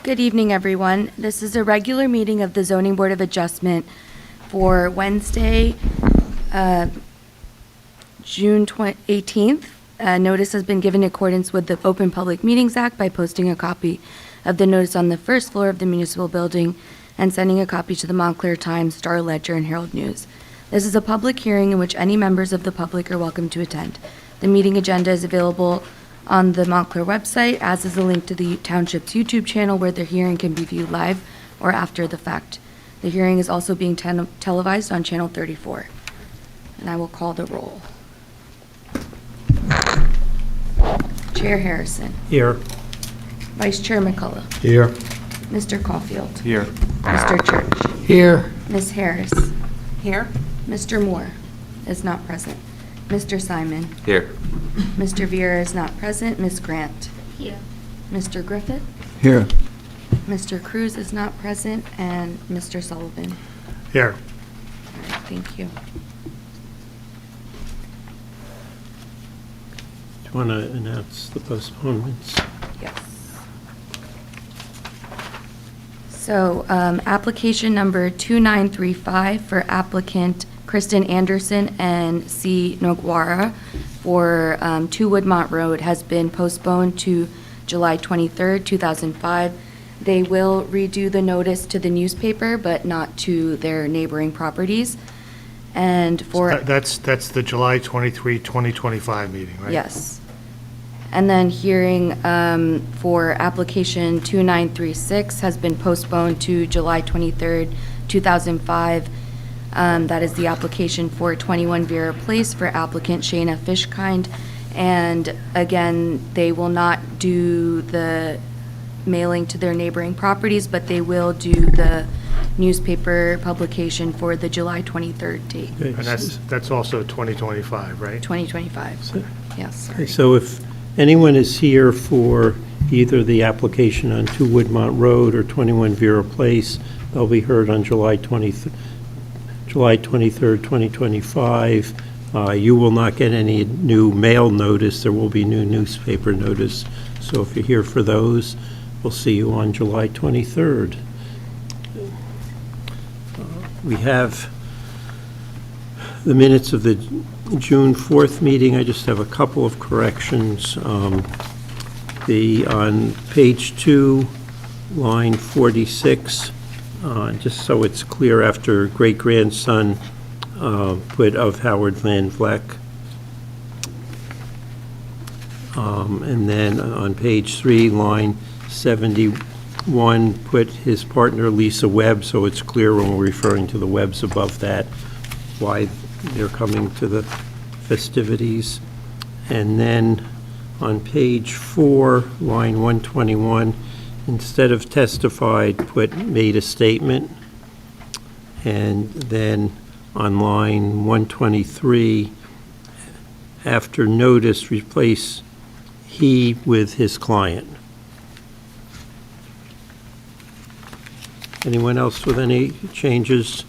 Good evening, everyone. This is a regular meeting of the Zoning Board of Adjustment for Wednesday, June 18th. Notice has been given in accordance with the Open Public Meetings Act by posting a copy of the notice on the first floor of the municipal building and sending a copy to the Montclair Times, Star Ledger, and Herald News. This is a public hearing in which any members of the public are welcome to attend. The meeting agenda is available on the Montclair website, as is a link to the Township's YouTube channel where the hearing can be viewed live or after the fact. The hearing is also being televised on Channel 34. And I will call the roll. Chair Harrison. Here. Vice Chair McCullough. Here. Mr. Caulfield. Here. Mr. Church. Here. Ms. Harris. Here. Mr. Moore is not present. Mr. Simon. Here. Mr. Vera is not present. Ms. Grant. Here. Mr. Griffith. Here. Mr. Cruz is not present, and Mr. Sullivan. Here. All right, thank you. Do you want to announce the postponements? Yes. So, application number 2935 for applicant Kirsten Anderson and C. Nwagbara for 2 Woodmont Road has been postponed to July 23rd, 2005. They will redo the notice to the newspaper, but not to their neighboring properties. And for... That's the July 23, 2025 meeting, right? Yes. And then hearing for application 2936 has been postponed to July 23rd, 2005. That is the application for 21 Vera Place for applicant Shaina Fishkind. And again, they will not do the mailing to their neighboring properties, but they will do the newspaper publication for the July 23rd date, Okay, And that's also 2025, right? 2025. Yes, sorry. So if anyone is here for either the application on 2 Woodmont Road or 21 Vera Place, they'll be heard on July 23rd, 2025. You will not get any new mail notice. There will be new newspaper notice. So if you're here for those, we'll see you on July 23rd. We have the minutes of the June 4th meeting. I just have a couple of corrections. On page 2, line 46, just so it's clear, after great-grandson, put of Howard Van Vleck. And then on page 3, line 71, put his partner Lisa Webb, so it's clear when we're referring to the Webbs above that, why they're coming to the festivities. And then on page 4, line 121, instead of testified, put made a statement. And then on line 123, after notice, replace he with his client. Anyone else with any changes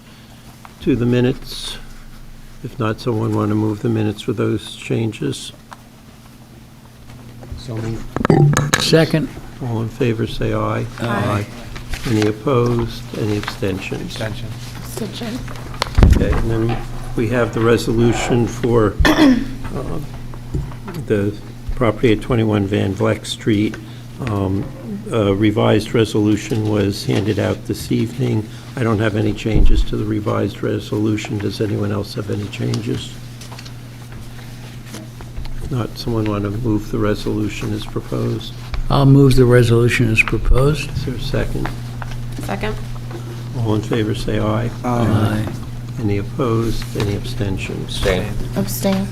to the minutes? If not, someone want to move the minutes with those changes? So moved. Second. All in favor, say aye. Aye. Any opposed? Any abstentions? Abstention. Okay, and then we have the resolution for the property at 21 Van Vleck Street. A revised resolution was handed out this evening. I don't have any changes to the revised resolution. Does anyone else have any changes? If not, someone want to move the resolution as proposed? I'll move the resolution as proposed. Is there a second? Second. All in favor, say aye. Aye. Any opposed? Any abstentions? Abstain. Abstain.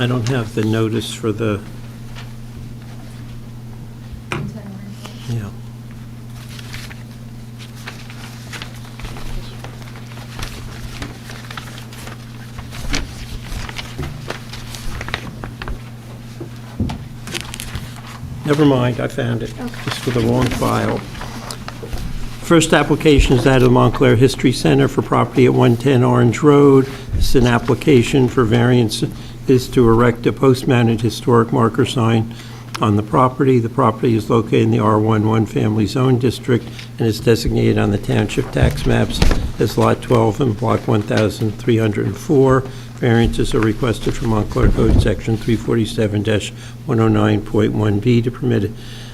I don't have the notice for the... Yeah. Never mind, I found it. Just for the wrong file. First application is that of the Montclair History Center for property at 110 Orange Road. It's an application for variance is to erect a post-mounted historic marker sign on the property. The property is located in the R11 Family Zone District and is designated on the township tax maps as Lot 12 and Block 1304. Variances are requested from Montclair Code Section 347-109.1B to permit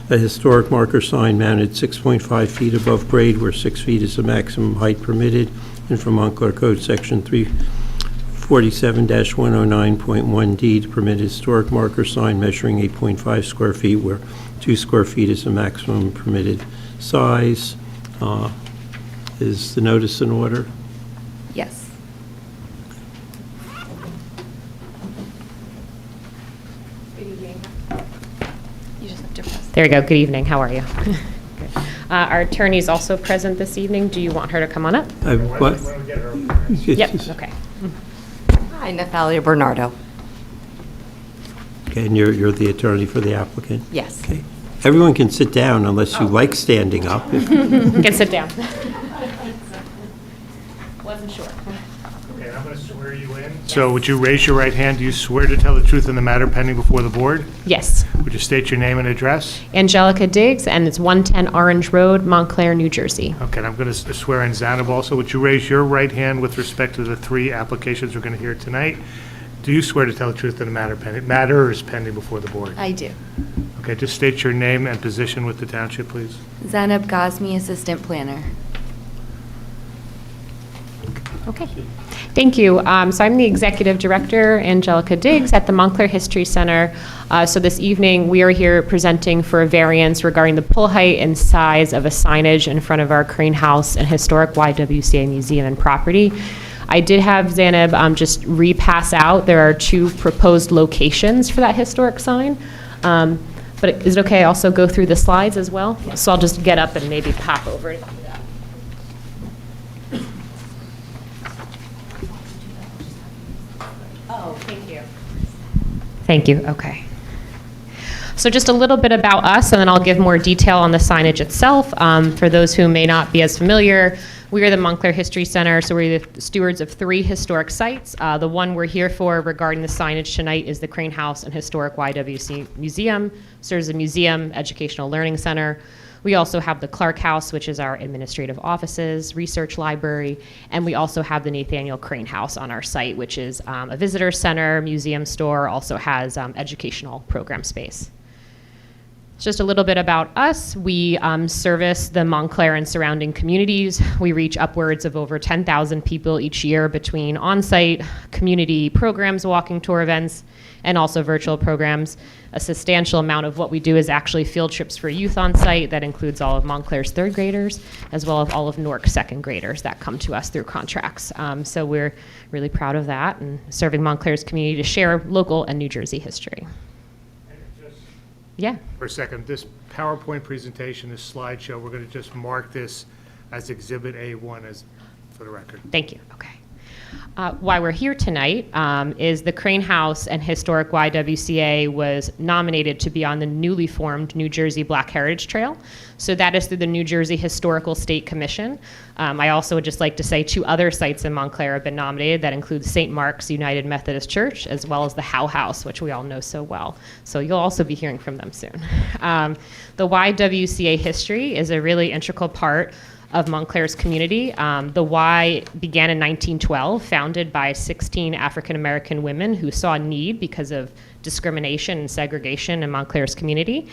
a historic marker sign mounted 6.5 feet above grade where 6 feet is the maximum height permitted, and from Montclair Code Section 347-109.1D to permit a historic marker sign measuring 8.5 square feet where 2 square feet is the maximum permitted size. Is the notice in order? Yes. There you go. Good evening. How are you? Good. Our attorney is also present this evening. Do you want her to come on up? What? Yep. Okay. Hi, Nathalia Bernardo. Okay, and you're the attorney for the applicant? Yes. Okay. Everyone can sit down unless you like standing up. You can sit down. Wasn't sure. Okay, I'm going to swear you in. So would you raise your right hand? Do you swear to tell the truth in the matter pending before the board? Yes. Would you state your name and address? Angelica Diggs, and it's 110 Orange Road, Montclair, New Jersey. Okay, and I'm going to swear in Zanab also. Would you raise your right hand with respect to the 3 applications we're going to hear tonight? Do you swear to tell the truth in the matter is pending before the board? I do. Okay, just state your name and position with the township, please. Zainab Ghazmi, Assistant Planner. Okay. Thank you. So I'm the Executive Director, Angelica Diggs, at the Montclair History Center. So this evening, we are here presenting for a variance regarding the pull height and size of a signage in front of our Crane House and historic YWCA museum and property. I did have Zanab just repass out. There are 2 proposed locations for that historic sign. But is it okay I also go through the slides as well? So I'll just get up and maybe pop over it. Oh, thank you. Thank you, okay. So just a little bit about us, and then I'll give more detail on the signage itself. For those who may not be as familiar, we are the Montclair History Center, so we're the stewards of 3 historic sites. The one we're here for regarding the signage tonight is the Crane House and Historic YWC Museum, serves as a museum, educational learning center. We also have the Clark House, which is our administrative offices, research library, and we also have the Nathaniel Crane House on our site, which is a visitor center, museum store, also has educational program space. Just a little bit about us. We service the Montclair and surrounding communities. We reach upwards of over 10,000 people each year between on-site, community programs, walking tour events, and also virtual programs. A substantial amount of what we do is actually field trips for youth on site. That includes all of Montclair's 3rd graders, as well as all of Newark's 2nd graders that come to us through contracts. So we're really proud of that and serving Montclair's community to share local and New Jersey history. Yeah. For a second, this PowerPoint presentation, this slideshow, we're going to just mark this as Exhibit A1 for the record. Thank you. Okay. Why we're here tonight is the Crane House and Historic YWCA was nominated to be on the newly formed New Jersey Black Heritage Trail. So that is through the New Jersey Historical State Commission. I also would just like to say 2 other sites in Montclair have been nominated. That includes St. Mark's United Methodist Church, as well as the Howe House, which we all know so well. So you'll also be hearing from them soon. The YWCA history is a really integral part of Montclair's community. The Y began in 1912, founded by 16 African-American women who saw a need because of discrimination and segregation in Montclair's community.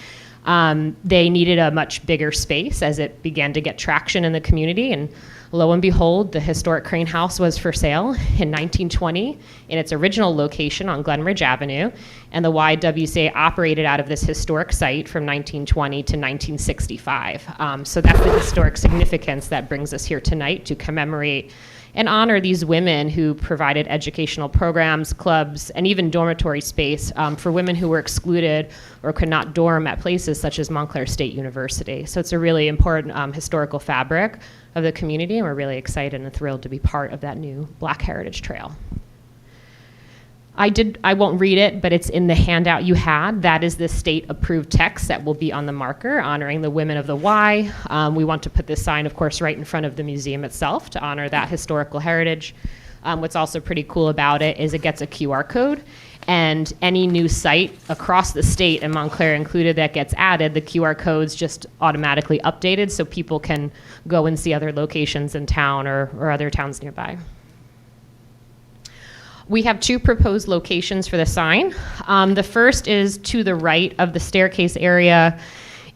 They needed a much bigger space as it began to get traction in the community, and lo and behold, the historic Crane House was for sale in 1920 in its original location on Glenridge Avenue, and the YWCA operated out of this historic site from 1920 to 1965. So that's the historic significance that brings us here tonight to commemorate and honor these women who provided educational programs, clubs, and even dormitory space for women who were excluded or could not dorm at places such as Montclair State University. So it's a really important historical fabric of the community, and we're really excited and thrilled to be part of that new Black Heritage Trail. I won't read it, but it's in the handout you had. That is the state-approved text that will be on the marker honoring the women of the Y. We want to put this sign, of course, right in front of the museum itself to honor that historical heritage. What's also pretty cool about it is it gets a QR code, and any new site across the state, and Montclair included, that gets added, the QR code's just automatically updated so people can go and see other locations in town or other towns nearby. We have 2 proposed locations for the sign. The first is to the right of the staircase area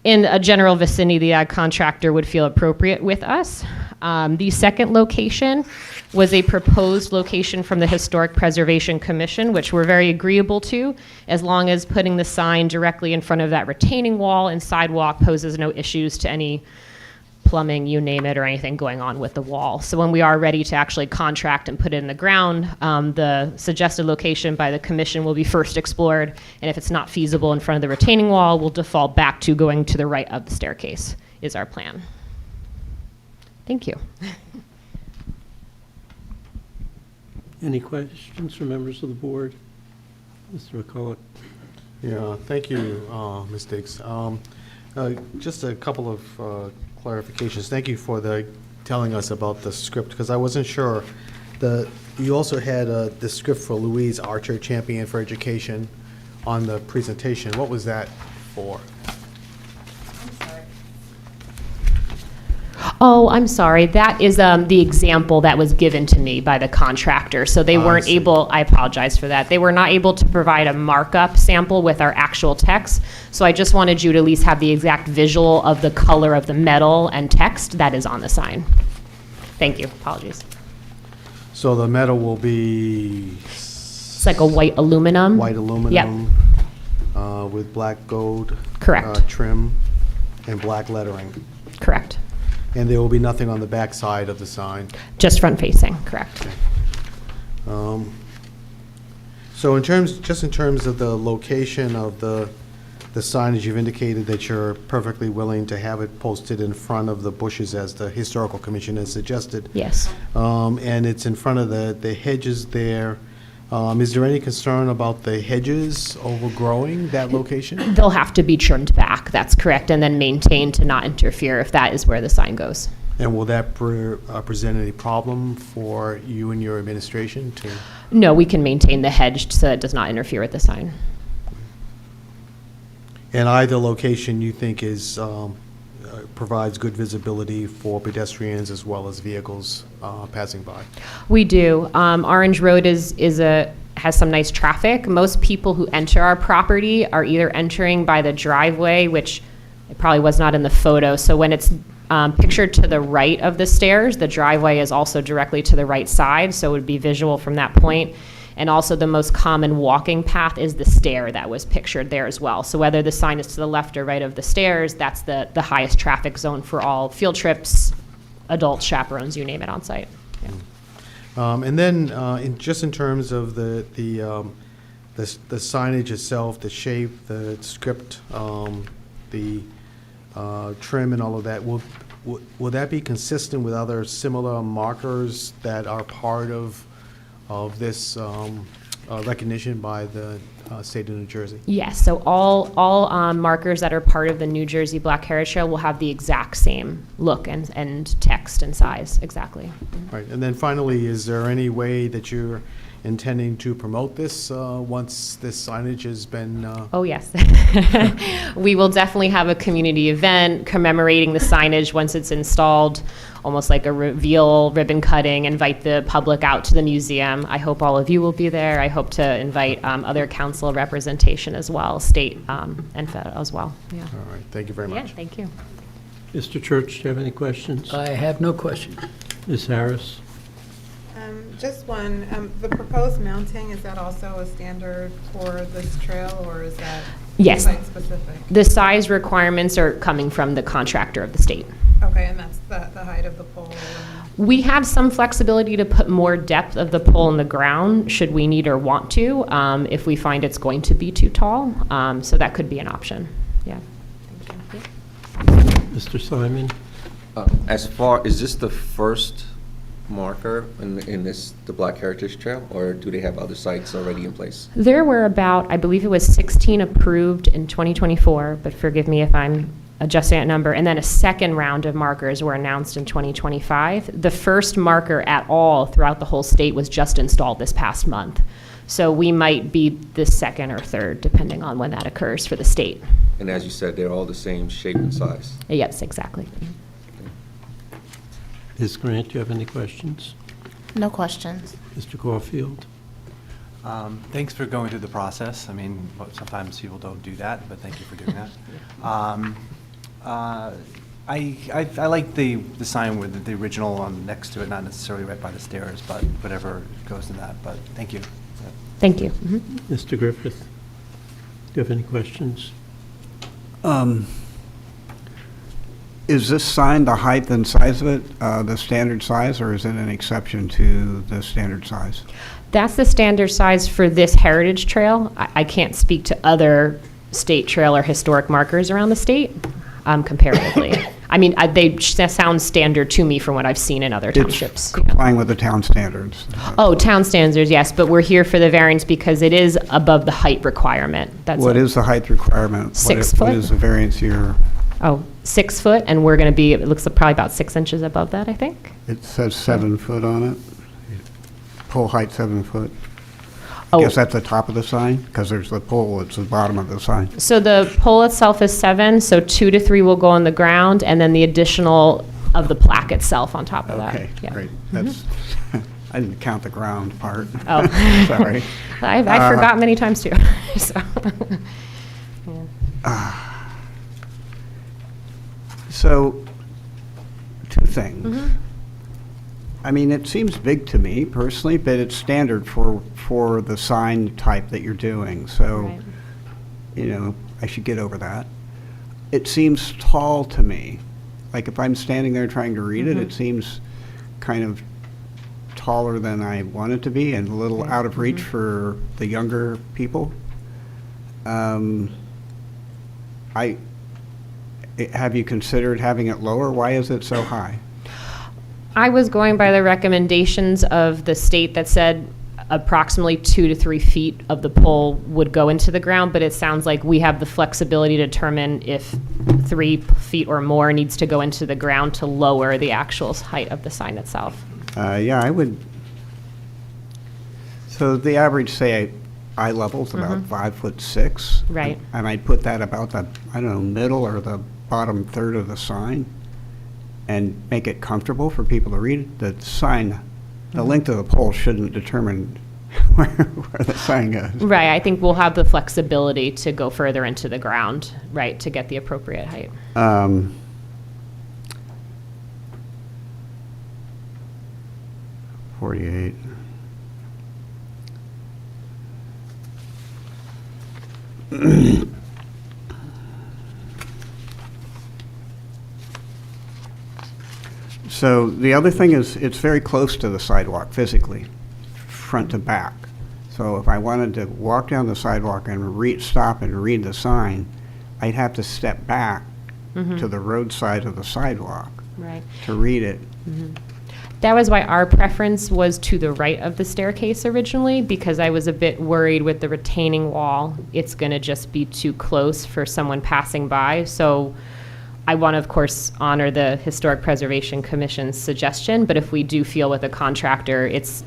in a general vicinity the contractor would feel appropriate with us. The second location was a proposed location from the Historic Preservation Commission, which we're very agreeable to, as long as putting the sign directly in front of that retaining wall and sidewalk poses no issues to any plumbing, you name it, or anything going on with the wall. So when we are ready to actually contract and put it in the ground, the suggested location by the commission will be first explored, and if it's not feasible in front of the retaining wall, we'll default back to going to the right of the staircase, is our plan. Thank you. Any questions from members of the board? Mr. McCullough? Yeah, thank you, Ms. Diggs. Just a couple of clarifications. Thank you for telling us about the script, because I wasn't sure. You also had the script for Louise Archer, Champion for Education, on the presentation. What was that for? Oh, I'm sorry. That is the example that was given to me by the contractor. So they weren't see. able, I apologize for that. They were not able to provide a markup sample with our actual text. So I just wanted you to at least have the exact visual of the color of the metal and text that is on the sign. Thank you. Apologies. So the metal will be It's like a white aluminum. white aluminum with black gold Correct. trim and black lettering. Correct. And there will be nothing on the back side of the sign. Just front facing. Correct. So in terms of the location of the signage, you've indicated that you're perfectly willing to have it posted in front of the bushes as the Historical Commission has suggested. Yes. And it's in front of the hedges there. Is there any concern about the hedges overgrowing that location? They'll have to be trimmed back. That's correct. And then maintained to not interfere if that is where the sign goes. And will that present any problem for you and your administration to? No, we can maintain the hedge so it does not interfere with the sign. And either location you think provides good visibility for pedestrians as well as vehicles passing by? We do. Orange Road has some nice traffic. Most people who enter our property are either entering by the driveway, which it probably was not in the photo. So when it's pictured to the right of the stairs, the driveway is also directly to the right side, so it would be visual from that point. And also the most common walking path is the stair that was pictured there as well. So whether the sign is to the left or right of the stairs, that's the highest traffic zone for all field trips, adults, chaperones, you name it, on site. Yeah. And then in terms of the signage itself, the shape, the script, the trim and all of that, will that be consistent with other similar markers that are part of this recognition by the state of New Jersey? Yes, so all markers that are part of the New Jersey Black Heritage Trail will have the exact same look and text and size, exactly. Right, and then finally, is there any way that you're intending to promote this once this signage has been? Oh, yes. We will definitely have a community event commemorating the signage once it's installed, almost like a reveal, ribbon cutting, invite the public out to the museum. I hope all of you will be there. I hope to invite other council representation as well, state and federal as well. Yeah. All right, thank you very Yeah, much. thank you. Mr. Church, do you have any questions? I have no questions. Ms. Harris? Just one, the proposed mounting, is that also a standard for this trail, or is that Yes. site-specific? The size requirements are coming from the contractor of the state. Okay, and that's the height of the pole? We have some flexibility to put more depth of the pole in the ground should we need or want to, if we find it's going to be too tall. So that could be an option. Yeah. Thank you. Mr. Simon? Is this the first marker in the Black Heritage Trail, or do they have other sites already in place? There were about, I believe it was 16 approved in 2024, but forgive me if I'm adjusting that number, and then a second round of markers were announced in 2025. The first marker at all throughout the whole state was just installed this past month. So we might be the second or third, depending on when that occurs for the state. And as you said, they're all the same shape and size. Yes, exactly. Ms. Grant, do you have any questions? No questions. Mr. Caulfield? Thanks for going through the process. I mean, sometimes people don't do that, but thank you for doing that. I like the sign with the original next to it, not necessarily right by the stairs, but whatever goes in that. But thank you. Thank you. Mr. Griffith? Do you have any questions? Is this sign the height and size of it, the standard size, or is it an exception to the standard size? That's the standard size for this heritage trail. I can't speak to other state trail or historic markers around the state comparatively. I mean, they sound standard to me from what I've seen in other townships. It's complying with the town standards. Oh, town standards, yes, but we're here for the variance because it is above the height requirement. That's What it. is the height requirement? 6 What foot. is the variance you're, Oh, 6 foot, and we're going to be, it looks like probably about 6 inches above that, I think. it says 7 foot on it? Pole height 7 foot? I Oh. guess that's the top of the sign? Because there's the pole, it's the bottom of the sign. So the pole itself is 7, so 2 to 3 will go on the ground, and then the additional of the plaque itself on top of that. Okay, Yeah. great. That's, I didn't count the ground part. Oh. Sorry. I've forgotten many times too. So. So, two things. I mean, it seems big to me personally, but it's standard for the sign type that you're doing. So, Right. you know, I should get over that. It seems tall to me. Like if I'm standing there trying to read it, it seems kind of taller than I want it to be and a little out of reach for the younger people. Have you considered having it lower? Why is it so high? I was going by the recommendations of the state that said approximately 2 to 3 feet of the pole would go into the ground, but it sounds like we have the flexibility to determine if 3 feet or more needs to go into the ground to lower the actual height of the sign itself. Yeah, I would. So the average, say, eye level is about 5'6". Right. And I'd put that about the, I don't know, middle or the bottom third of the sign and make it comfortable for people to read. The sign, the length of the pole shouldn't determine where the sign goes. Right, I think we'll have the flexibility to go further into the ground, right, to get the appropriate height. 48. So the other thing is, it's very close to the sidewalk physically, front to back. So if I wanted to walk down the sidewalk and stop and read the sign, I'd have to step back to the roadside of the sidewalk Right. to read it. That was why our preference was to the right of the staircase originally, because I was a bit worried with the retaining wall. It's going to just be too close for someone passing by. So I want to, of course, honor the Historic Preservation Commission's suggestion, but if we do feel with a contractor it's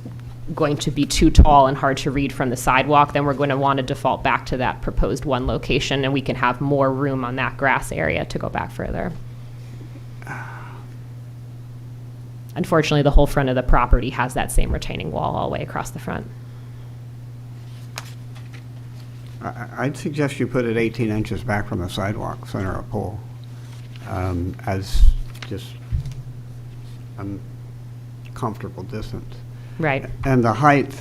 going to be too tall and hard to read from the sidewalk, then we're going to want to default back to that proposed one location, and we can have more room on that grass area to go back further. Unfortunately, the whole front of the property has that same retaining wall all the way across the front. I'd suggest you put it 18 inches back from the sidewalk, center of pole, as just a comfortable distance. Right. And the height,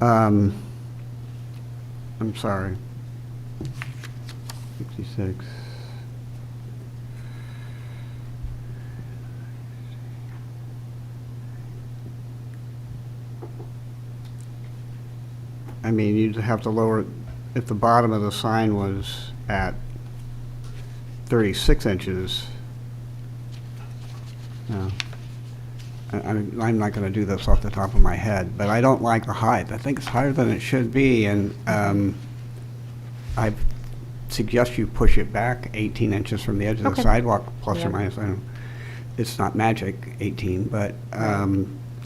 I'm sorry, 66. I mean, you'd have to lower, if the bottom of the sign was at 36 inches, no. I'm not going to do this off the top of my head, but I don't like the height. I think it's higher than it should be, and I've suggest you push it back 18 inches from the edge of the Okay. sidewalk, plus Yeah. or minus. I don't, it's not magic, 18, but.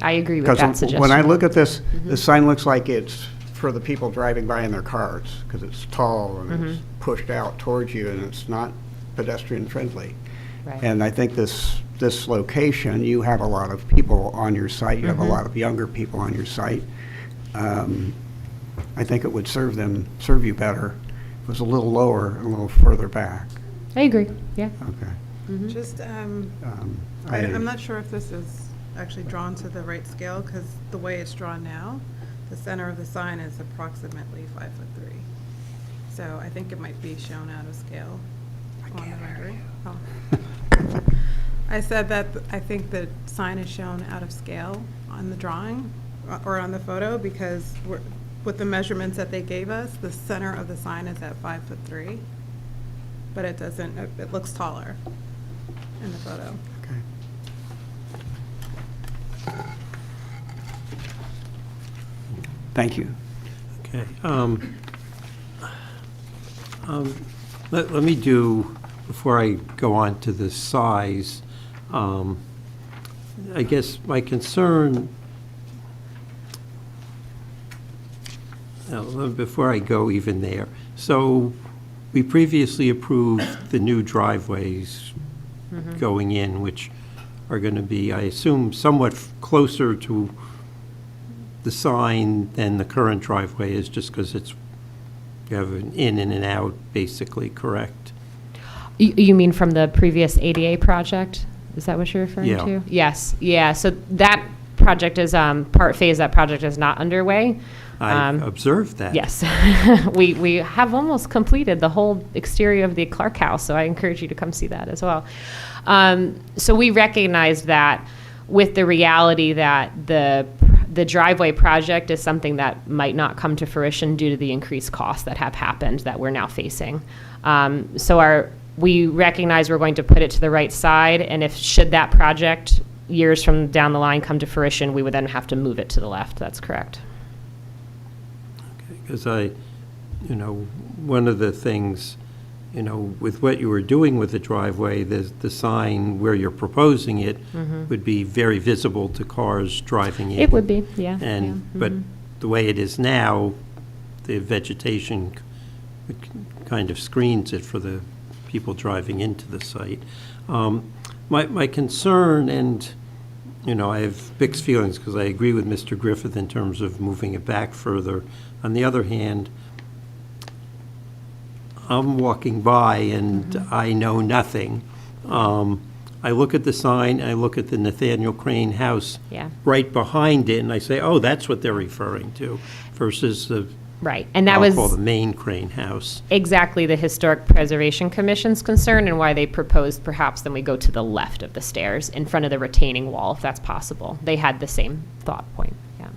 I agree with Because that suggestion. when I look at this, the sign looks like it's for the people driving by in their cars, because it's tall and it's pushed out towards you, and it's not pedestrian friendly. Right. And I think this location, you have a lot of people on your site, you have a lot of younger people on your site. I think it would serve you better if it was a little lower, and a little further back. I agree, yeah. Okay. Just, I'm not sure if this is actually drawn to the right scale, because the way it's drawn now, the center of the sign is approximately 5'3". So I think it might be shown out of scale on the rendering. Oh. I said that I think the sign is shown out of scale on the drawing, or on the photo, because with the measurements that they gave us, the center of the sign is at 5'3", but it doesn't, it looks taller in the photo. Thank you. Okay. Let me do, before I go on to the size, I guess my concern, before I go even there, so we previously approved the new driveways going in, which are going to be, I assume, somewhat closer to the sign than the current driveway is, just because you have an in and an out, basically, correct? You mean from the previous ADA project? Is that what you're referring Yeah. to? Yes, yeah, so that project is, part phase, that project is not underway. I observed that. Yes. We have almost completed the whole exterior of the Clark House, so I encourage you to come see that as well. So we recognized that with the reality that the driveway project is something that might not come to fruition due to the increased costs that have happened that we're now facing. So we recognize we're going to put it to the right side, and should that project years from down the line come to fruition, we would then have to move it to the left. That's correct. Because one of the things, with what you were doing with the driveway, the sign where you're proposing it would be very visible to cars driving in. It would be, yeah. But the way it is now, the vegetation kind of screens it for the people driving into the site. My concern, and I have mixed feelings because I agree with Mr. Griffith in terms of moving it back further. On the other hand, I'm walking by and I know nothing. I look at the sign, I look at the Nathaniel Crane house right behind it, and I say, oh, that's what they're referring to, versus the right, and that I'll was call the main Crane house. exactly the Historic Preservation Commission's concern, and why they proposed perhaps then we go to the left of the stairs in front of the retaining wall, if that's possible. They had the same thought point. Yeah.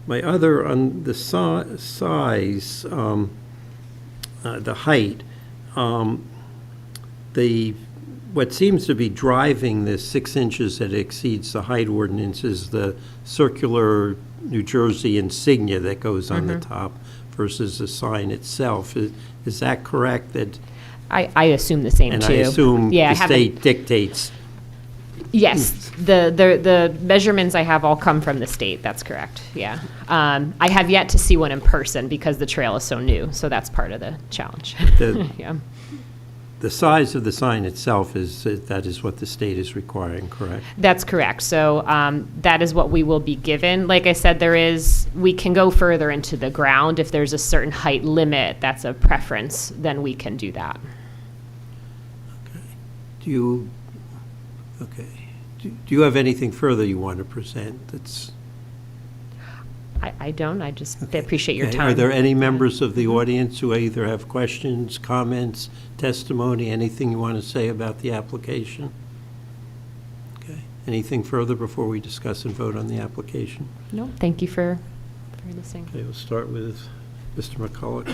My other, on the size, the height, what seems to be driving this 6 inches that exceeds the height ordinance is the circular New Jersey insignia that goes on the top versus the sign itself. Is that correct? I assume the same, and too. I assume Yeah, the state dictates. Yes, the measurements I have all come from the state, that's correct, yeah. I have yet to see one in person because the trail is so new, so that's part of the challenge. Yeah. The size of the sign itself that is what the state is requiring, correct? That's correct. So that is what we will be given. Like I said, we can go further into the ground. If there's a certain height limit, that's a preference, then we can do that. Do you have anything further you want to present that's... I don't. I just appreciate your time. Are there any members of the audience who either have questions, comments, testimony, anything you want to say about the application? Okay. Anything further before we discuss and vote on the application? No, thank you for listening. Okay, we'll start with Mr. McCulloch.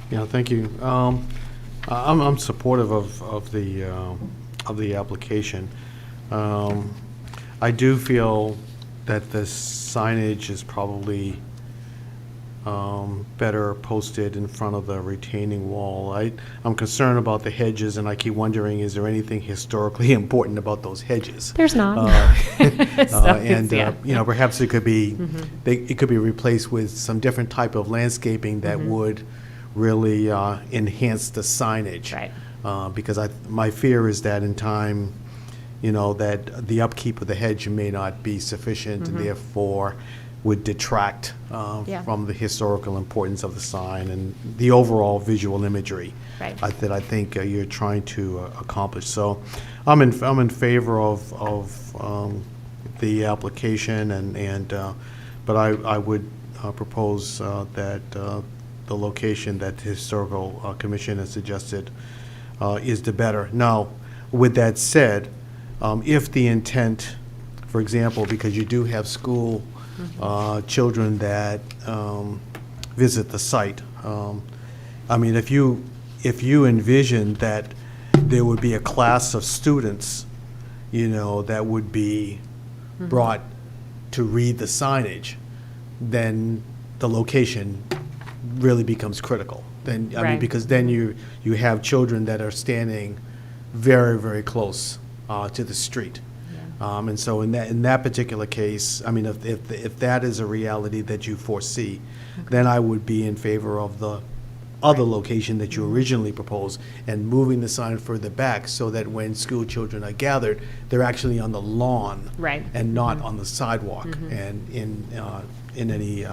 Yeah, thank you. I'm supportive of the application. I do feel that the signage is probably better posted in front of the retaining wall. I'm concerned about the hedges, and I keep wondering, is there anything historically important about those hedges? There's not. Perhaps it could be, it could be replaced with some different type of landscaping that would really enhance the signage. Right. Because my fear is that in time, that the upkeep of the hedge may not be sufficient, and therefore would detract from the historical importance of the sign and the overall visual imagery that I think you're trying to accomplish. So I'm in favor of the application, but I would propose that the location that the Historical Commission has suggested is the better. Now, with that said, if the intent, for example, because you do have school children that visit the site, if you envision that there would be a class of students, that would be brought to read the signage, then the location really becomes critical. Then, because then you have children that are standing very, very close to the street. And so in that particular case, if that is a reality that you foresee, then I would be in favor of the other location that you originally proposed and moving the sign further back so that when school children are gathered, they're actually on the lawn and not on the sidewalk and in any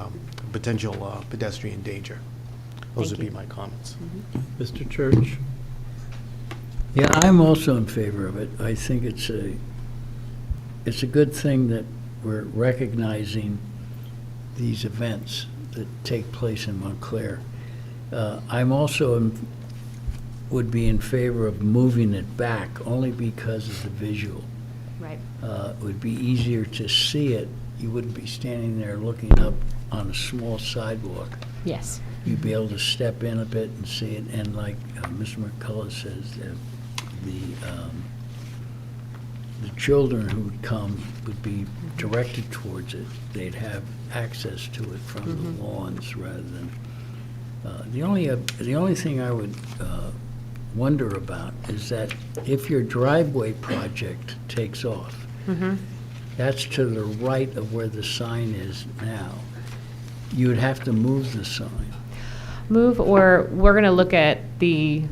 potential pedestrian danger. Those would be my comments. Mr. Church? Yeah, I'm also in favor of it. I think it's a good thing that we're recognizing these events that take place in Montclair. I'm also would be in favor of moving it back only because of the visual. Right. It would be easier to see it. You wouldn't be standing there looking up on a small sidewalk. Yes. You'd be able to step in a bit and see it, and like Mr. McCullough says, the children who would come would be directed towards it. They'd have access to it from the lawns rather than, the only thing I would wonder about is that if your driveway project takes off, that's to the right of where the sign is now. You would have to move the sign. Or we're going to look at the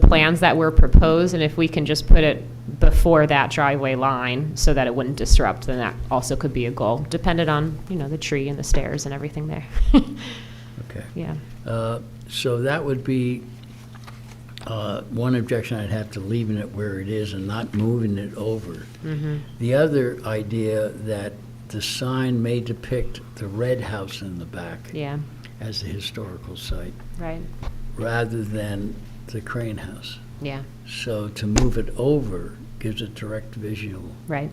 plans that were proposed, and if we can just put it before that driveway line so that it wouldn't disrupt, then that also could be a goal, dependent on, the tree and the stairs and everything there. Okay. Yeah. So that would be one objection I'd have to leaving it where it is and not moving it over. The other idea that the sign may depict the red house in the back as a historical site, right, rather than the crane house. Yeah. So to move it over gives a direct visual. Right.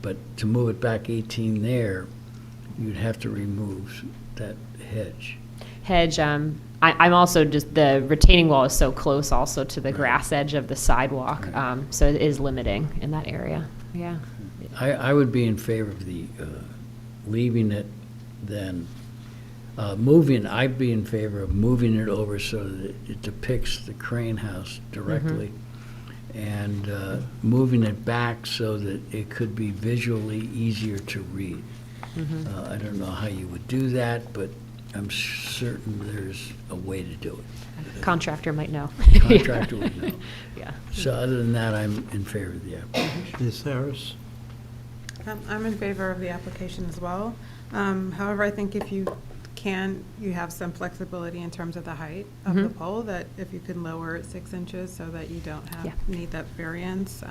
But to move it back 18 there, you'd have to remove that hedge. I'm also just, the retaining wall is so close also to the grass edge of the sidewalk, so it is limiting in that area. Yeah. I would be in favor of the leaving it then. I'd be in favor of moving it over so that it depicts the crane house directly, and moving it back so that it could be visually easier to read. I don't know how you would do that, but I'm certain there's a way to do it. Contractor might know. Contractor would know. Yeah. So other than that, I'm in favor of the application. Ms. Harris? I'm in favor of the application as well. However, I think if you have some flexibility in terms of the height of the pole, that if you can lower it 6 inches so that you don't need that variance,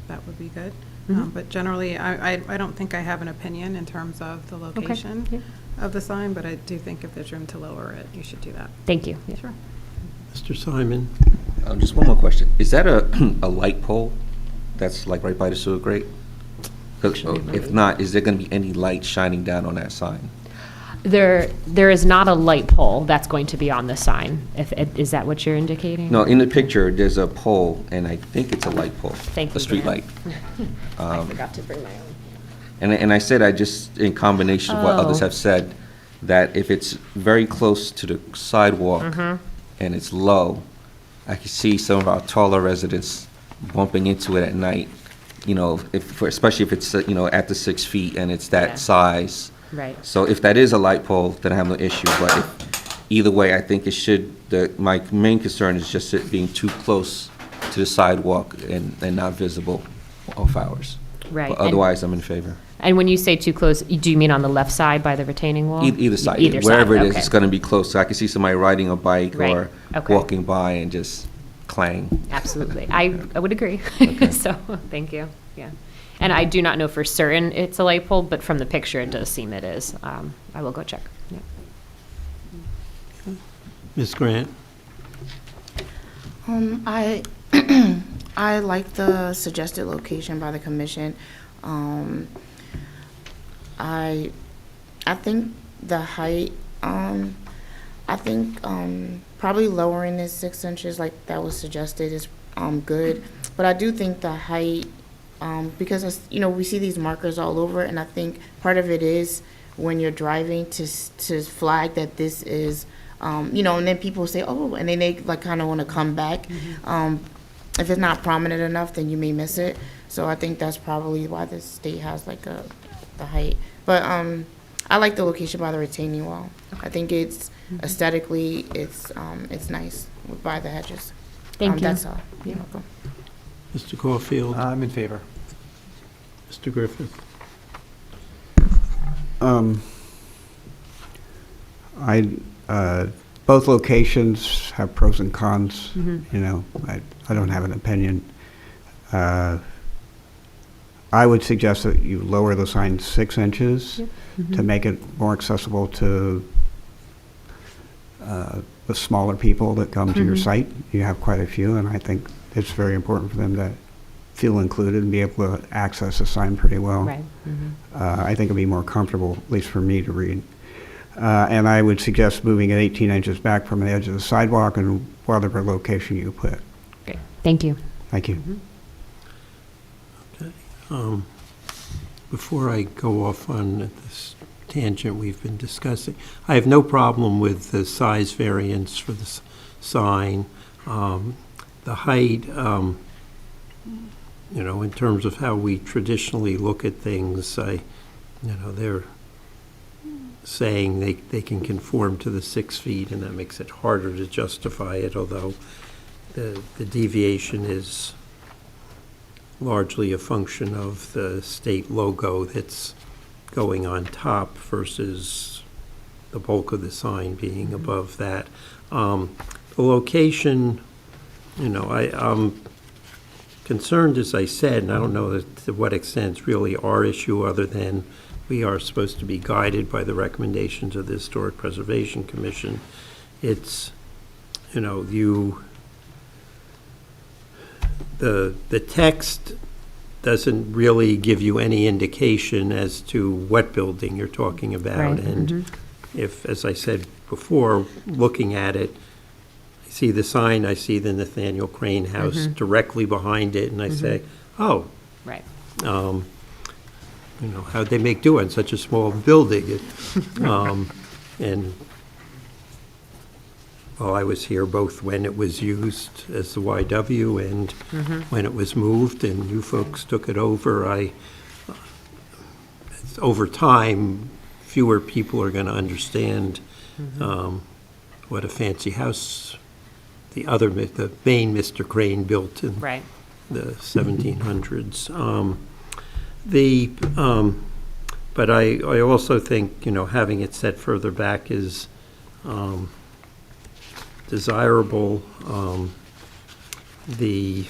that would be good. But generally, I don't think I have an opinion in terms of the location of the sign, but I do think if there's room to lower it, you should do that. Thank you. Sure. Mr. Simon? Just one more question. Is that a light pole that's like right by the sewer grate? 'Cause, if not, is there going to be any light shining down on that sign? There is not a light pole that's going to be on the sign. Is that what you're indicating? No, in the picture, there's a pole, and I think it's a light pole. Thank you, A street Dan. light. I forgot to bring my own. And I said, in combination of what others have said, that if it's very close to the sidewalk and it's low, I can see some of our taller residents bumping into it at night, you know, especially if it's, you know, at the 6 feet and it's that Yeah. size. Right. So if that is a light pole, then I have no issue, but either way, I think it should, my main concern is just it being too close to the sidewalk and not visible off hours. Right. But And- otherwise, I'm in favor. And when you say too close, do you mean on the left side by the retaining wall? Either side, Either side, wherever it is, okay. it's gonna be close. So I can see somebody riding a bike Right, or okay. walking by and just clang. Absolutely. I would agree. So, thank you. Yeah. And I do not know for certain it's a light pole, but from the picture, it does seem it is. I will go check. Yeah. Ms. Grant? I I like the suggested location by the commission. I think the height, I think probably lowering it 6 inches like that was suggested is good. But I do think the height, because it's, you know, we see these markers all over, and I think part of it is when you're driving to flag that this is, you know, and then people say, oh, and then they like kind of want to come back. If it's not prominent enough, then you may miss it. So I think that's probably why the state has like the height. But I like the location by the retaining wall. I think it's aesthetically, it's nice by the hedges. Thank you. That's all. You're welcome. Mr. Caulfield? I'm in favor. Mr. Griffith? Both locations have pros and cons. You know, I don't have an opinion. I would suggest that you lower the sign 6 inches to make it more accessible to the smaller people that come to your site. You have quite a few, and I think it's very important for them to feel included and be able to access the sign pretty well. Right. I think it'd be more comfortable, at least for me, to read. And I would suggest moving it 18 inches back from the edge of the sidewalk and whatever location you put. Great. Thank you. Thank you. Before I go off on this tangent we've been discussing, I have no problem with the size variance for the sign. The height, you know, in terms of how we traditionally look at things, they're saying they can conform to the 6 feet, and that makes it harder to justify it, although the deviation is largely a function of the state logo that's going on top versus the bulk of the sign being above that. The location, you know, I'm concerned, as I said, and I don't know to what extent it's really our issue other than we are supposed to be guided by the recommendations of the Historic Preservation Commission. It's, you know, the text doesn't really give you any indication as to what building you're talking about. Right. And if, as I said before, looking at it, I see the sign, I see the Nathaniel Crane House directly behind it, and I say, oh, Right. you know, how'd they make do on such a small building? And well, I was here both when it was used as the YW and when it was moved, and you folks took it over. Over time, fewer people are going to understand what a fancy house the main Mr. Crane built in Right. the 1700s. But I also think, you know, having it set further back is desirable. The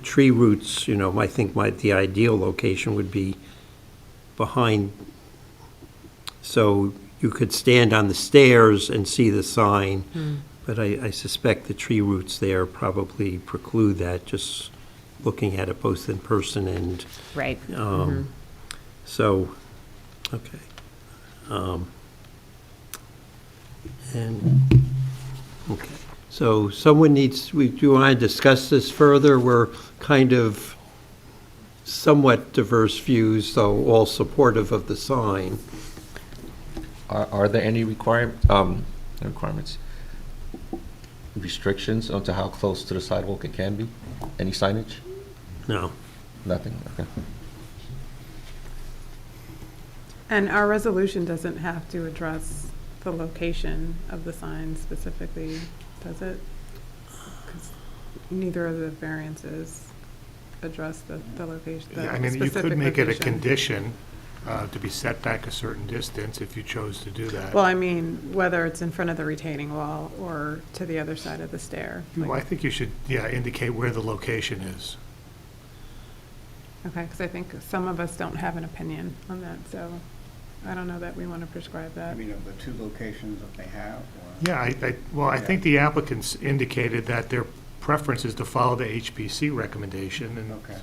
tree roots, you know, I think the ideal location would be behind, so you could stand on the stairs and see the sign, but I suspect the tree roots there probably preclude that, just looking at it both in person and Right. so, okay. And, okay. So someone do you want to discuss this further? We're kind of somewhat diverse views, though all supportive of the sign. Are there any requirements, restrictions onto how close to the sidewalk it can be? Any signage? No. Nothing, okay. And our resolution doesn't have to address the location of the sign specifically, does it? 'Cause neither of the variances address the location, the Yeah, I mean, you specific could make it a location. condition to be set back a certain distance if you chose to do that. Well, I mean, whether it's in front of the retaining wall or to the other side of the stair. Well, I think you should, indicate where the location is. Okay, because I think some of us don't have an opinion on that, so I don't know that we want to prescribe I that. mean, of the two locations that they have? or- Yeah, I think the applicants indicated that their preference is to follow the HPC recommendation, and, Okay.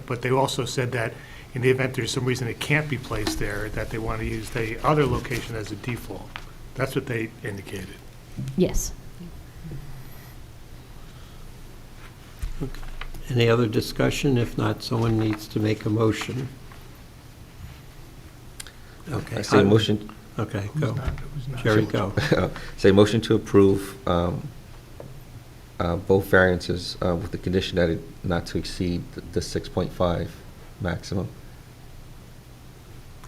but they also said that in the event there's some reason it can't be placed there, that they want to use the other location as a default. That's what they indicated. Yes. Any other discussion? If not, someone needs to make a motion. Okay. I say motion, Okay, go. Jerry, go. say motion to approve both variances with the condition that it not to exceed the 6.5 maximum.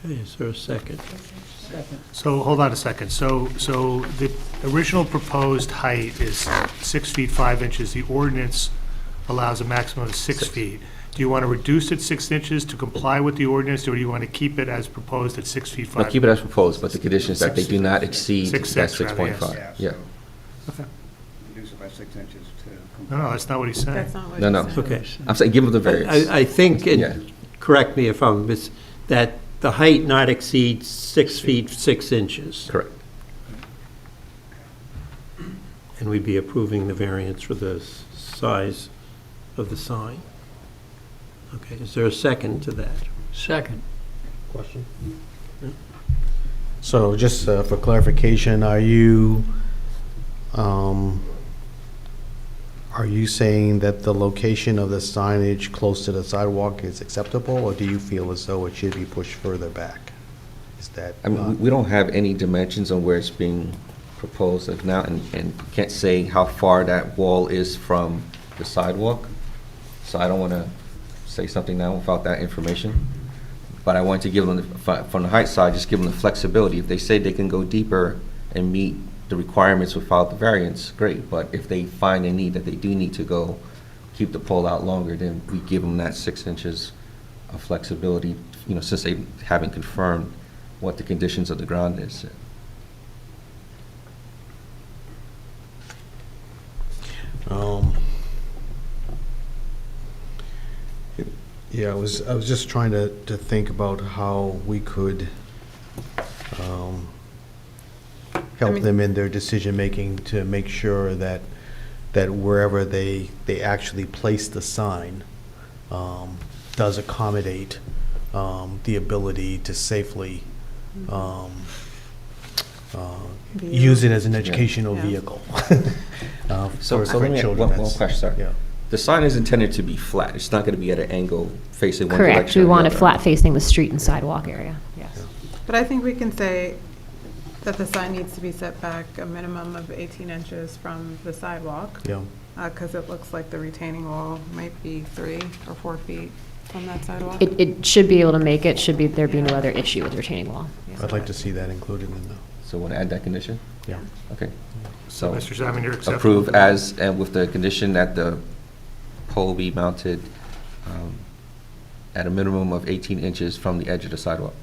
Okay, is there a second? So, hold on a second. So the original proposed height is 6 feet 5 inches. The ordinance allows a maximum of 6 feet. Do you want to reduce it 6 inches to comply with the ordinance, or do you want to keep it as proposed at 6 feet 5? I'll keep it as proposed, but the condition is that they do not exceed that 6.6 rather, 6.5. Yeah, Yeah. so Okay. reduce it by 6 inches to. No, that's not what he's saying. That's not what No, you no. said. Okay. I'm saying give them the variance. I think, Yeah. correct me if I'm, that the height not exceed 6 feet 6 inches. Correct. And we'd be approving the variance for the size of the sign. Okay, is there a second to that? Second. Question? So just for clarification, are you saying that the location of the signage close to the sidewalk is acceptable, or do you feel as though it should be pushed further back? Is that I mean, we don't have any dimensions on where it's being proposed of now, and can't say how far that wall is from the sidewalk. So I don't want to say something now without that information. But I want to give them, from the height side, just give them the flexibility. If they say they can go deeper and meet the requirements without the variance, great. But if they find a need that they do need to go, keep the pole out longer, then we give them that 6 inches of flexibility, since they haven't confirmed what the conditions of the ground is. Yeah, I was just trying to think about how we could help them in their decision-making to make sure that wherever they actually place the sign does accommodate the ability to safely use it as an educational Yeah. vehicle. So for let me, children. one That's- question, sorry. Yeah. The sign is intended to be flat. It's not going to be at an angle facing one direction. Correct. We or the want it other. flat facing the street and sidewalk area. Yes. But I think we can say that the sign needs to be set back a minimum of 18 inches from the sidewalk. Yeah. Because it looks like the retaining wall might be 3 or 4 feet from that sidewalk. It should be able to make it, should be, there be no other issue with retaining wall. I'd like to see that included in the, So want to add that condition? yeah. Okay. So, So Mr. Simon, you're acceptable? approve as, and with the condition that the pole be mounted at a minimum of 18 inches from the edge of the sidewalk.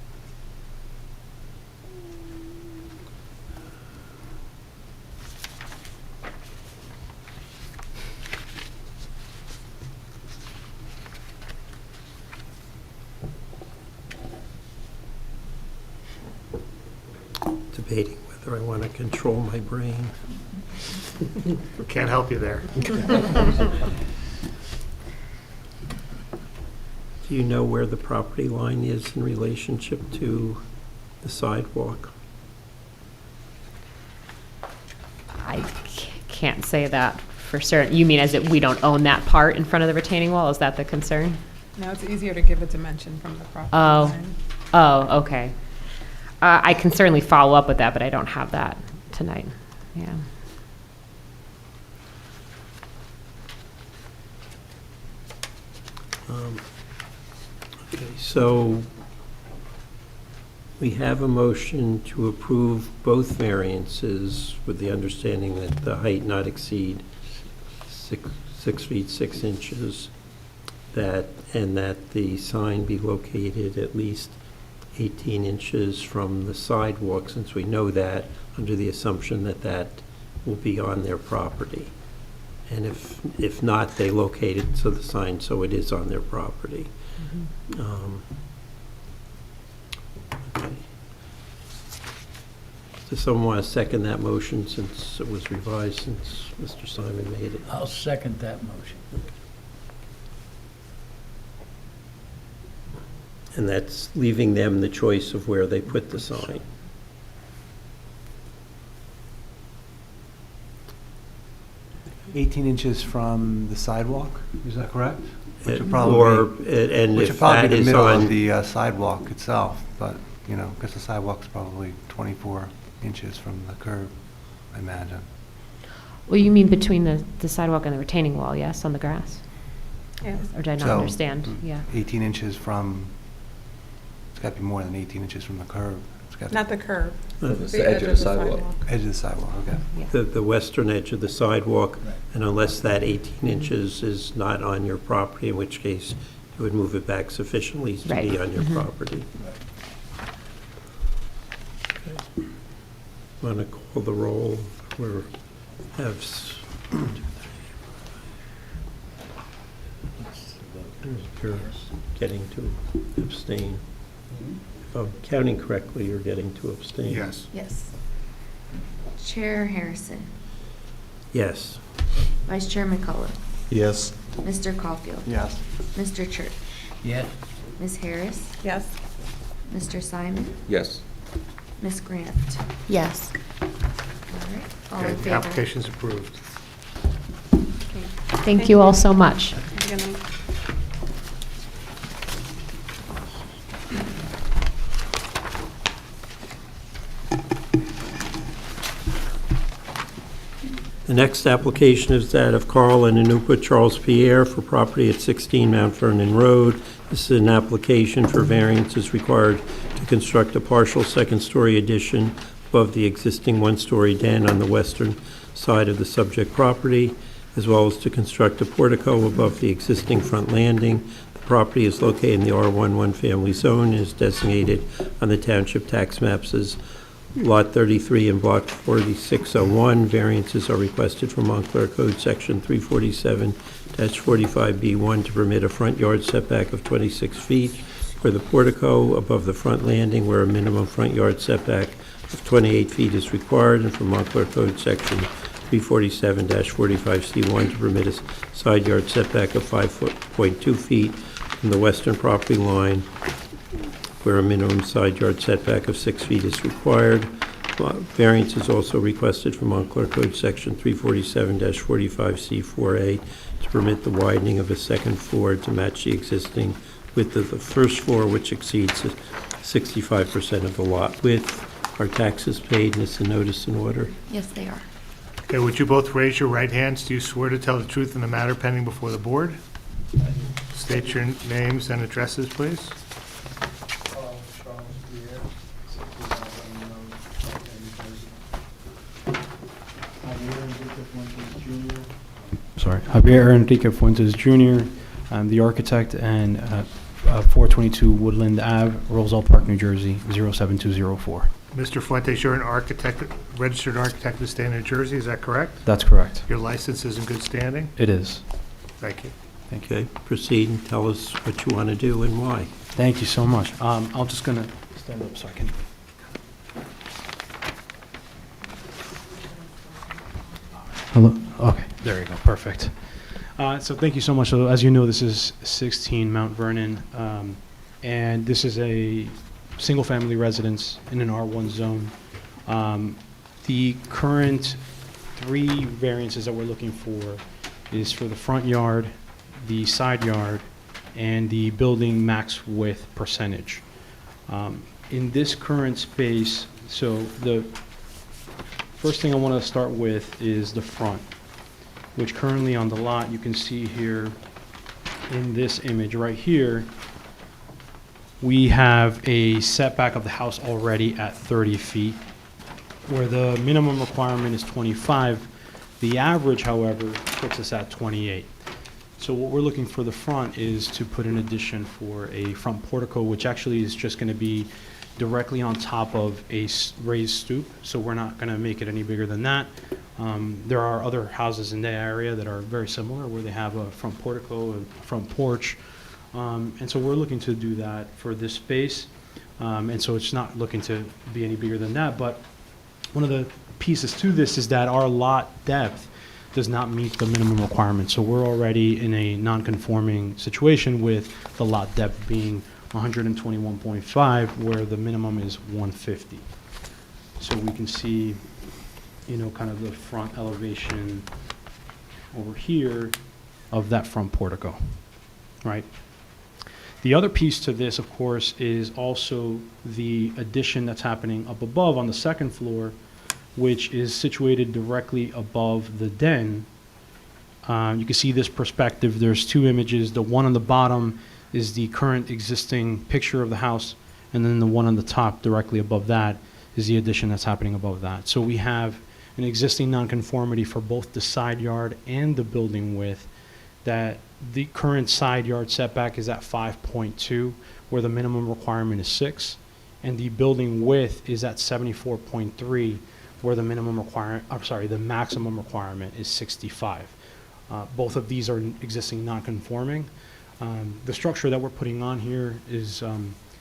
Debating whether I want to control my brain. Can't help you there. Do you know where the property line is in relationship to the sidewalk? I can't say that for certain. You mean as if we don't own that part in front of the retaining wall? Is that the concern? Now, it's easier to give a dimension from the property Oh. line. Oh, okay. I can certainly follow up with that, but I don't have that tonight. Yeah. Okay, so we have a motion to approve both variances with the understanding that the height not exceed 6 feet 6 inches, and that the sign be located at least 18 inches from the sidewalk, since we know that, under the assumption that that will be on their property. And if not, they locate it so the sign, so it is on their property. Okay. Does someone want to second that motion since it was revised, since Mr. Simon made it? I'll second that motion. And that's leaving them the choice of where they put the sign. $18 from the sidewalk, is that correct? Which would And probably if be that the is middle on, of the sidewalk itself, but, you know, because the sidewalk's probably 24 inches from the curb, I imagine. Well, you mean between the sidewalk and the retaining wall, yes, on the grass? Yeah. Or did I not So, understand? Yeah. 18 inches from, it's got to be more than 18 inches from the curb. It's got to Not the curb. It's the edge of the sidewalk. edge of the sidewalk, okay. the western edge of the sidewalk, and unless that 18 inches is not on your property, in which case you would move it back sufficiently to be Right. on your property. Want to call the roll? We're you're getting to abstain. If I'm counting correctly, you're getting to abstain. Yes. Yes. Chair Harrison, Yes. Vice Chair McCullough, Yes. Mr. Caulfield, Yes. Mr. Church, Yes. Ms. Harris, Yes. Mr. Simon, Yes. Ms. Grant. Yes. All right, all Okay, in the favor? application's approved. Thank you all so much. I'm gonna- The next application is that of Karl and Anupa Charles-Pierre for property at 16 Mount Vernon Road. This is an application for variances required to construct a partial second-story addition above the existing one-story den on the western side of the subject property, as well as to construct a portico above the existing front landing. The property is located in the R11 family zone and is designated on the township tax maps as Lot 33 and Block 4601. Variances are requested from Montclair Code Section 347-45B1 to permit a front yard setback of 26 feet for the portico above the front landing where a minimum front yard setback of 28 feet is required, and from Montclair Code Section 347-45C1 to permit a side yard setback of 5.2 feet from the western property line where a minimum side yard setback of 6 feet is required. Variance is also requested from Montclair Code Section 347-45C4A to permit the widening of a second floor to match the existing width of the first floor, which exceeds 65% of the lot width. Our taxes paid, and it's a notice in order. Yes, they are. Okay, would you both raise your right hands? Do you swear to tell the truth in the matter pending before the board? State your names and addresses, please. Sorry, Javier Enrique Fuentes Jr. I'm the architect, and 422 Woodland Ave, Roselle Park, New Jersey, 07204. Mr. Fuentes, you're an architect, registered architect of the state of New Jersey, is that correct? That's correct. Your license is in good standing? It is. Thank you. Thank you. Okay, proceed and tell us what you want to do and why. Thank you so much. I'm just going to stand up so I can. Hello? Okay, there you go. Perfect. So thank you so much. So as you know, this is 16 Mount Vernon, and this is a single-family residence in an R1 zone. The current 3 variances that we're looking for is for the front yard, the side yard, and the building max width percentage. in this current space, so the first thing I want to start with is the front, which currently on the lot, you can see here in this image right here, we have a setback of the house already at 30 feet, where the minimum requirement is 25. The average, however, puts us at 28. So what we're looking for the front is to put an addition for a front portico, which actually is just going to be directly on top of a raised stoop, so we're not going to make it any bigger than that. There are other houses in the area that are very similar, where they have a front portico, a front porch, and so we're looking to do that for this space, and so it's not looking to be any bigger than that. But one of the pieces to this is that our lot depth does not meet the minimum requirement, so we're already in a non-conforming situation with the lot depth being 121.5, where the minimum is 150. So we can see, you know, kind of the front elevation over here of that front portico, right? The other piece to this, of course, is also the addition that's happening up above on the second floor, which is situated directly above the den. You can see this perspective. There's two images. The one on the bottom is the current existing picture of the house, and then the one on the top directly above that is the addition that's happening above that. So we have an existing nonconformity for both the side yard and the building width, that the current side yard setback is at 5.2, where the minimum requirement is 6, and the building width is at 74.3, where the the maximum requirement is 65. Both of these are existing non-conforming. The structure that we're putting on here is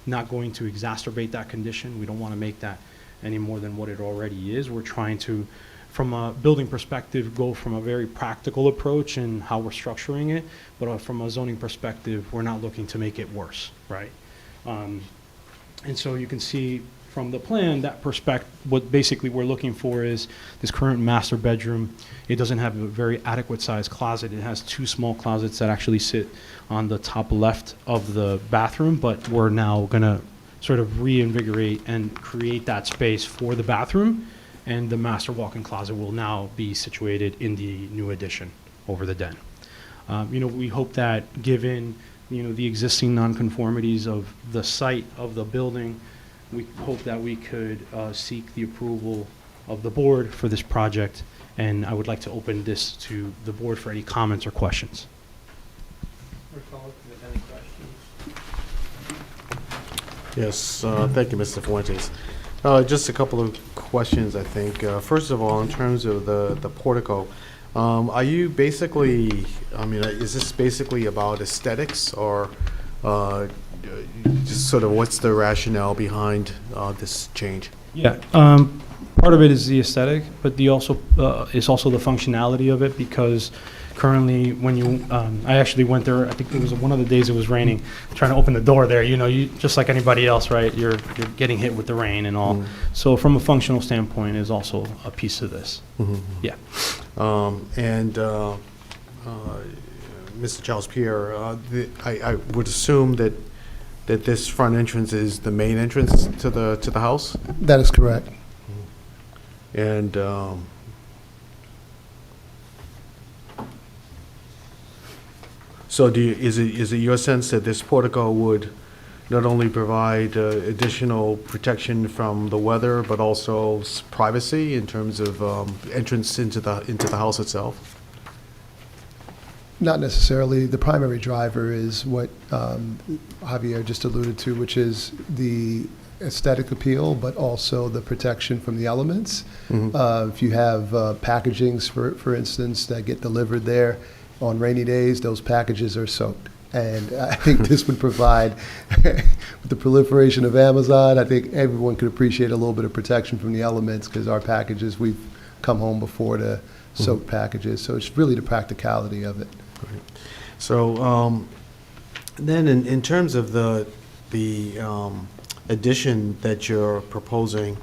not going to exacerbate that condition. We don't want to make that any more than what it already is. We're trying to, from a building perspective, go from a very practical approach in how we're structuring it, but from a zoning perspective, we're not looking to make it worse, right? And so you can see from the plan, that perspective, what basically we're looking for is this current master bedroom. It doesn't have a very adequate sized closet. It has two small closets that actually sit on the top left of the bathroom, but we're now gonna sort of reinvigorate and create that space for the bathroom, and the master walk-in closet will now be situated in the new addition over the den. You know, we hope that given, you know, the existing nonconformities of the site of the building, we hope that we could seek the approval of the board for this project, and I would like to open this to the board for any comments or questions. Any questions? Yes, thank you, Mr. Fuentes. Just a couple of questions, I think. First of all, in terms of the portico, are you basically, I mean, is this basically about aesthetics, or just sort of what's the rationale behind this change? Yeah, part of it is the aesthetic, but the also is also the functionality of it, because currently when you, I actually went there, I think it was one of the days it was raining, trying to open the door there, you know, you just like anybody else, right? You're getting hit with the rain and all. So from a functional standpoint is also a piece of this. Yeah. Mr. Charles-Pierre, I would assume that this front entrance is the main entrance to the house? That is correct. And so is it your sense that this portico would not only provide additional protection from the weather, but also privacy in terms of entrance into the house itself? Not necessarily. The primary driver is what Javier just alluded to, which is the aesthetic appeal, but also the protection from the elements. If you have packagings, for instance, that get delivered there on rainy days, those packages are soaked. And I think this would provide, with the proliferation of Amazon, I think everyone could appreciate a little bit of protection from the elements, because our packages, we've come home before to soak packages. So it's really the practicality of it. Great. So then in terms of the addition that you're proposing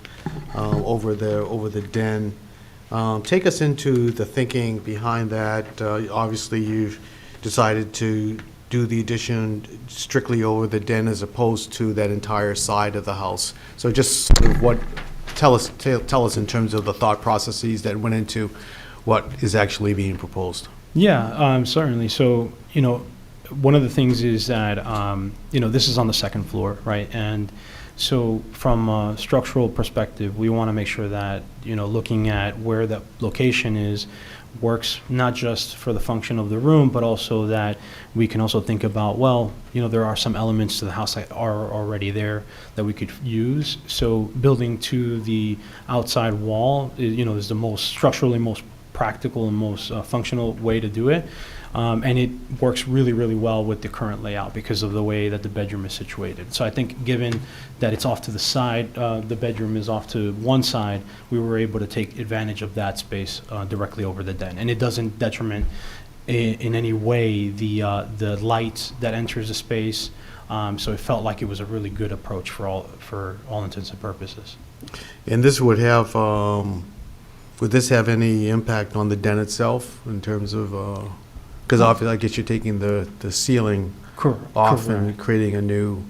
over the den, take us into the thinking behind that. Obviously, you've decided to do the addition strictly over the den as opposed to that entire side of the house. So just sort of tell us in terms of the thought processes that went into what is actually being proposed. Yeah, certainly. So, one of the things is that, this is on the second floor, right? And so from a structural perspective, we want to make sure that, looking at where the location is works not just for the function of the room, but also that we can also think about, well, there are some elements to the house that are already there that we could use. So building to the outside wall, is the most structurally most practical and most functional way to do it. And it works really, really well with the current layout because of the way that the bedroom is situated. So I think given that it's off to the side, the bedroom is off to one side, we were able to take advantage of that space directly over the den. And it doesn't detriment in any way the light that enters the space. So it felt like it was a really good approach for all intents and purposes. And this would have, would this have any impact on the den itself in terms of, because obviously I guess you're taking the ceiling off and creating a new,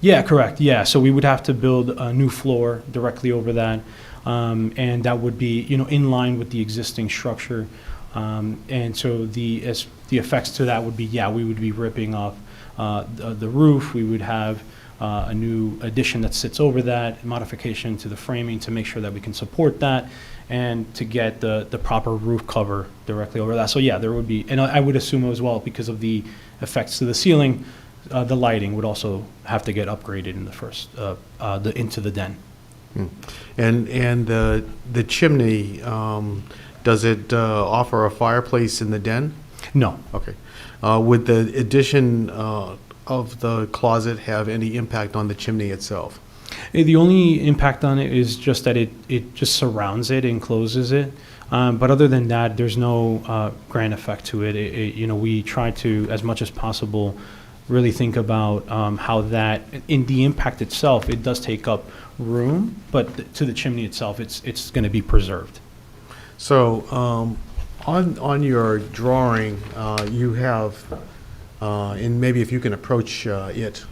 Yeah, correct. Yeah, so we would have to build a new floor directly over that, and that would be, in line with the existing structure. And so the effects to that would be, we would be ripping off the roof. We would have a new addition that sits over that, modification to the framing to make sure that we can support that, and to get the proper roof cover directly over that. So yeah, there would be, and I would assume as well, because of the effects to the ceiling, the lighting would also have to get upgraded in the first, into the den. And the chimney, does it offer a fireplace in the den? No. Okay. Would the addition of the closet have any impact on the chimney itself? The only impact on it is just that it just surrounds it, encloses it. But other than that, there's no grand effect to it. We try to, as much as possible, really think about how that, in the impact itself, it does take up room, but to the chimney itself, it's going to be preserved. So on your drawing, you have, and maybe if you can approach it,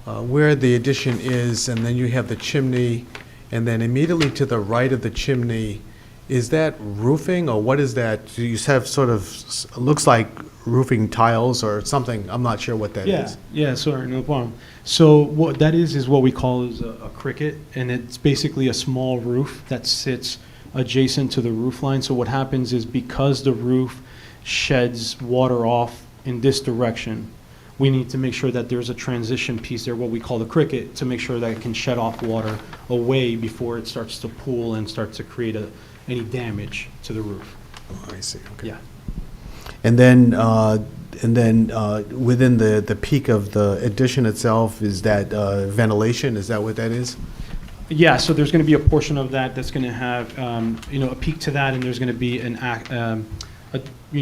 where the addition is, and then you have the chimney, and then immediately to the right of the chimney, is that roofing, or what is that? Do you have sort of, looks like roofing tiles or something? I'm not sure what that is. Yeah, sorry, no problem. So what that is what we call is a cricket, and it's basically a small roof that sits adjacent to the roof line. So what happens is, because the roof sheds water off in this direction, we need to make sure that there's a transition piece there, what we call the cricket, to make sure that it can shed off water away before it starts to pool and starts to create any damage to the roof. Oh, I see, okay. Yeah. And then within the peak of the addition itself, is that ventilation? Is that what that is? Yeah, so there's going to be a portion of that that's going to have, a peak to that, and there's going to be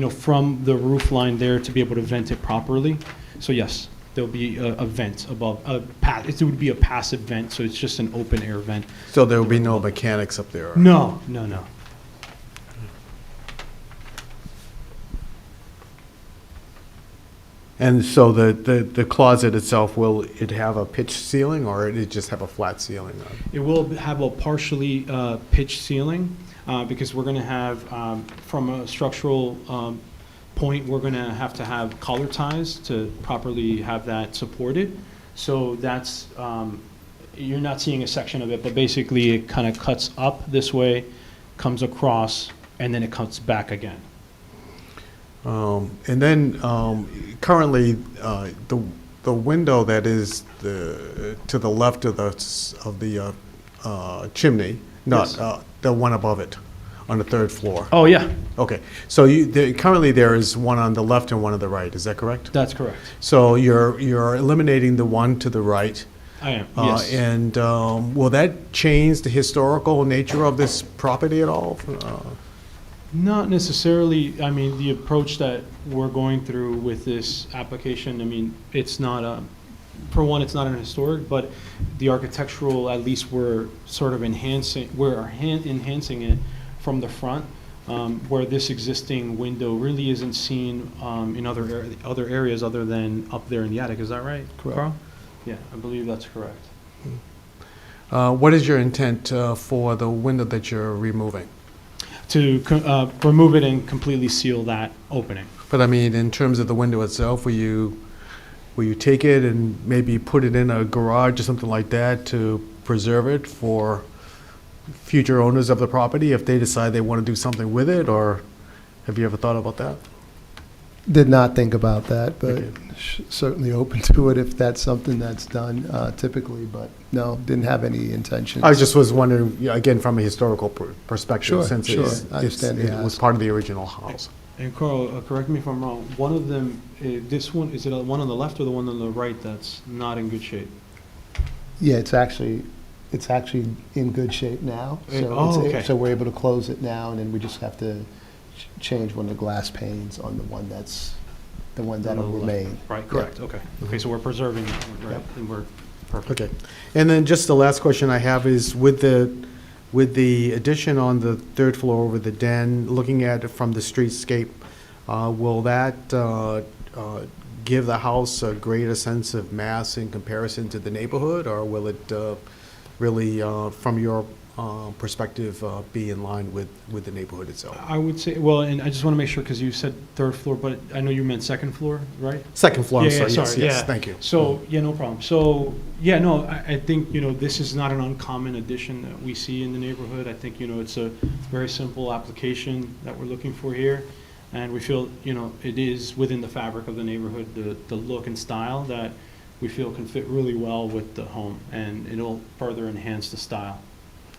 from the roof line there to be able to vent it properly. So yes, there'll be a vent above. It would be a passive vent, so it's just an open air vent. So there will be no mechanics up there? No. And so the closet itself, will it have a pitched ceiling, or it just have a flat ceiling? It will have a partially pitched ceiling, because we're going to have, from a structural point, we're going to have collar ties to properly have that supported. So that's, you're not seeing a section of it, but basically it kind of cuts up this way, comes across, and then it cuts back again. And then currently, the window that is to the left of the chimney, not Yes. The one above it, on the third floor. Oh, yeah. Okay, so currently there is one on the left and one on the right. Is that correct? That's correct. So you're eliminating the one to the right. I am, yes. And will that change the historical nature of this property at all? Not necessarily. I mean, the approach that we're going through with this application, I mean, it's not for one, it's not an historic, but the architectural, at least we're sort of enhancing it from the front. where this existing window really isn't seen in other areas other than up there in the attic. Is that right, Correct. Karl? Yeah, I believe that's correct. What is your intent for the window that you're removing? To remove it and completely seal that opening. But I mean, in terms of the window itself, will you take it and maybe put it in a garage or something like that to preserve it for future owners of the property if they decide they want to do something with it, or have you ever thought about that? Did not think about that, but Okay. certainly open to it if that's something that's done typically, but no, didn't have any intention. I just was wondering, yeah, again, from a historical perspective, Sure, since sure. I it understand the was ask. part of the original house. And Karl, correct me if I'm wrong, one of them, this one, is it the one on the left or the one on the right that's not in good shape? Yeah, it's actually in good shape now. Okay. So we're able to close it now, and then we just have to change one of the glass panes on the one that'll remain. Right, correct, okay. Okay, so we're preserving that one, right? Yep. And we're, perfect. Okay. And then just the last question I have is with the addition on the third floor with the den, looking at it from the streetscape, will that give the house a greater sense of mass in comparison to the neighborhood, or will it really, from your perspective, be in line with the neighborhood itself? I would say, well, and I just want to make sure, because you said third floor, but I know you meant second floor, right? Second floor, I'm Yeah, sorry, sorry, yes, yeah. thank you. So, yeah, no problem. So, yeah, no, I think, this is not an uncommon addition that we see in the neighborhood. I think, it's a very simple application that we're looking for here. And we feel, it is within the fabric of the neighborhood, the look and style that we feel can fit really well with the home, and it'll further enhance the style.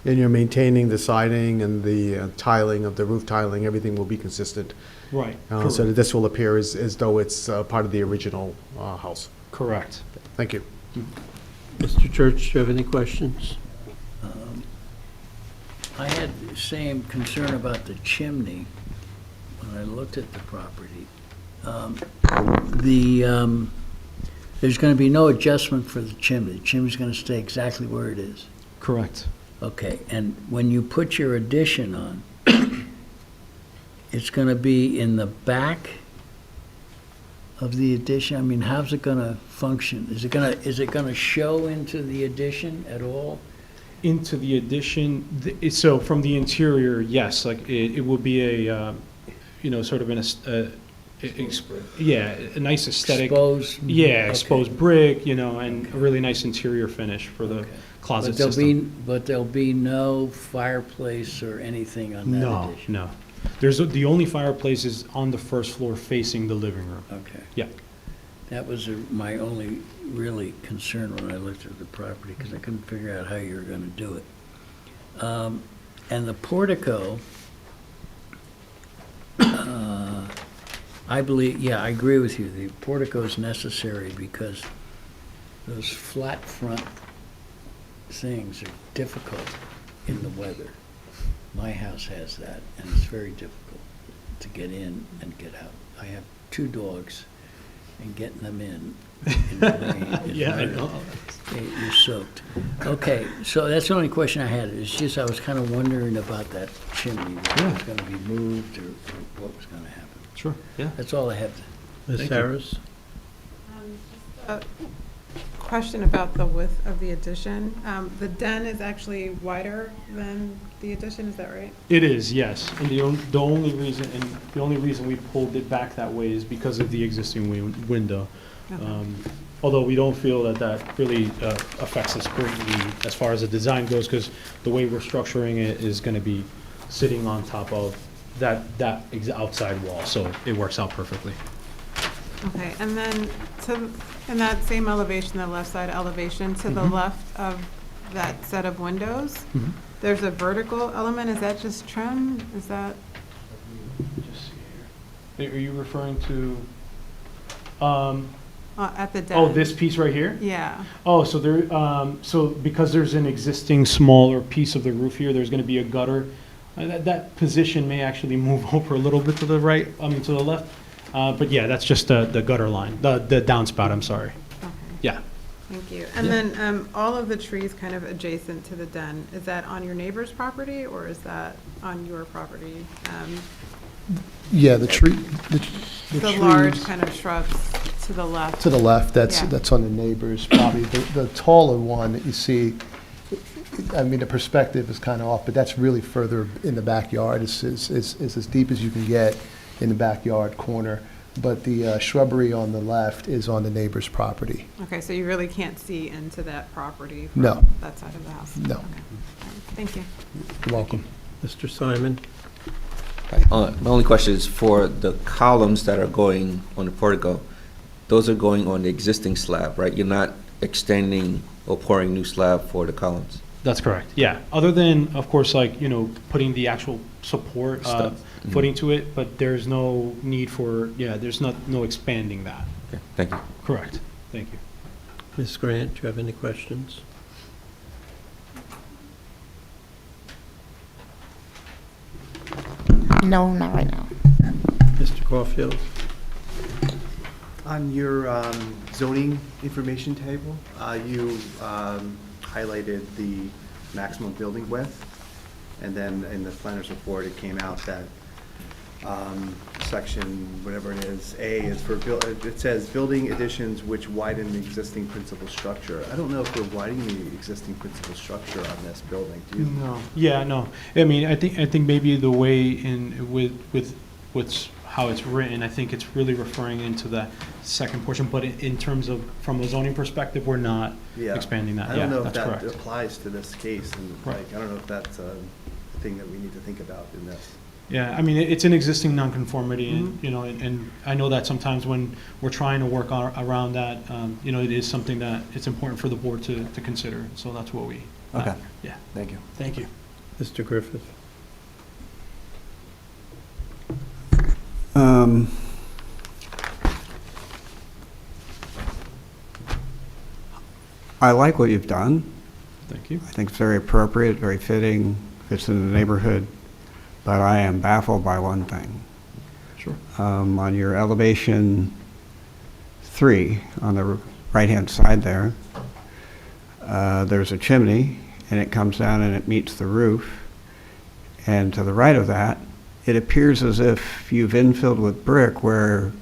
And you're maintaining the siding and the tiling of the roof tiling, everything will be consistent. Right, So correct. that this will appear as though it's part of the original house. Correct. Thank you. Mr. Church, do you have any questions? I had the same concern about the chimney when I looked at the property. There's going to be no adjustment for the chimney. The chimney's going to stay exactly where it is. Correct. Okay, and when you put your addition on, it's going to be in the back of the addition? I mean, how's it going to function? Is it going to show into the addition at all? Into the addition, so from the interior, yes, like it will be a, sort of a nice aesthetic. Exposed? Yeah, Okay. exposed brick, and a really nice interior finish for the closet system. But there'll be no fireplace or anything on that addition? No. The only fireplace is on the first floor facing the living room. Okay. Yeah. That was my only really concern when I looked at the property, because I couldn't figure out how you were going to do it. And the portico, I believe, yeah, I agree with you. The portico is necessary because those flat front things are difficult in the weather. My house has that, and it's very difficult to get in and get out. I have 2 dogs, and getting them in the rain is Yeah, I really- know. You're soaked. Okay, so that's the only question I had. It's just I was kind of wondering about that chimney, whether it was going to be moved or what was going to happen. Sure, yeah. That's all I have. Ms. Thank you. Harris? A question about the width of the addition. The den is actually wider than the addition, is that right? It is, yes. And the only reason we pulled it back that way is because of the existing window. Okay. Although we don't feel that really affects us greatly as far as the design goes, because the way we're structuring it is going to be sitting on top of that outside wall, so it works out perfectly. Okay, and then in that same elevation, the left side elevation, to the left of that set of windows, there's a vertical element. Is that just trim? Is that? Just see here. Are you referring to? At the den? Oh, this piece right here? Yeah. Oh, so so because there's an existing smaller piece of the roof here, there's going to be a gutter. That position may actually move over a little bit to the right, to the left. But yeah, that's just the gutter line, the downspout, I'm sorry. Okay. Yeah. Thank you. And then all of the trees kind of adjacent to the den, is that on your neighbor's property or is that on your property? Yeah, the The large trees kind of shrubs to the left. to the left, that's Yeah. on the neighbor's property. The taller one that you see, I mean, the perspective is kind of off, but that's really further in the backyard. It's as deep as you can get in the backyard corner. But the shrubbery on the left is on the neighbor's property. Okay, so you really can't see into that property No. from that side of the house? No. Okay. All right. Thank you. You're welcome. Mr. Simon? My only question is for the columns that are going on the portico, those are going on the existing slab, right? You're not extending or pouring new slab for the columns? That's correct, yeah. Other than, of course, like, you know, putting the actual support footing to it, but there's no need for, there's no expanding that. Okay, thank you. Correct, thank you. Ms. Grant, do you have any questions? No, not right now. Mr. Caulfield? On your zoning information table, you highlighted the maximum building width, and then in the planner's report, it came out that section, whatever it is, A is for, it says building additions which widen the existing principal structure. I don't know if we're widening the existing principal structure on this building, do you? No. Yeah, no. I mean, I think maybe the way with what's how it's written, I think it's really referring into that second portion, but in terms of, from a zoning perspective, we're not expanding that. I don't know if that's that correct. applies to this case, and Right. like, I don't know if that's a thing that we need to think about in this. Yeah, I mean, it's an existing nonconformity, and, you know, and I know that sometimes when we're trying to work around that, you know, it is something that it's important for the board to consider, so that's what we. Okay. Yeah. Thank you. Thank you. Mr. Griffith? I like what you've done. Thank you. I think it's very appropriate, very fitting, fits in the neighborhood, but I am baffled by one thing. Sure. On your elevation 3, on the right-hand side there, there's a chimney, and it comes down and it meets the roof. And to the right of that, it appears as if you've infilled with brick, where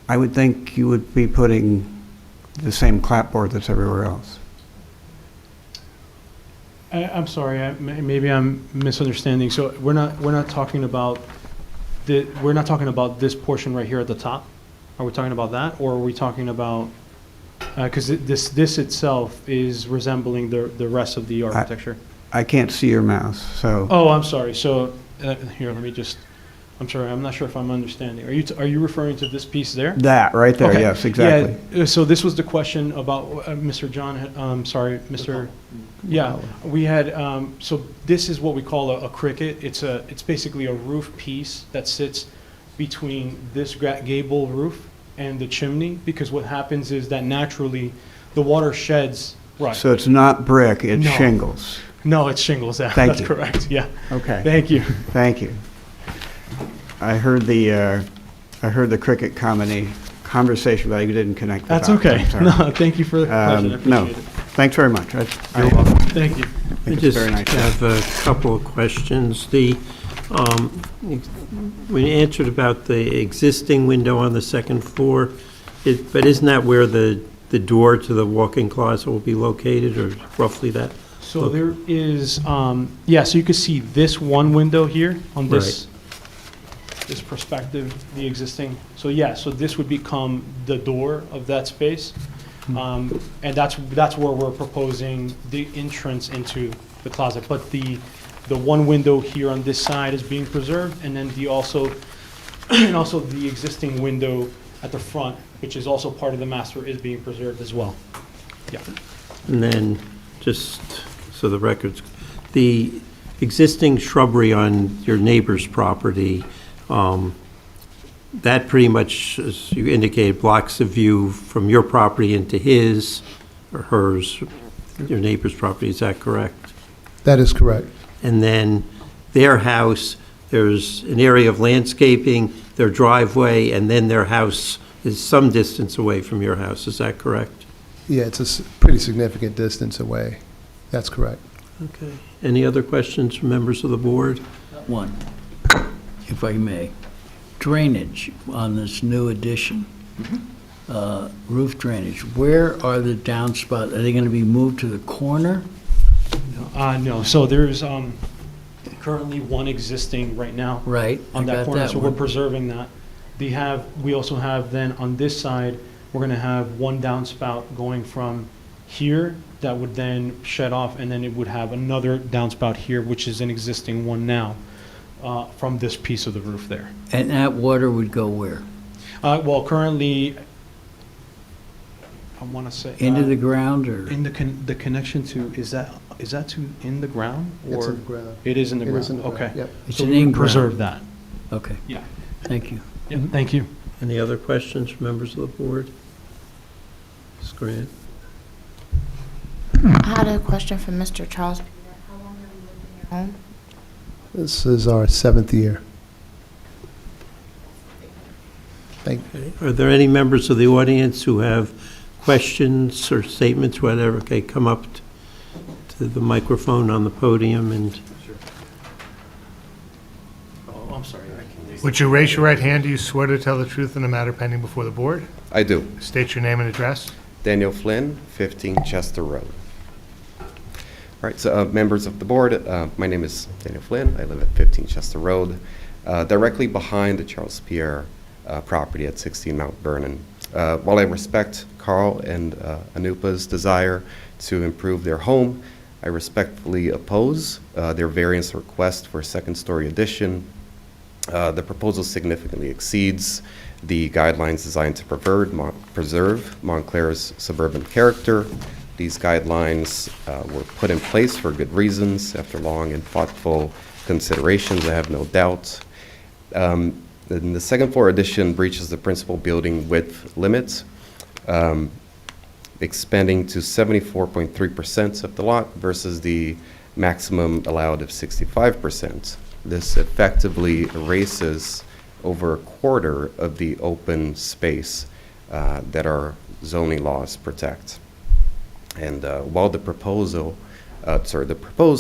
I would think you would be putting the same clapboard that's everywhere else. I'm sorry, maybe I'm misunderstanding. So we're not talking about this portion right here at the top? Are we talking about that, or are we talking about, because this itself is resembling the rest of the architecture? I can't see your mouse, so. Oh, I'm sorry. So here, let me just. I'm sorry. I'm not sure if I'm understanding. Are you referring to this piece there? That right there, Okay. yes, exactly. Yeah. So this was the question about Mr. John. Sorry, Mr. Yeah, we had. So this is what we call a cricket. It's basically a roof piece that sits between this gable roof and the chimney, because what happens is that naturally the water sheds. Right. So it's not brick, it's No. shingles. No, it's shingles. Yeah, Thank that's you. correct. Yeah. Okay. Thank you. Thank you. I heard the cricket conversation, but I didn't connect the That's dots. okay. I'm sorry. No, thank you for the question. I appreciate No, it. thanks very much. You're welcome. Thank you. I think it's just very nice. have a couple of questions. When you answered about the existing window on the second floor, but isn't that where the door to the walk-in closet will be located, or roughly that? So there is, so you can see this one window here on this perspective, the existing. So so this would become the door of that space. And that's where we're proposing the entrance into the closet. But the one window here on this side is being preserved, and then also the existing window at the front, which is also part of the master, is being preserved as well. Yeah. And then, just so the records, the existing shrubbery on your neighbor's property, that pretty much, as you indicated, blocks the view from your property into his or hers, your neighbor's property, is that correct? That is correct. And then their house, there's an area of landscaping, their driveway, and then their house is some distance away from your house, is that correct? Yeah, it's a pretty significant distance away. That's correct. Okay. Any other questions from members of the board? One, if I may. Drainage on this new addition, roof drainage, where are the downspouts? Are they going to be moved to the corner? No, so there's currently one existing right now. Right, I On that got corner, that so we're one. preserving that. We also have then on this side, we're gonna have one downspout going from here that would then shed off, and then it would have another downspout here, which is an existing one now, from this piece of the roof there. And that water would go where? Well, currently, I wanna say. Into the ground or? In the connection to, is that to in the ground? It's or- in the ground. It is in the It ground, is in the ground, okay. yep. It's So an we would in-ground. preserve that. Okay, Yeah. thank you. Yeah, thank you. Any other questions from members of the board? Ms. Grant? I had a question for Mr. Charles-Pierre. How long have you lived in your home? This is our 7th year. Thank Okay. Are there any members of the audience who have questions or statements, whatever? Okay, come up to the microphone on the podium and Oh, I'm sorry. Would you raise your right hand? Do you swear to tell the truth in the matter pending before the board? I do. State your name and address. Daniel Flynn, 15 Chester Road. All right, so members of the board, my name is Daniel Flynn. I live at 15 Chester Road, directly behind the Charles-Pierre property at 16 Mount Vernon. While I respect Karl and Anupa's desire to improve their home, I respectfully oppose their variance request for a second-story addition. The proposal significantly exceeds the guidelines designed to preserve Montclair's suburban character. These guidelines were put in place for good reasons, after long and thoughtful considerations, I have no doubt. And the second floor addition breaches the principal building width limit, expanding to 74.3% of the lot versus the maximum allowed of 65%. This effectively erases over a quarter of the open space that our zoning laws protect. And while the proposed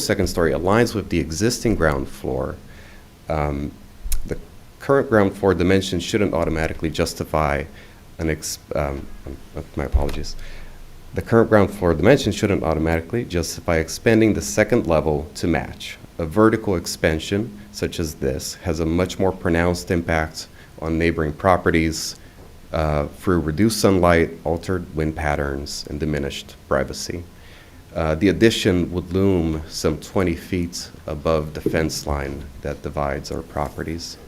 second story aligns with the existing ground floor, the current ground floor dimension shouldn't automatically justify my apologies. The current ground floor dimension shouldn't automatically justify expanding the second level to match. A vertical expansion, such as this, has a much more pronounced impact on neighboring properties through reduced sunlight, altered wind patterns, and diminished privacy. The addition would loom some 20 feet above the fence line that divides our properties.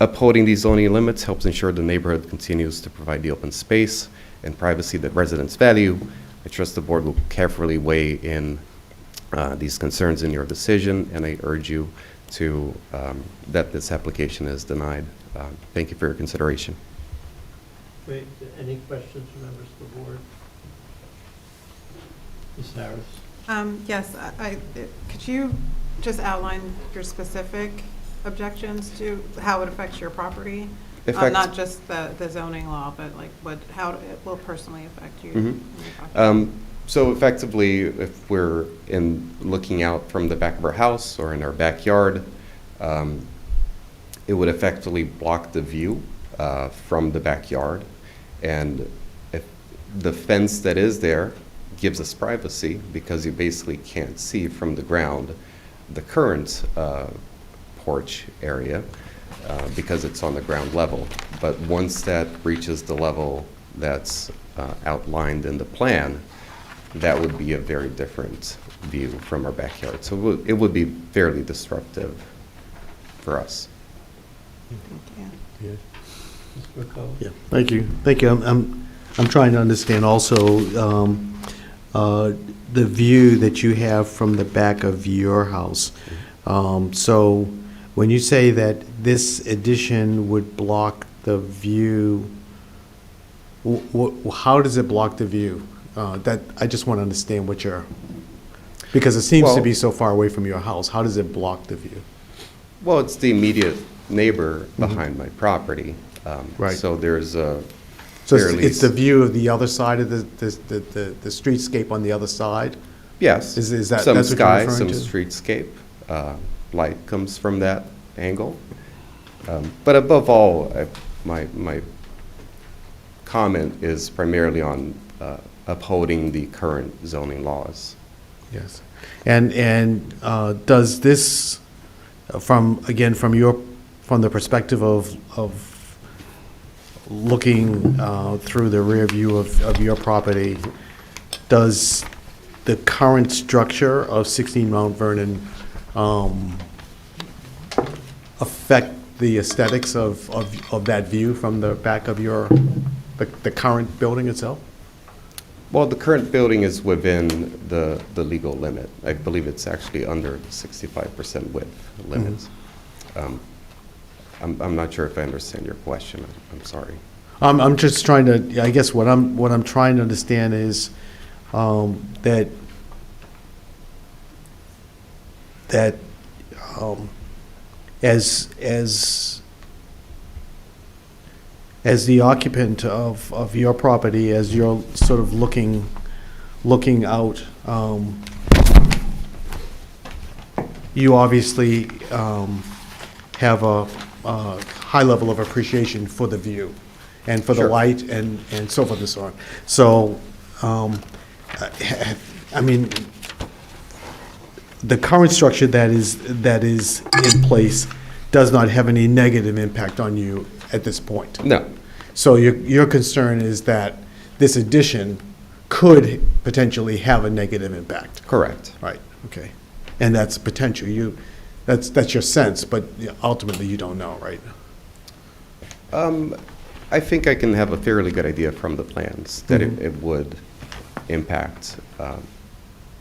Upholding these zoning limits helps ensure the neighborhood continues to provide the open space and privacy that residents value. I trust the board will carefully weigh in these concerns in your decision, and I urge you to that this application is denied. Thank you for your consideration. Great. Any questions from members of the board? Ms. Harris? Yes, could you just outline your specific objections to how it affects your property? Not just the zoning law, but like how it will personally affect you. Mm-hmm. So effectively, if we're looking out from the back of our house or in our backyard, it would effectively block the view from the backyard. And if the fence that is there gives us privacy because you basically can't see from the ground the current porch area because it's on the ground level. But once that reaches the level that's outlined in the plan, that would be a very different view from our backyard. So it would be fairly disruptive for us. Yeah. Mr. McCullough? Yeah, thank you. Thank you. I'm trying to understand also the view that you have from the back of your house. So when you say that this addition would block the view, how does it block the view? That I just want to understand what you're, because it seems to be so far away from your house. How does it block the view? Well, it's the immediate neighbor behind my property. Right. So there's a So fairly. it's the view of the other side of the streetscape on the other side? Yes. Is that, some that's what sky, you're some referring to? streetscape. Light comes from that angle. But above all, my comment is primarily on upholding the current zoning laws. Yes. And does this, from the perspective of looking through the rear view of your property, does the current structure of 16 Mount Vernon affect the aesthetics of that view from the back of the current building itself? Well, the current building is within the legal limit. I believe it's actually under the 65% width limits. I'm not sure if I understand your question. I'm sorry. I'm just trying to, I guess what I'm trying to understand is that as the occupant of your property, as you're sort of looking out, you obviously have a high level of appreciation for the view and for the Sure. light and so forth and so on. So, I mean, the current structure that is in place does not have any negative impact on you at this point. No. So your concern is that this addition could potentially have a negative impact. Correct. Right, okay. And that's potential. That's your sense, but ultimately you don't know, right? I think I can have a fairly good idea from the plans that it would impact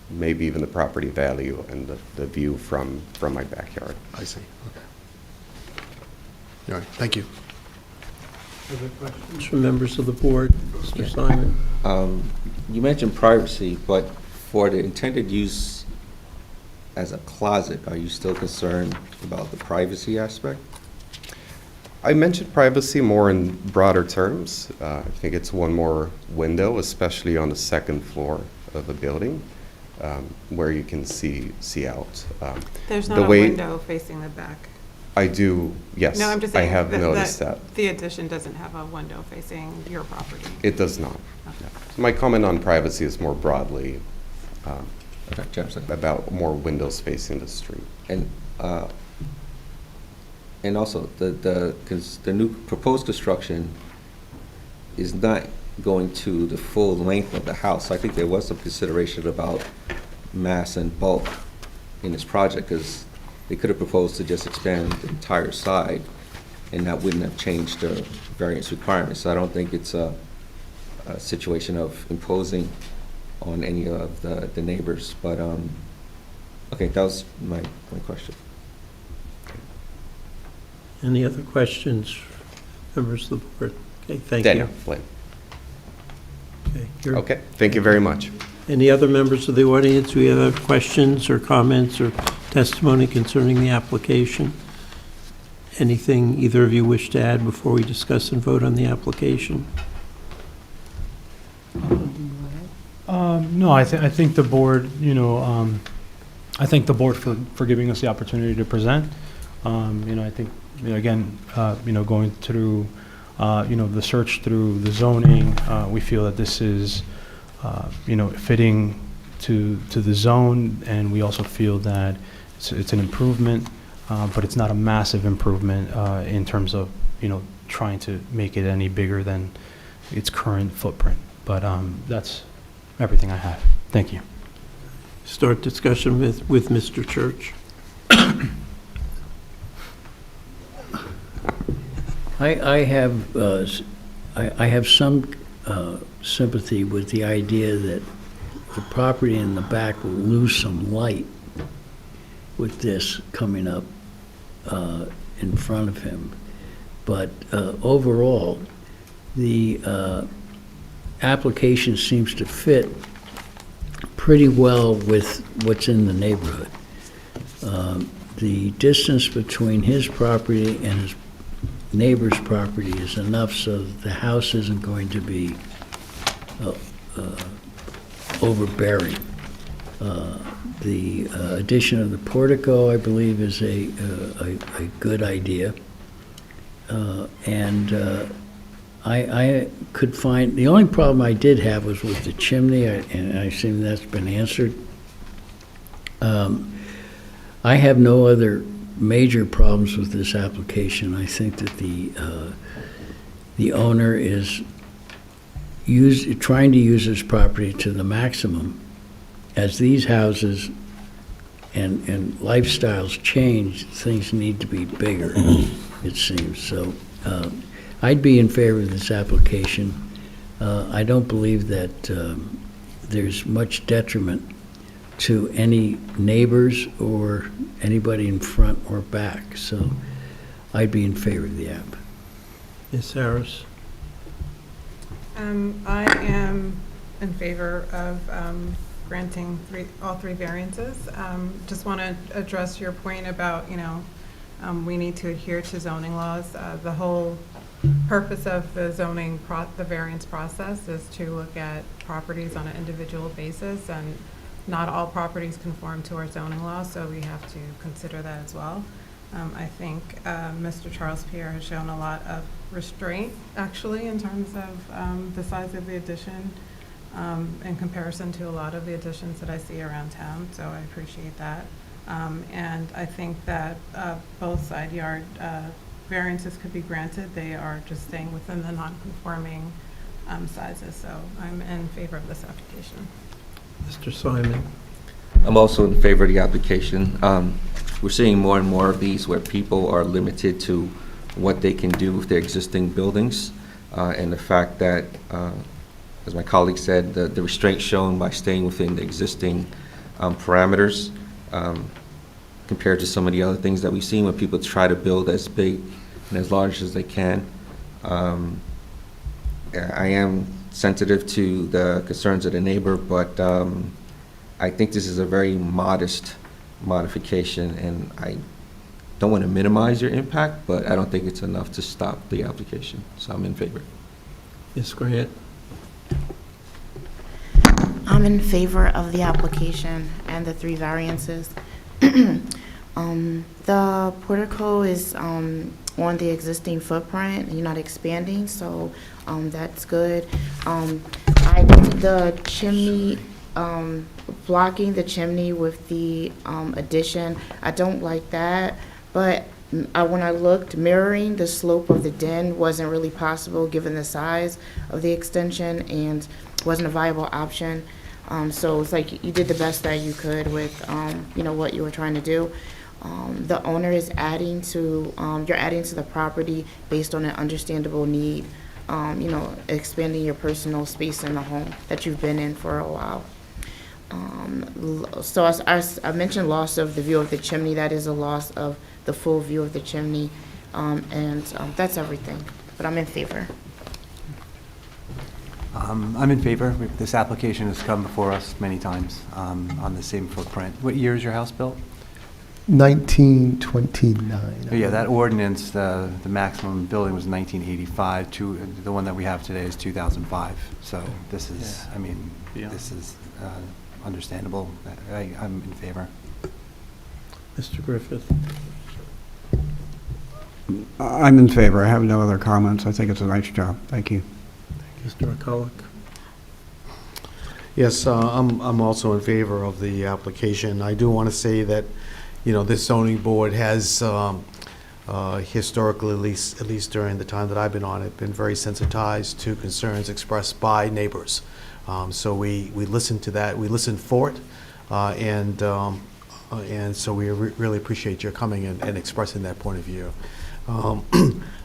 maybe even the property value and the view from my backyard. I see, okay. All right, thank you. Other questions from members of the board? Mr. Simon? You mentioned privacy, but for the intended use as a closet, are you still concerned about the privacy aspect? I mentioned privacy more in broader terms. I think it's one more window, especially on the second floor of the building, where you can see out. There's not The a way- window facing the back. I do, yes. No, I'm just I saying. have noticed that. The addition doesn't have a window facing your property. It does not. Okay. No. My comment on privacy is more broadly Okay, Jefferson. about more windows facing the street. And also, because the new proposed construction is not going to the full length of the house. I think there was some consideration about mass and bulk in this project, because they could have proposed to just expand the entire side, and that wouldn't have changed the variance requirements. So I don't think it's a situation of imposing on any of the neighbors. But, okay, that was my question. Any other questions, members of the board? Okay, thank you. Daniel Flynn. Okay, you're- Okay, thank you very much. Any other members of the audience who have questions or comments or testimony concerning the application? Anything either of you wish to add before we discuss and vote on the application? No, I think the board, I thank the board for giving us the opportunity to present. I think, again, going through, the search through the zoning, we feel that this is, fitting to the zone, and we also feel that it's an improvement, but it's not a massive improvement in terms of, trying to make it any bigger than its current footprint. But that's everything I have. Thank you. Start discussion with Mr. Church. I have some sympathy with the idea that the property in the back will lose some light with this coming up in front of him. But overall, the application seems to fit pretty well with what's in the neighborhood. The distance between his property and his neighbor's property is enough so that the house isn't going to be overbearing. The addition of the portico, I believe, is a good idea. And I could find, the only problem I did have was with the chimney, and I assume that's been answered. I have no other major problems with this application. I think that the owner is trying to use his property to the maximum. As these houses and lifestyles change, things need to be bigger, it seems. So I'd be in favor of this application. I don't believe that there's much detriment to any neighbors or anybody in front or back. So I'd be in favor of the app. Ms. Harris? I am in favor of granting all three variances. Just want to address your point about, we need to adhere to zoning laws. The whole purpose of the the variance process is to look at properties on an individual basis, and not all properties conform to our zoning laws, so we have to consider that as well. I think Mr. Charles-Pierre has shown a lot of restraint, actually, in terms of the size of the addition in comparison to a lot of the additions that I see around town, so I appreciate that. And I think that both side yard variances could be granted. They are just staying within the non-conforming sizes, so I'm in favor of this application. Mr. Simon? I'm also in favor of the application. We're seeing more and more of these where people are limited to what they can do with their existing buildings, and the fact that, as my colleague said, the restraint shown by staying within the existing parameters compared to some of the other things that we've seen where people try to build as big and as large as they can. I am sensitive to the concerns of the neighbor, but I think this is a very modest modification, and I don't want to minimize your impact, but I don't think it's enough to stop the application, so I'm in favor. Ms. Grant? I'm in favor of the application and the three variances. The portico is on the existing footprint. You're not expanding, so that's good. I think the chimney, blocking the chimney with the addition, I don't like that. But when I looked, mirroring the slope of the den wasn't really possible given the size of the extension and wasn't a viable option. So it's like you did the best that you could with, what you were trying to do. The owner is adding to, you're adding to the property based on an understandable need, expanding your personal space in the home that you've been in for a while. So as I mentioned loss of the view of the chimney, that is a loss of the full view of the chimney, and that's everything, but I'm in favor. I'm in favor. This application has come before us many times on the same footprint. What year is your house built? 1929. Oh, yeah, that ordinance, the maximum building was 1985. The one that we have today is 2005. So this is, this is understandable. I'm in favor. Mr. Griffith? I'm in favor. I have no other comments. I think it's a nice job. Thank you. Mr. McCulloch? Yes, I'm also in favor of the application. I do want to say that, this zoning board has historically, at least during the time that I've been on it, been very sensitized to concerns expressed by neighbors. So we listen to that, we listen for it, and so we really appreciate your coming and expressing that point of view.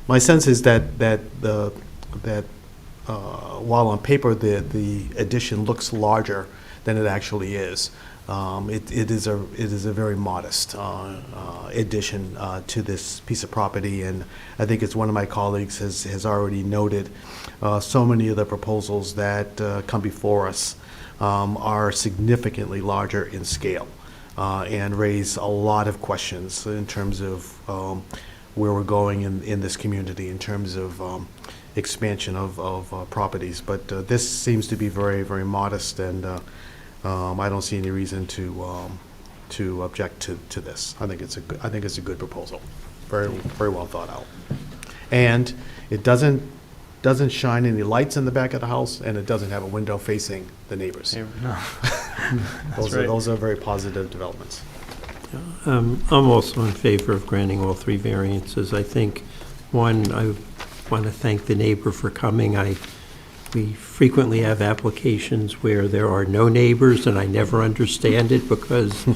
My sense is that while on paper the addition looks larger than it actually is, it is a very modest addition to this piece of property, and I think as one of my colleagues has already noted, so many of the proposals that come before us are significantly larger in scale and raise a lot of questions in terms of where we're going in this community in terms of expansion of properties. But this seems to be very, very modest, and I don't see any reason to object to this. I think it's a good proposal. Very, very well thought out. And it doesn't shine any lights in the back of the house, and it doesn't have a window facing the neighbors. No. Those are very positive developments. I'm also in favor of granting all three variances. I think, one, I want to thank the neighbor for coming. We frequently have applications where there are no neighbors, and I never understand it because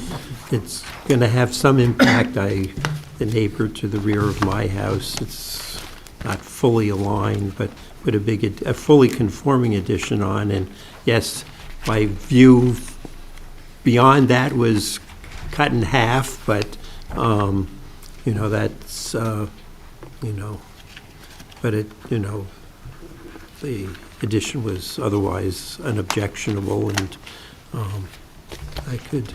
it's going to have some impact. The neighbor to the rear of my house, it's not fully aligned, but put a fully conforming addition on. And yes, my view beyond that was cut in half, but, that's, but the addition was otherwise unobjectionable, and I could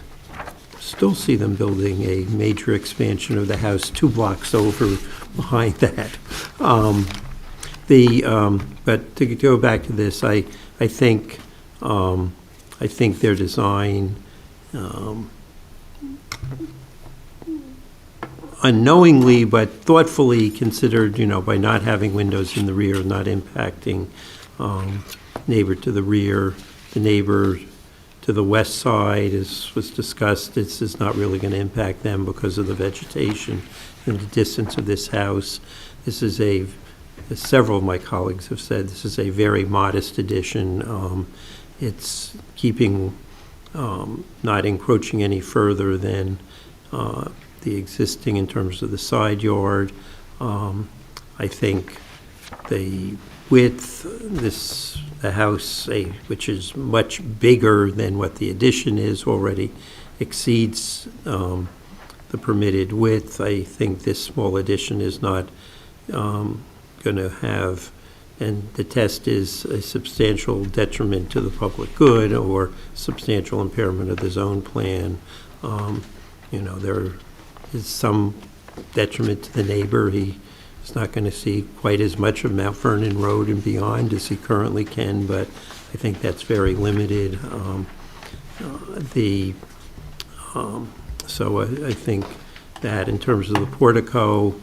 still see them building a major expansion of the house 2 blocks over behind that. But to go back to this, I think their design, unknowingly but thoughtfully considered, by not having windows in the rear, not impacting neighbor to the rear. The neighbor to the west side, as was discussed, this is not really going to impact them because of the vegetation and the distance of this house. This is as several of my colleagues have said, this is a very modest addition. It's keeping, not encroaching any further than the existing in terms of the side yard. I think the width, the house, which is much bigger than what the addition is, already exceeds the permitted width. I think this small addition is not going to have, and the test is a substantial detriment to the public good or substantial impairment of the zone plan. There is some detriment to the neighbor. He is not going to see quite as much of Mount Vernon Road and beyond as he currently can, but I think that's very limited. So I think that in terms of the portico,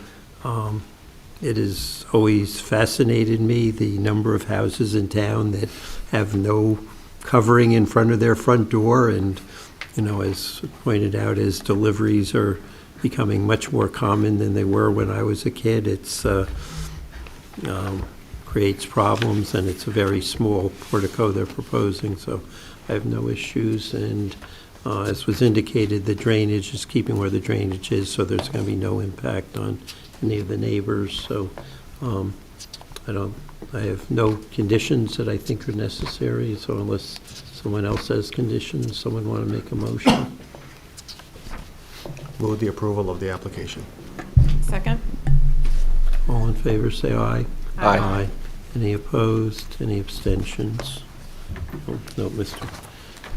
it has always fascinated me, the number of houses in town that have no covering in front of their front door, and as pointed out, as deliveries are becoming much more common than they were when I was a kid, it's creates problems, and it's a very small portico they're proposing, so I have no issues. And as was indicated, the drainage is keeping where the drainage is, so there's going to be no impact on any of the neighbors. So I have no conditions that I think are necessary, so unless someone else has conditions, someone want to make a motion? Move the approval of the application. Second? All in favor, say aye. Aye. Aye. Any opposed? Any abstentions? Oh, no, Mr.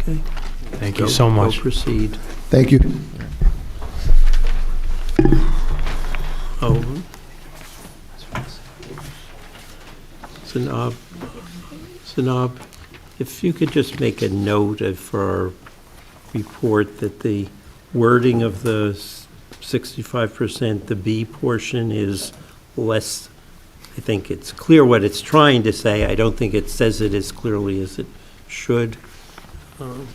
Okay. Thank you so much. Go proceed. Thank you. Oh. Sanab, if you could just make a note for our report that the wording of the 65%, the B portion is less, I think it's clear what it's trying to say. I don't think it says it as clearly as it should. So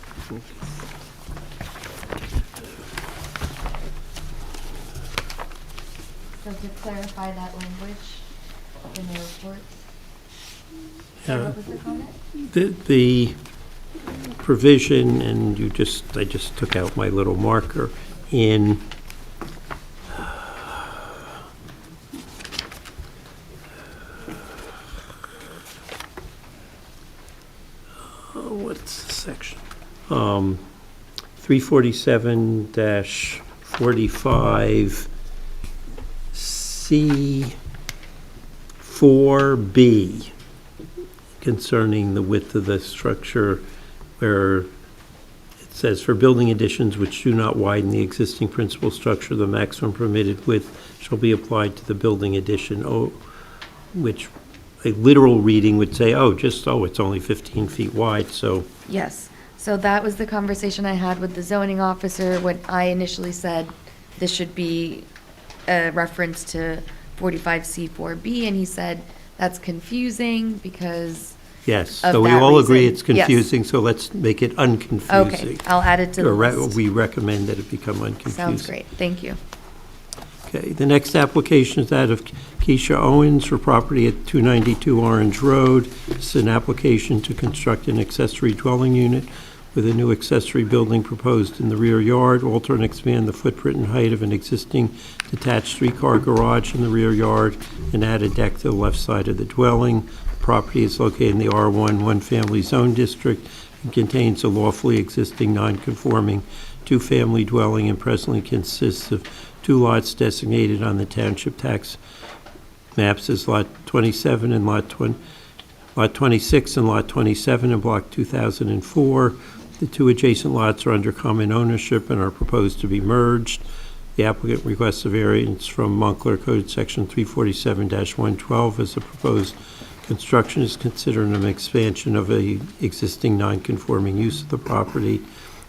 to clarify that language in the report, what was the comment? The provision, and I just took out my little marker in what's the section? 347-45 C4B, concerning the width of the structure, where it says, for building additions which do not widen the existing principal structure, the maximum permitted width shall be applied to the building addition, which a literal reading would say, it's only 15 feet wide, so. Yes, so that was the conversation I had with the zoning officer when I initially said this should be a reference to 45C4B, and he said that's confusing because Yes, of so we that all agree reason. it's confusing, so let's make it unconfusing. Okay, I'll add it to the list. We recommend that it become unconfusing. Sounds great, thank you. Okay, the next application is that of Keisha Owens for property at 292 Orange Road. It's an application to construct an accessory dwelling unit with a new accessory building proposed in the rear yard, alter and expand the footprint and height of an existing detached three-car garage in the rear yard, and add a deck to the left side of the dwelling. The property is located in the R1 one-family zone district and contains a lawfully existing non-conforming two-family dwelling and presently consists of 2 lots designated on the township tax maps as Lot 27 and Lot 26 and Lot 27 in Block 2004. The 2 adjacent lots are under common ownership and are proposed to be merged. The applicant requests a variance from Montclair Code Section 347-112 as the proposed construction is considered an expansion of a existing non-conforming use of the property.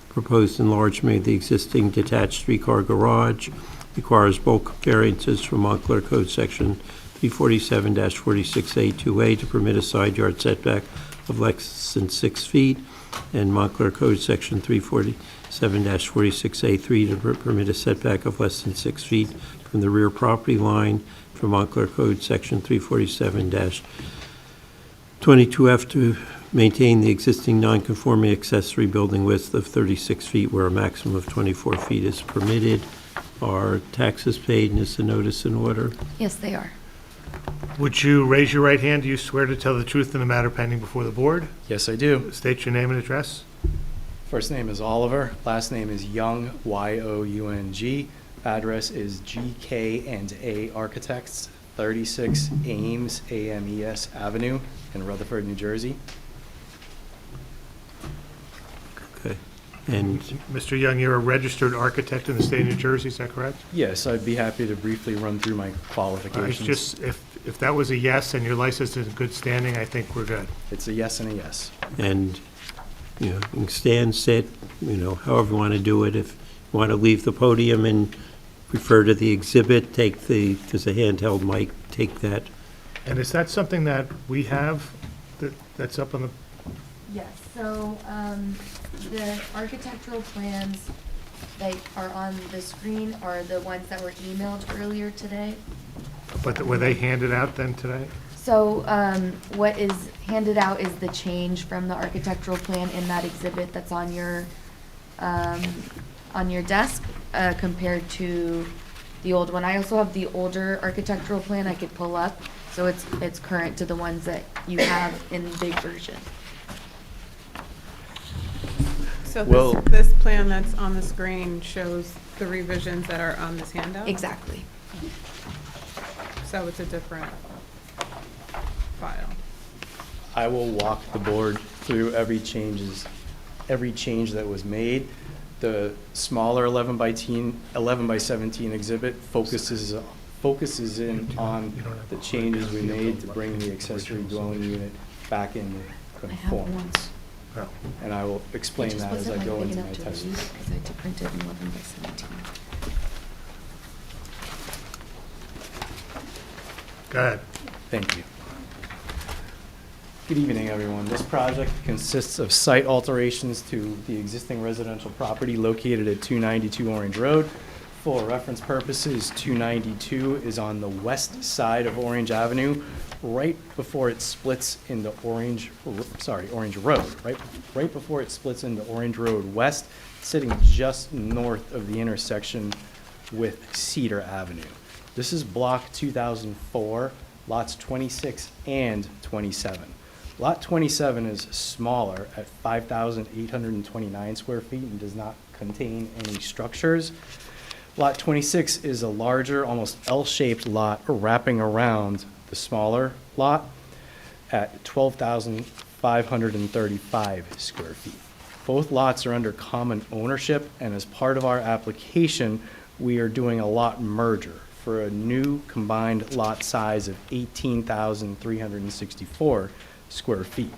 Proposed enlargement of the existing detached three-car garage requires bulk variances from Montclair Code Section 347-46A2A to permit a side yard setback of less than 6 feet, and Montclair Code Section 347-46A3 to permit a setback of less than 6 feet from the rear property line, from Montclair Code Section 347-22F to maintain the existing non-conforming accessory building width of 36 feet where a maximum of 24 feet is permitted. Are taxes paid, and is the notice in order? Yes, they are. Would you raise your right hand? Do you swear to tell the truth in the matter pending before the board? Yes, I do. State your name and address. First name is Oliver. Last name is Young, Y-O-U-N-G. Address is GK&A Architects, 36 Ames, A-M-E-S Avenue in Rutherford, New Jersey. Okay. And Mr. Young, you're a registered architect in the state of New Jersey, is that correct? Yes, I'd be happy to briefly run through my qualifications. Just, if that was a yes and your license is in good standing, I think we're good. It's a yes and a yes. And, you can stand, sit, however you want to do it. If you want to leave the podium and refer to the exhibit, there's a handheld mic, take that. And is that something that we have that's up on the? Yes, so the architectural plans that are on the screen are the ones that were emailed earlier today. But were they handed out then today? So what is handed out is the change from the architectural plan in that exhibit that's on your desk compared to the old one. I also have the older architectural plan I could pull up, so it's current to the ones that you have in the big version. So Well- this plan that's on the screen shows the revisions that are on this handout? Exactly. So it's a different file. I will walk the board through every change that was made. The smaller 11 by 17 exhibit focuses in on the changes we made to bring the accessory dwelling unit back into conformance. And I will explain that as I go into my testimony. Because I had to print it in 11 by 17. Go ahead. Thank you. Good evening, everyone. This project consists of site alterations to the existing residential property located at 292 Orange Road. For reference purposes, 292 is on the west side of Orange Avenue, right before it splits into Orange Road, right before it splits into Orange Road West, sitting just north of the intersection with Cedar Avenue. This is block 2004, lots 26 and 27. Lot 27 is smaller at 5,829 square feet and does not contain any structures. Lot 26 is a larger, almost L-shaped lot wrapping around the smaller lot at 12,535 square feet. Both lots are under common ownership, and as part of our application, we are doing a lot merger for a new combined lot size of 18,364 square feet.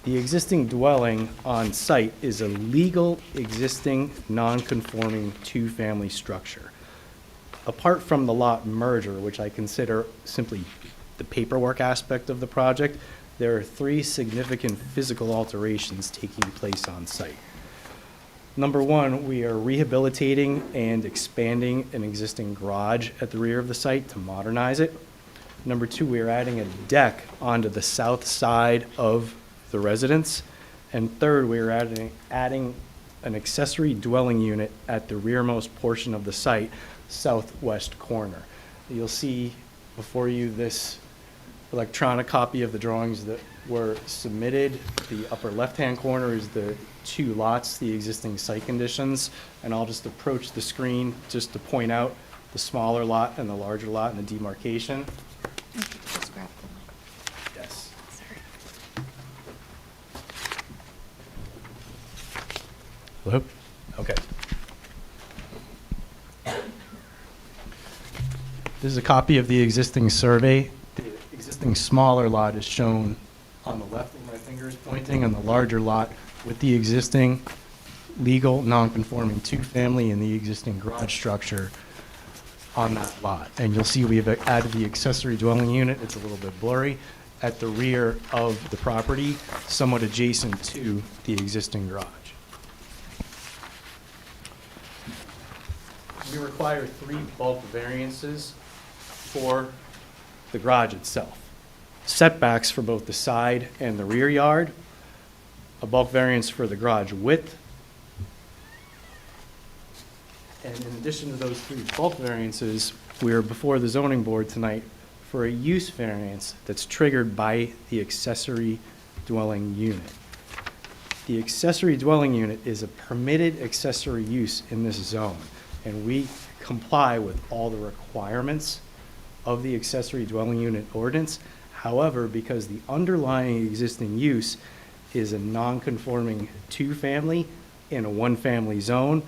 The existing dwelling on site is a legal existing non-conforming two-family structure. Apart from the lot merger, which I consider simply the paperwork aspect of the project, there are 3 significant physical alterations taking place on site. Number 1, we are rehabilitating and expanding an existing garage at the rear of the site to modernize it. Number 2, we are adding a deck onto the south side of the residence. And third, we are adding an accessory dwelling unit at the rearmost portion of the site, southwest corner. You'll see before you this electronic copy of the drawings that were submitted. The upper left-hand corner is the 2 lots, the existing site conditions, and I'll just approach the screen just to point out the smaller lot and the larger lot and the demarcation. Just grab the mic. Yes. Hello? Okay. This is a copy of the existing survey. The existing smaller lot is shown on the left where my finger is pointing, and the larger lot with the existing legal non-conforming two-family and the existing garage structure on that lot. And you'll see we've added the accessory dwelling unit. It's a little bit blurry at the rear of the property, somewhat adjacent to the existing garage. We require 3 bulk variances for the garage itself. Setbacks for both the side and the rear yard, a bulk variance for the garage width, and in addition to those 3 bulk variances, we are before the zoning board tonight for a use variance that's triggered by the accessory dwelling unit. The accessory dwelling unit is a permitted accessory use in this zone, and we comply with all the requirements of the accessory dwelling unit ordinance. However, because the underlying existing use is a non-conforming 2-family in a 1-family zone,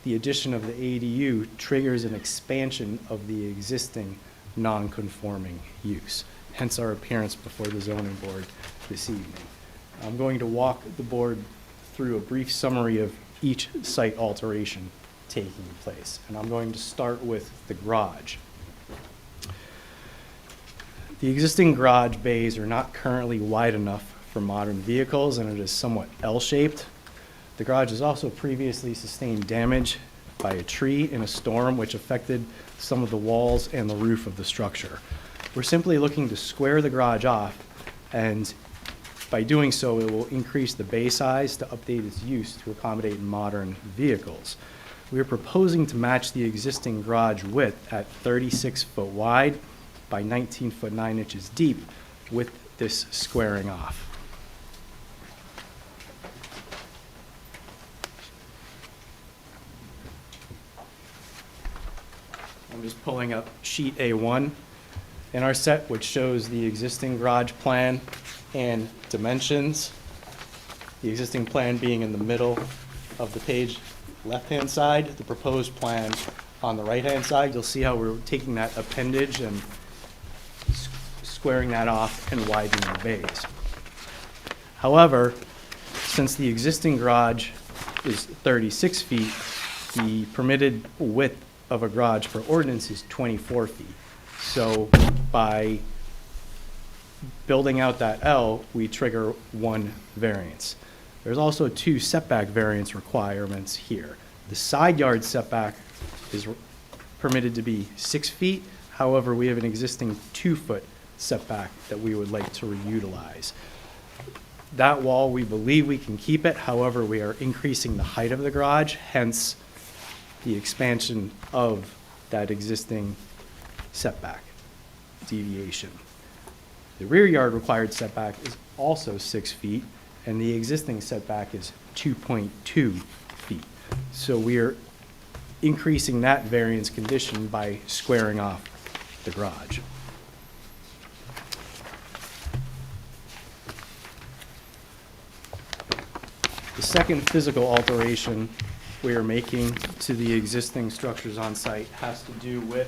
the addition of the ADU triggers an expansion of the existing non-conforming use, hence our appearance before the zoning board this evening. I'm going to walk the board through a brief summary of each site alteration taking place, and I'm going to start with the garage. The existing garage bays are not currently wide enough for modern vehicles, and it is somewhat L-shaped. The garage has also previously sustained damage by a tree in a storm, which affected some of the walls and the roof of the structure. We're simply looking to square the garage off, and by doing so, it will increase the bay size to update its use to accommodate modern vehicles. We are proposing to match the existing garage width at 36 foot wide by 19 foot 9 inches deep with this squaring off. I'm just pulling up sheet A1 in our set, which shows the existing garage plan and dimensions. The existing plan being in the middle of the page, left-hand side, the proposed plan on the right-hand side. You'll see how we're taking that appendage and squaring that off and widening the bays. However, since the existing garage is 36 feet, the permitted width of a garage per ordinance is 24 feet. So by building out that L, we trigger 1 variance. There's also 2 setback variance requirements here. The side yard setback is permitted to be 6 feet. However, we have an existing 2-foot setback that we would like to reutilize. That wall, we believe we can keep it. However, we are increasing the height of the garage, hence the expansion of that existing setback deviation. The rear yard required setback is also 6 feet, and the existing setback is 2.2 feet. So we are increasing that variance condition by squaring off the garage. The second physical alteration we are making to the existing structures on site has to do with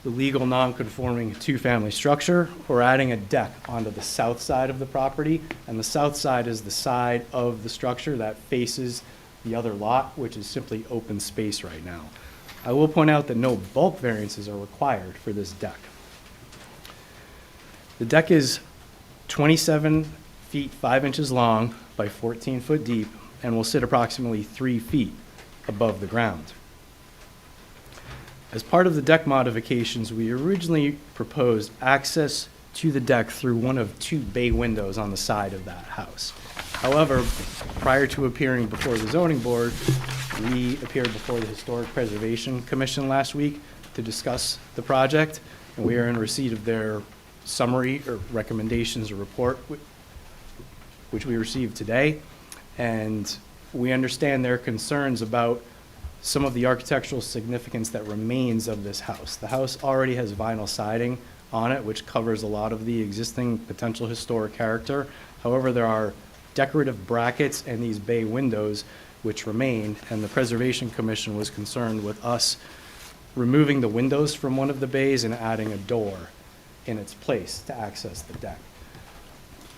the legal non-conforming two-family structure. We're adding a deck onto the south side of the property, and the south side is the side of the structure that faces the other lot, which is simply open space right now. I will point out that no bulk variances are required for this deck. The deck is 27 feet 5 inches long by 14 foot deep and will sit approximately 3 feet above the ground. As part of the deck modifications, we originally proposed access to the deck through one of 2 bay windows on the side of that house. However, prior to appearing before the zoning board, we appeared before the Historic Preservation Commission last week to discuss the project, and we are in receipt of their summary or recommendations or report, which we received today. And we understand their concerns about some of the architectural significance that remains of this house. The house already has vinyl siding on it, which covers a lot of the existing potential historic character. However, there are decorative brackets and these bay windows which remain, and the Preservation Commission was concerned with us removing the windows from one of the bays and adding a door in its place to access the deck.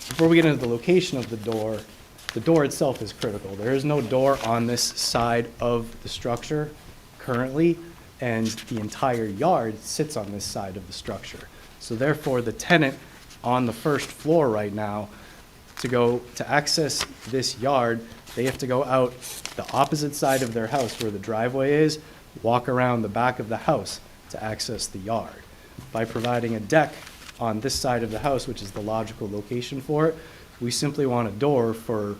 Before we get into the location of the door itself is critical. There is no door on this side of the structure currently, and the entire yard sits on this side of the structure. So therefore, the tenant on the first floor right now, to access this yard, they have to go out the opposite side of their house where the driveway is, walk around the back of the house to access the yard. By providing a deck on this side of the house, which is the logical location for it, we simply want a door for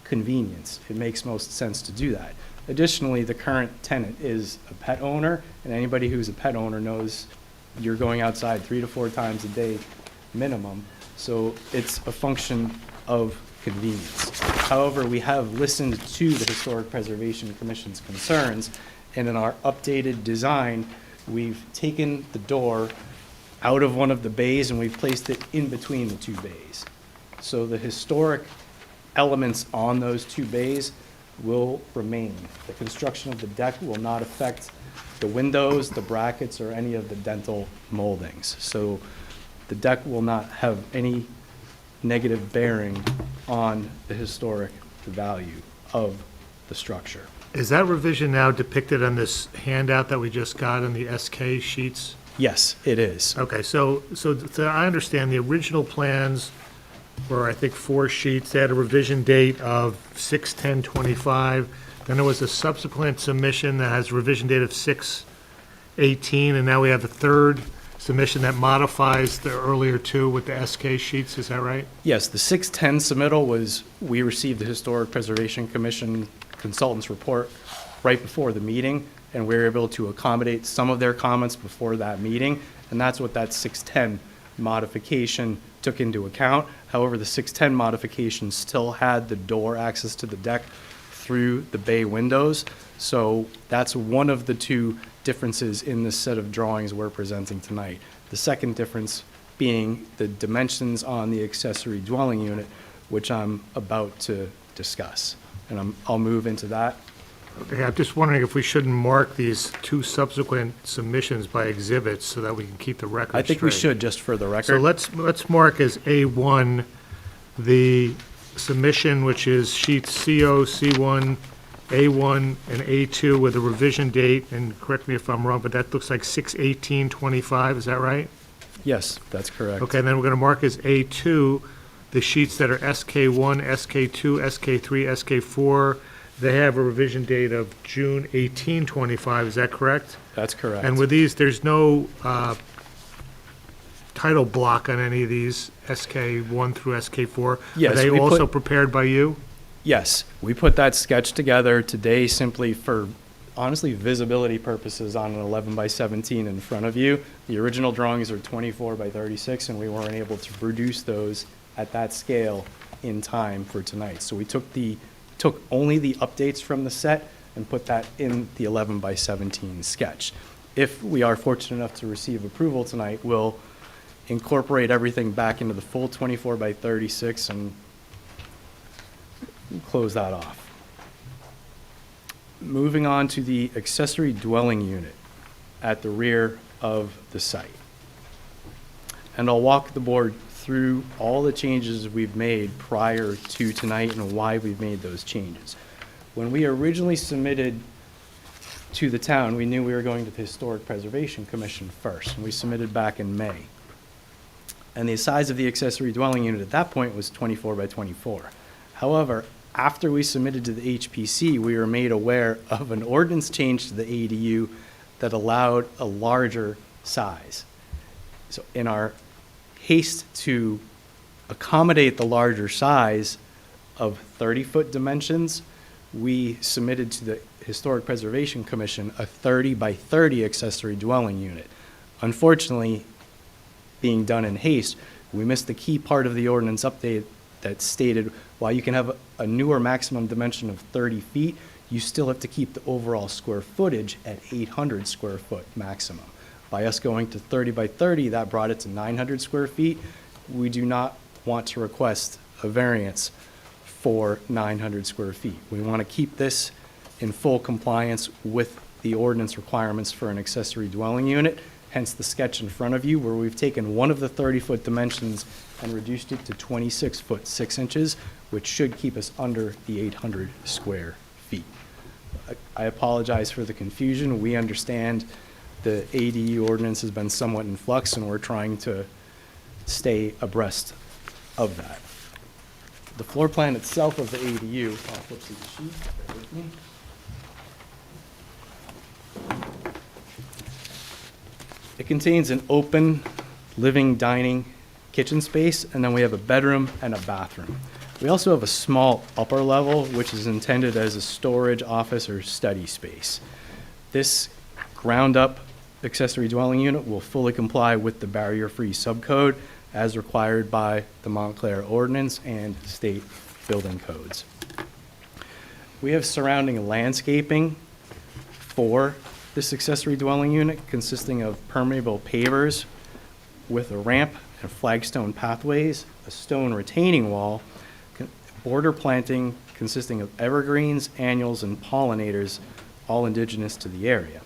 convenience. It makes most sense to do that. Additionally, the current tenant is a pet owner, and anybody who's a pet owner knows you're going outside 3 to 4 times a day minimum, so it's a function of convenience. However, we have listened to the Historic Preservation Commission's concerns, and in our updated design, we've taken the door out of one of the bays and we've placed it in between the 2 bays. So the historic elements on those 2 bays will remain. The construction of the deck will not affect the windows, the brackets, or any of the dental moldings. So the deck will not have any negative bearing on the historic value of the structure. Is that revision now depicted on this handout that we just got in the SK sheets? Yes, it is. Okay, so I understand the original plans were, I think, 4 sheets. They had a revision date of 6/10/25. Then there was a subsequent submission that has a revision date of 6/18, and now we have a third submission that modifies the earlier 2 with the SK sheets. Is that right? Yes, the 610 submittal was, we received the Historic Preservation Commission consultant's report right before the meeting, and we were able to accommodate some of their comments before that meeting, and that's what that 610 modification took into account. However, the 610 modification still had the door access to the deck through the bay windows, so that's one of the 2 differences in this set of drawings we're presenting tonight. The second difference being the dimensions on the accessory dwelling unit, which I'm about to discuss, and I'll move into that. Okay, I'm just wondering if we shouldn't mark these 2 subsequent submissions by exhibits so that we can keep the record straight. I think we should, just for the record. So let's mark as A1 the submission, which is sheets CO, C1, A1, and A2 with a revision date, and correct me if I'm wrong, but that looks like 6/18/25, is that right? Yes, that's correct. Okay, and then we're going to mark as A2 the sheets that are SK1, SK2, SK3, SK4. They have a revision date of June 18/25, is that correct? That's correct. And with these, there's no title block on any of these, SK1 through SK4? Yes, Are they we also put- prepared by you? Yes, we put that sketch together today simply for, honestly, visibility purposes on an 11 by 17 in front of you. The original drawings are 24 by 36, and we weren't able to produce those at that scale in time for tonight. So we took only the updates from the set and put that in the 11 by 17 sketch. If we are fortunate enough to receive approval tonight, we'll incorporate everything back into the full 24 by 36 and close that off. Moving on to the accessory dwelling unit at the rear of the site. And I'll walk the board through all the changes we've made prior to tonight and why we've made those changes. When we originally submitted to the town, we knew we were going to the Historic Preservation Commission first, and we submitted back in May. And the size of the accessory dwelling unit at that point was 24 by 24. However, after we submitted to the HPC, we were made aware of an ordinance change to the ADU that allowed a larger size. So in our haste to accommodate the larger size of 30-foot dimensions, we submitted to the Historic Preservation Commission a 30 by 30 accessory dwelling unit. Unfortunately, being done in haste, we missed the key part of the ordinance update that stated while you can have a newer maximum dimension of 30 feet, you still have to keep the overall square footage at 800 square foot maximum. By us going to 30 by 30, that brought it to 900 square feet. We do not want to request a variance for 900 square feet. We want to keep this in full compliance with the ordinance requirements for an accessory dwelling unit, hence the sketch in front of you where we've taken one of the 30-foot dimensions and reduced it to 26 foot 6 inches, which should keep us under the 800 square feet. I apologize for the confusion. We understand the ADU ordinance has been somewhat in flux, and we're trying to stay abreast of that. The floor plan itself of the ADU, I'll flip through the sheet, bear with me. It contains an open living, dining, kitchen space, and then we have a bedroom and a bathroom. We also have a small upper level, which is intended as a storage, office, or study space. This ground-up accessory dwelling unit will fully comply with the barrier-free subcode as required by the Montclair ordinance and state building codes. We have surrounding landscaping for this accessory dwelling unit consisting of permeable pavers with a ramp and flagstone pathways, a stone retaining wall, border planting consisting of evergreens, annuals, and pollinators, all indigenous to the area.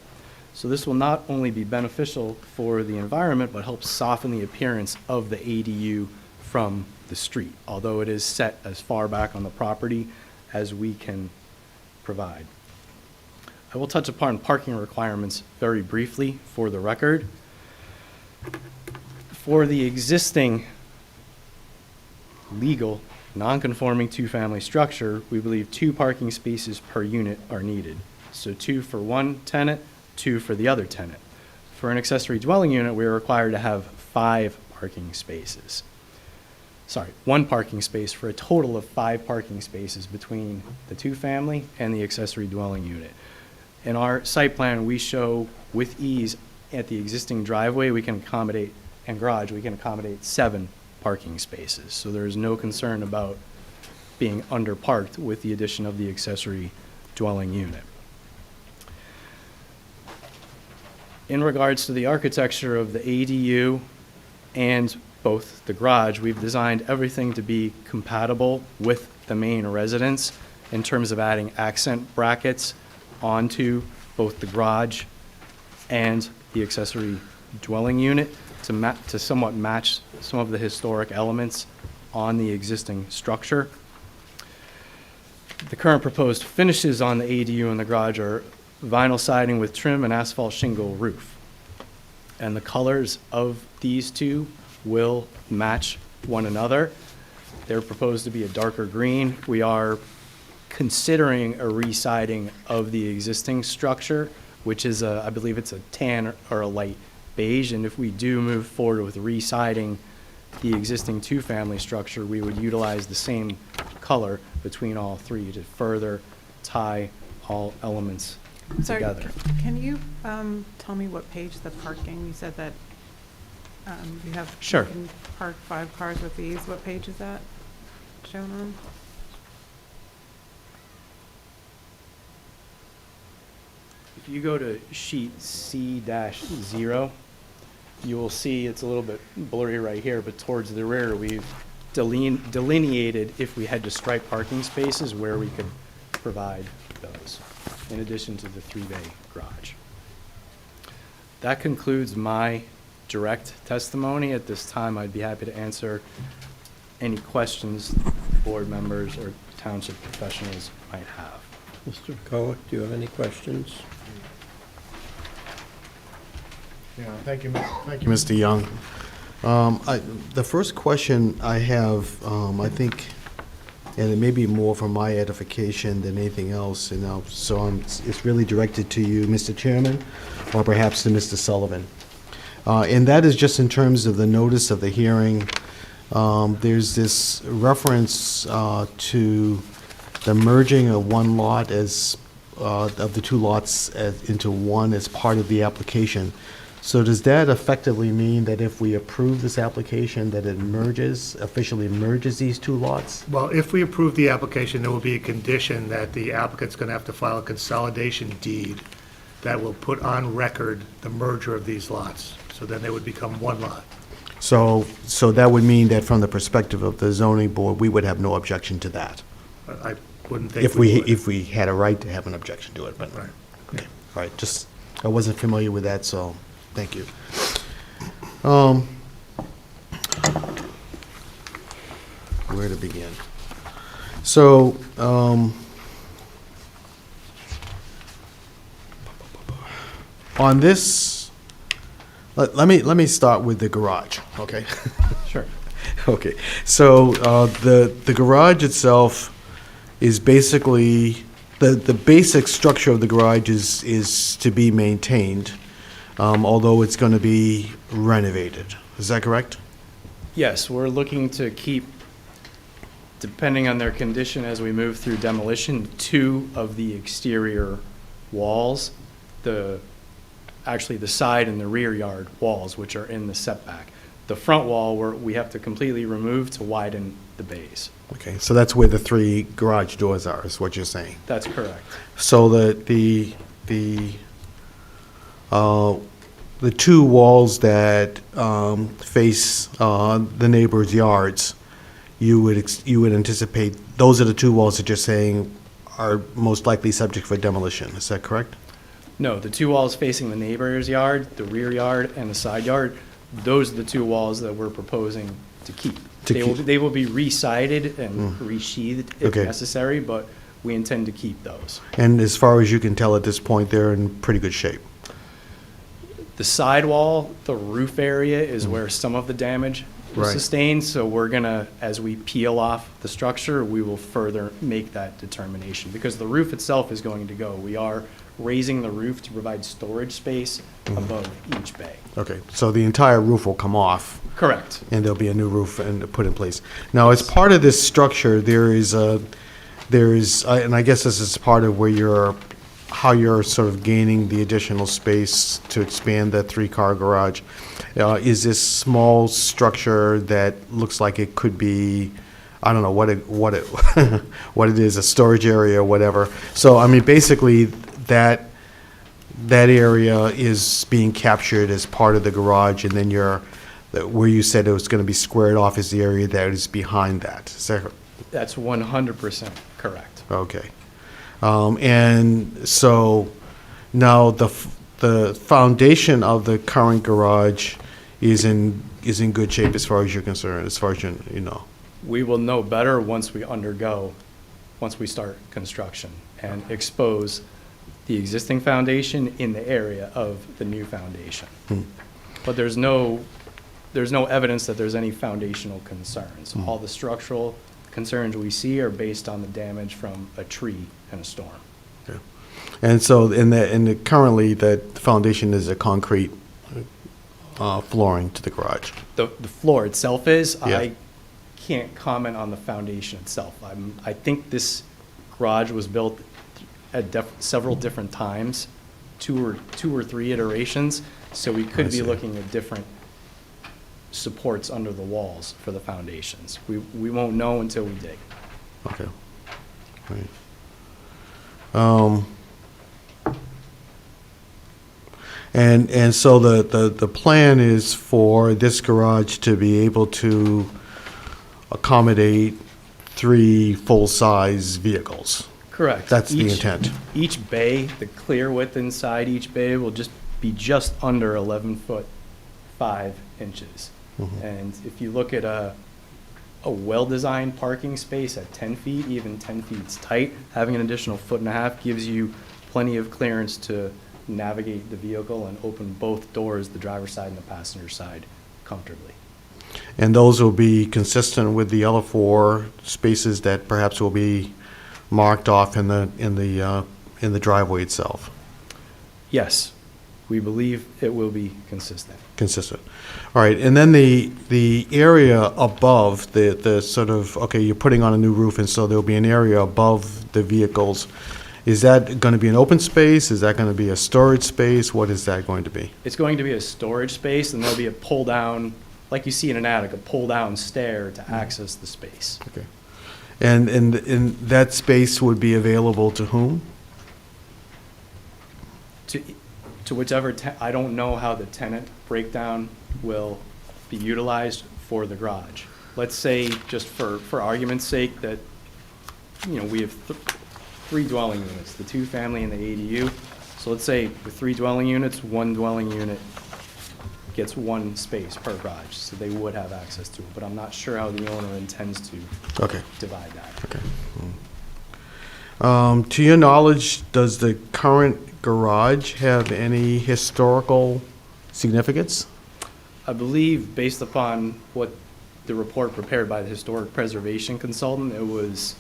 So this will not only be beneficial for the environment, but help soften the appearance of the ADU from the street, although it is set as far back on the property as we can provide. I will touch upon parking requirements very briefly for the record. For the existing legal, non-conforming two-family structure, we believe 2 parking spaces per unit are needed. So 2 for one tenant, 2 for the other tenant. For an accessory dwelling unit, we are required to have 5 parking spaces. Sorry, 1 parking space for a total of 5 parking spaces between the two-family and the accessory dwelling unit. In our site plan, we show with ease at the existing driveway, we can accommodate, and garage, we can accommodate 7 parking spaces. So there is no concern about being underparked with the addition of the accessory dwelling unit. In regards to the architecture of the ADU and both the garage, we've designed everything to be compatible with the main residence in terms of adding accent brackets onto both the garage and the accessory dwelling unit to somewhat match some of the historic elements on the existing structure. The current proposed finishes on the ADU and the garage are vinyl siding with trim and asphalt shingle roof. And the colors of these two will match one another. They're proposed to be a darker green. We are considering a re-siding of the existing structure, which is I believe it's a tan or a light beige. And if we do move forward with re-siding the existing two-family structure, we would utilize the same color between all 3 to further tie all elements together. Can you tell me what page the parking, you said that you have, Sure. you can park 5 cars with ease. What page is that shown on? If you go to sheet C-0, you will see it's a little bit blurry right here, but towards the rear, we've delineated if we had to stripe parking spaces where we could provide those, in addition to the 3-bay garage. That concludes my direct testimony. At this time, I'd be happy to answer any questions board members or township professionals might have. Mr. McCulloch, do you have any questions? Yeah, thank you, Mr. Young. The first question I have, I think, and it may be more for my edification than anything else, it's really directed to you, Mr. Chairman, or perhaps to Mr. Sullivan. And that is just in terms of the notice of the hearing. There's this reference to the merging of one lot of the two lots into one as part of the application. So does that effectively mean that if we approve this application, that it officially merges these two lots? Well, if we approve the application, there will be a condition that the applicant's going to have to file a consolidation deed that will put on record the merger of these lots. So then they would become one lot. So that would mean that from the perspective of the zoning board, we would have no objection to that? I wouldn't think we would. If we had a right to have an objection to it, but, Right. okay, all right, just, I wasn't familiar with that, so, thank you. Where to begin? So, on this, let me start with the garage, okay? Sure. Okay, so the garage itself is basically, the basic structure of the garage is to be maintained, although it's going to be renovated. Is that correct? Yes, we're looking to keep, depending on their condition as we move through demolition, 2 of the exterior walls, actually the side and the rear yard walls, which are in the setback. The front wall, we have to completely remove to widen the bays. Okay, so that's where the 3 garage doors are, is what you're saying? That's correct. So the 2 walls that face the neighbors' yards, you would anticipate, those are the 2 walls that you're saying are most likely subject for demolition, is that correct? No, the 2 walls facing the neighbor's yard, the rear yard, and the side yard, those are the 2 walls that we're proposing to keep. They will be re-sided and resheathed if Okay. necessary, but we intend to keep those. And as far as you can tell at this point, they're in pretty good shape? The sidewall, the roof area is where some of the damage was Right. sustained, so we're gonna, as we peel off the structure, we will further make that determination, because the roof itself is going to go. We are raising the roof to provide storage space above each bay. Okay, so the entire roof will come off? Correct. And there'll be a new roof and put in place. Now, as part of this structure, there is, and I guess this is part of where how you're sort of gaining the additional space to expand that 3-car garage. Is this small structure that looks like it could be, I don't know what it is, a storage area or whatever. So, I mean, basically, that area is being captured as part of the garage, and then where you said it was going to be squared off is the area that is behind that. Is that That's 100% correct. okay? And so now the foundation of the current garage is in good shape as far as you're concerned, as far as you know. We will know better once we start construction and expose the existing foundation in the area of the new foundation. But there's no evidence that there's any foundational concerns. All the structural concerns we see are based on the damage from a tree and a storm. Okay. And so currently the foundation is a concrete flooring to the garage. The floor itself is. Yeah. I can't comment on the foundation itself. I think this garage was built at several different times, two or three iterations, so we could be looking at different supports under the walls for the foundations. We won't know until we dig. Okay. Right. And so the plan is for this garage to be able to accommodate 3 full-size vehicles. Correct. That's the Each- intent. Each bay, the clear width inside each bay will just be just under 11 foot 5 inches. Mhm. And if you look at a well-designed parking space at 10 feet, even 10 feet's tight, having an additional 1.5 gives you plenty of clearance to navigate the vehicle and open both doors, the driver's side and the passenger side, comfortably. And those will be consistent with the other 4 spaces that perhaps will be marked off in the driveway itself. Yes, we believe it will be consistent. Consistent. All right, and then the area above, the sort of, okay, you're putting on a new roof, and so there'll be an area above the vehicles. Is that going to be an open space? Is that going to be a storage space? What is that going to be? It's going to be a storage space, and there'll be a pull-down, like you see in an attic, a pull-down stair to access the space. Okay. And that space would be available to whom? To whichever, I don't know how the tenant breakdown will be utilized for the garage. Let's say, just for argument's sake, that, we have 3 dwelling units, the 2-family and the ADU. So let's say with 3 dwelling units, 1 dwelling unit gets 1 space per garage, so they would have access to it, but I'm not sure how the owner intends to divide that. Okay. To your knowledge, does the current garage have any historical significance? I believe, based upon what the report prepared by the historic preservation consultant, it was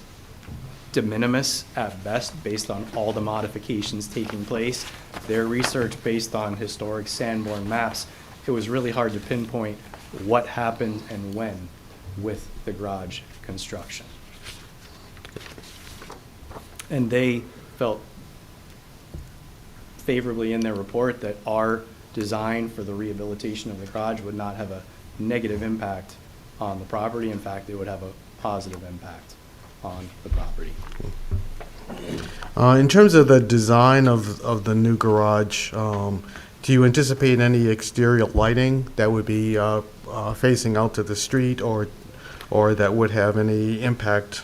de minimis at best, based on all the modifications taking place. Their research based on historic Sanborn maps, it was really hard to pinpoint what happened and when with the garage construction. And they felt favorably in their report that our design for the rehabilitation of the garage would not have a negative impact on the property. In fact, it would have a positive impact on the property. In terms of the design of the new garage, do you anticipate any exterior lighting that would be facing out to the street, or that would have any impact?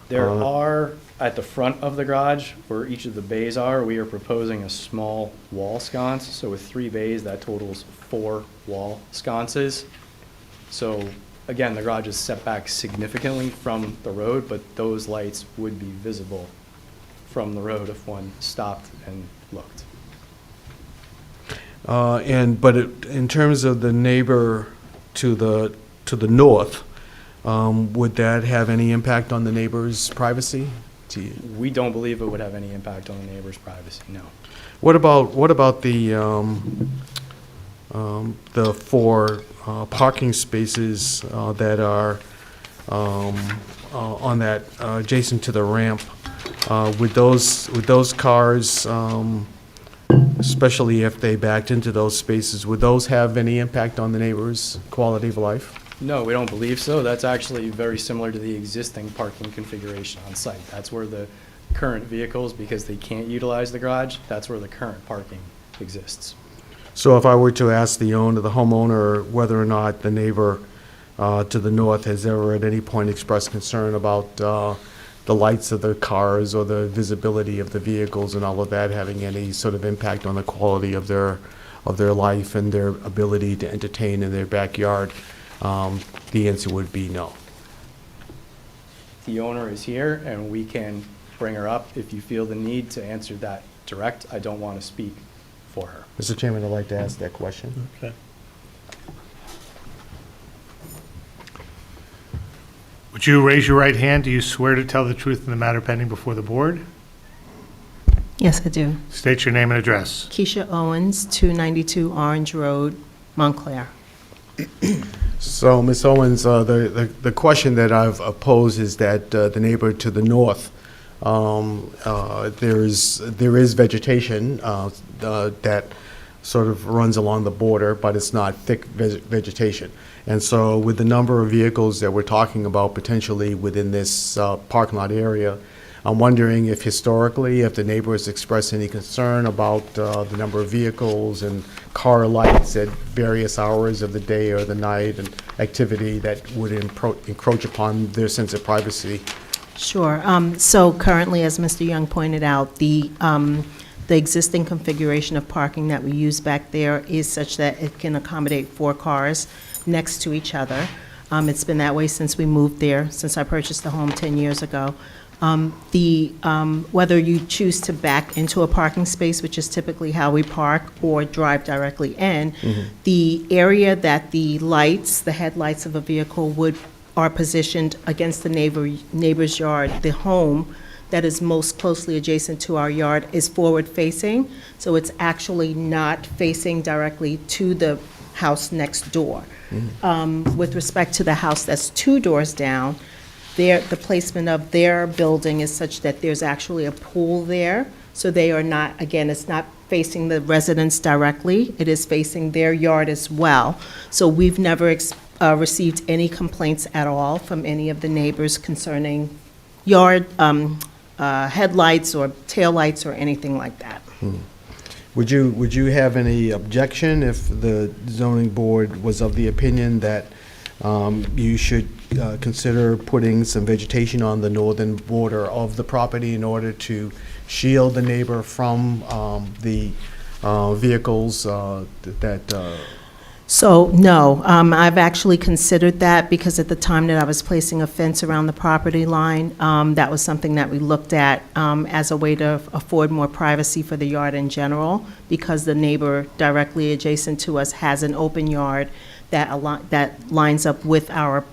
There are, at the front of the garage, where each of the bays are, we are proposing a small wall sconce. So with 3 bays, that totals 4 wall sconces. So again, the garage is set back significantly from the road, but those lights would be visible from the road if one stopped and looked. In terms of the neighbor to the north, would that have any impact on the neighbor's privacy? We don't believe it would have any impact on the neighbor's privacy, no. What about the 4 parking spaces that are on that adjacent to the ramp? Would those cars, especially if they backed into those spaces, would those have any impact on the neighbor's quality of life? No, we don't believe so. That's actually very similar to the existing parking configuration on site. That's where the current vehicles, because they can't utilize the garage, that's where the current parking exists. So if I were to ask the homeowner whether or not the neighbor to the north has ever at any point expressed concern about the lights of the cars or the visibility of the vehicles and all of that having any sort of impact on the quality of their life and their ability to entertain in their backyard, the answer would be no. The owner is here, and we can bring her up if you feel the need to answer that direct. I don't want to speak for her. Mr. Chairman, I'd like to ask that question. Okay. Would you raise your right hand? Do you swear to tell the truth in the matter pending before the board? Yes, I do. State your name and address. Keisha Owens, 292 Orange Road, Montclair. So, Ms. Owens, the question that I've posed is that the neighbor to the north, there is vegetation that sort of runs along the border, but it's not thick vegetation. And so with the number of vehicles that we're talking about potentially within this parking lot area, I'm wondering if historically, if the neighbors expressed any concern about the number of vehicles and car lights at various hours of the day or the night, and activity that would encroach upon their sense of privacy. Sure. So currently, as Mr. Young pointed out, the existing configuration of parking that we use back there is such that it can accommodate 4 cars next to each other. It's been that way since we moved there, since I purchased the home 10 years ago. Whether you choose to back into a parking space, which is typically how we park, or drive directly in, the area that the lights, the headlights of a vehicle are positioned against the neighbor's yard, the home that is most closely adjacent to our yard is forward-facing, so it's actually not facing directly to the house next door. With respect to the house that's 2 doors down, the placement of their building is such that there's actually a pool there, so they are not, again, it's not facing the residents directly, it is facing their yard as well. So we've never received any complaints at all from any of the neighbors concerning yard headlights or taillights or anything like that. Would you have any objection if the zoning board was of the opinion that you should consider putting some vegetation on the northern border of the property in order to shield the neighbor from the vehicles that... So, no, I've actually considered that, because at the time that I was placing a fence around the property line, that was something that we looked at as a way to afford more privacy for the yard in general, because the neighbor directly adjacent to us has an open yard that lines up with our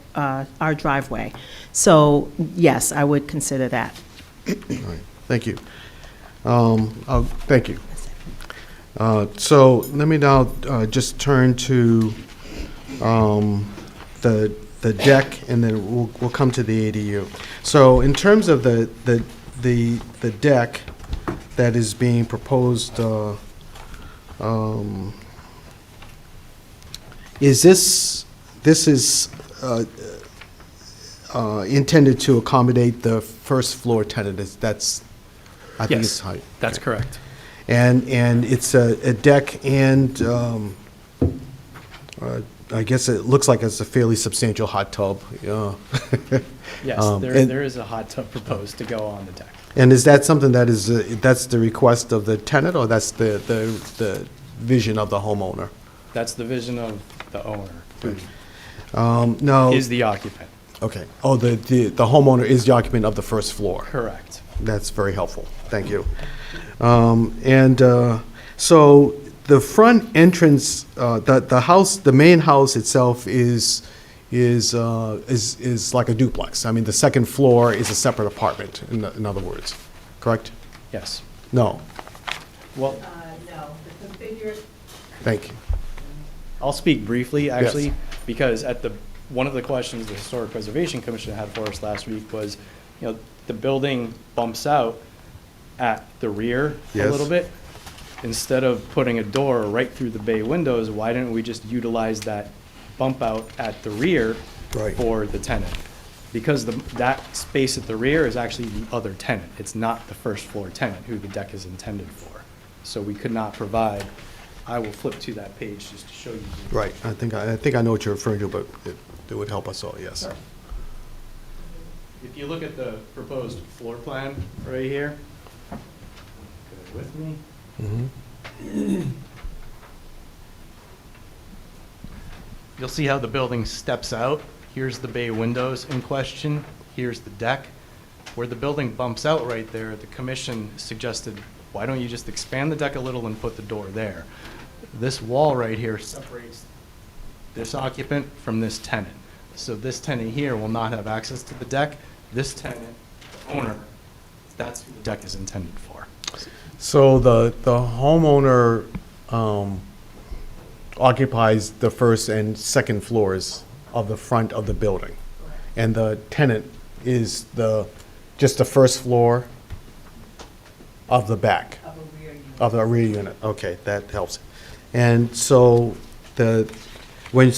driveway. So, yes, I would consider that. All right, thank you. Thank you. So let me now just turn to the deck, and then we'll come to the ADU. So in terms of the deck that is being proposed, is this is intended to accommodate the first floor tenant? I think it's height. That's correct. And it's a deck, and I guess it looks like it's a fairly substantial hot tub. Yes, there is a hot tub proposed to go on the deck. And is that something that is, that's the request of the tenant, or that's the vision of the homeowner? That's the vision of the owner, who No. is the occupant. Okay. Oh, the homeowner is the occupant of the first floor. Correct. That's very helpful. Thank you. So the front entrance, the house, the main house itself is like a duplex. I mean, the second floor is a separate apartment, in other words, correct? Yes. No. Well, No, the configured. Thank you. I'll speak briefly, actually, Yes. because one of the questions the Historic Preservation Commission had for us last week was, the building bumps out at the rear a Yes. little bit. Instead of putting a door right through the bay windows, why didn't we just utilize that bump out at the rear Right. for the tenant? Because that space at the rear is actually the other tenant. It's not the first floor tenant who the deck is intended for. So we could not provide, I will flip to that page just to show you. Right. I think I know what you're referring to, but it would help us all, yes. Sure. If you look at the proposed floor plan right here, go with me. You'll see how the building steps out. Here's the bay windows in question. Here's the deck. Where the building bumps out right there, the commission suggested, why don't you just expand the deck a little and put the door there? This wall right here separates this occupant from this tenant. So this tenant here will not have access to the deck. This tenant, owner, that's who the deck is intended for. So the homeowner occupies the first and second floors of the front of the building, and the tenant is just the first floor of the back of the rear unit. Okay, that helps. And so when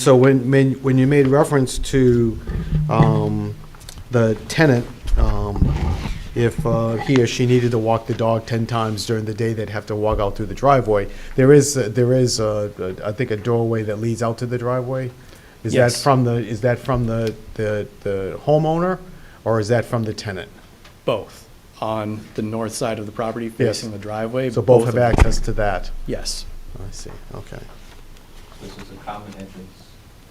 you made reference to the tenant if he or she needed to walk the dog 10 times during the day, they'd have to walk out through the driveway. There is, I think, a doorway that leads out to the driveway. Is that Yes. from the homeowner, or is that from the tenant? Both, on the north side of the property Yes. facing the driveway. So both have of them. access to that? Yes. I see, okay. This is a common entrance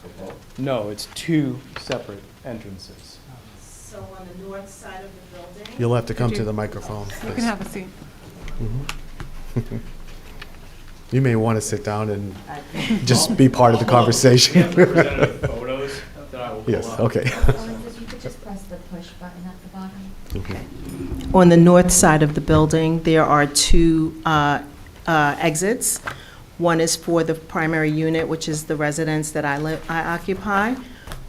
for both. No, it's two separate entrances. So on the north side of the building? You'll have to come to the microphone, You please. can have a seat. You may want to sit down and just be part of the conversation. Photos that I will pull Yes, up. okay. You could just press the push button at the bottom. Okay. On the north side of the building, there are two exits. One is for the primary unit, which is the residence that I occupy.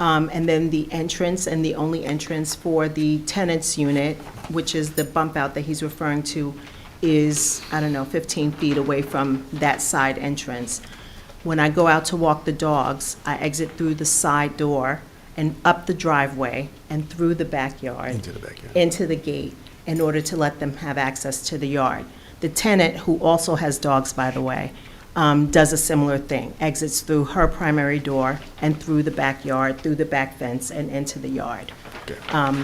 And then the entrance, and the only entrance for the tenant's unit, which is the bump out that he's referring to, is, 15 feet away from that side entrance. When I go out to walk the dogs, I exit through the side door and up the driveway and through the backyard. Into the backyard. Into the gate, in order to let them have access to the yard. The tenant, who also has dogs, by the way, does a similar thing, exits through her primary door and through the backyard, through the back fence, and into the yard.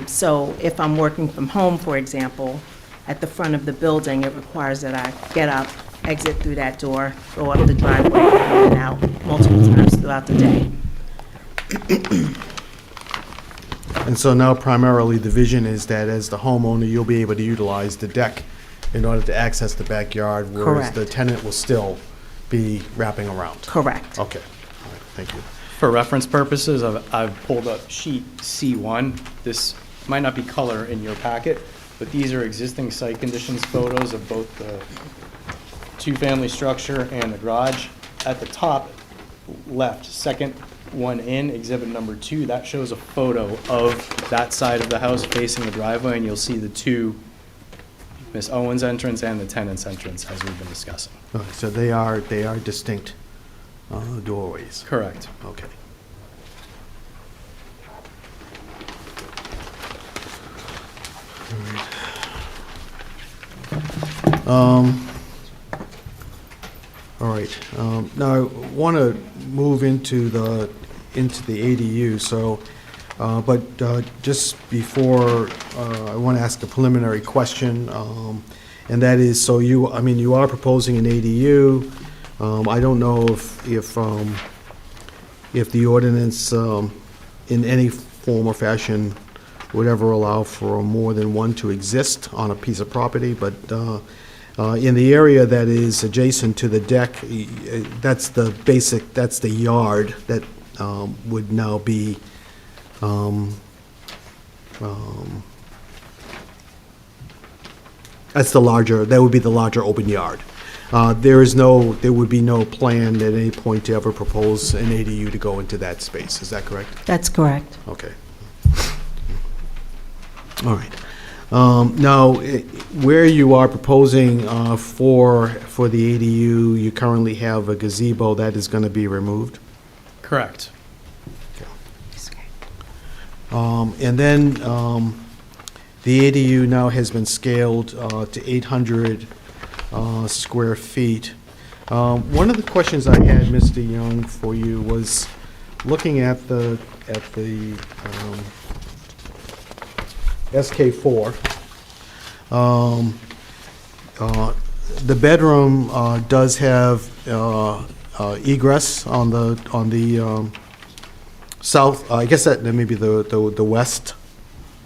So if I'm working from home, for example, at the front of the building, it requires that I get up, exit through that door, go up the driveway, and out multiple times throughout the day. And so now primarily the vision is that as the homeowner, you'll be able to utilize the deck in order to access the backyard, whereas Correct. the tenant will still be wrapping around. Correct. Okay, all right, thank you. For reference purposes, I've pulled up sheet C1. This might not be color in your packet, but these are existing site conditions photos of both the two-family structure and the garage. At the top left, second one in, exhibit number 2, that shows a photo of that side of the house facing the driveway, and you'll see the two, Miss Owens' entrance and the tenant's entrance, as we've been discussing. Okay, so they are distinct doorways. Correct. Okay. All right, now I want to move into the ADU, so, but just before, I want to ask a preliminary question, and that is, so you are proposing an ADU. I don't know if the ordinance, in any form or fashion, would ever allow for more than one to exist on a piece of property, but in the area that is adjacent to the deck, that's the yard that would now be that would be the larger open yard. There would be no plan at any point to ever propose an ADU to go into that space, is that correct? That's correct. Okay. All right. Now, where you are proposing for the ADU, you currently have a gazebo that is going to be removed? Correct. And then the ADU now has been scaled to 800 square feet. One of the questions I had, Mr. Young, for you was looking at the SK4. The bedroom does have egress on the south. I guess that may be the west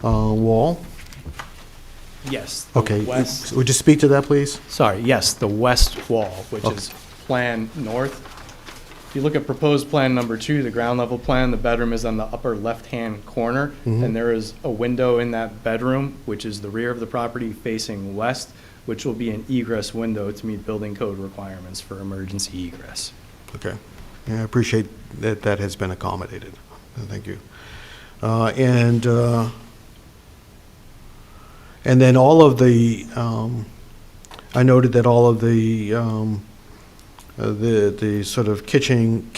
wall. Yes. the Okay. west- Would you speak to that, please? Sorry, yes, the west wall, which Okay. is plan north. If you look at proposed plan number 2, the ground level plan, the bedroom is on the upper left-hand corner, Mhm. and there is a window in that bedroom, which is the rear of the property facing west, which will be an egress window to meet building code requirements for emergency egress. Okay. Yeah, I appreciate that that has been accommodated. Thank you. And then all of the, I noted that all of the sort of kitchen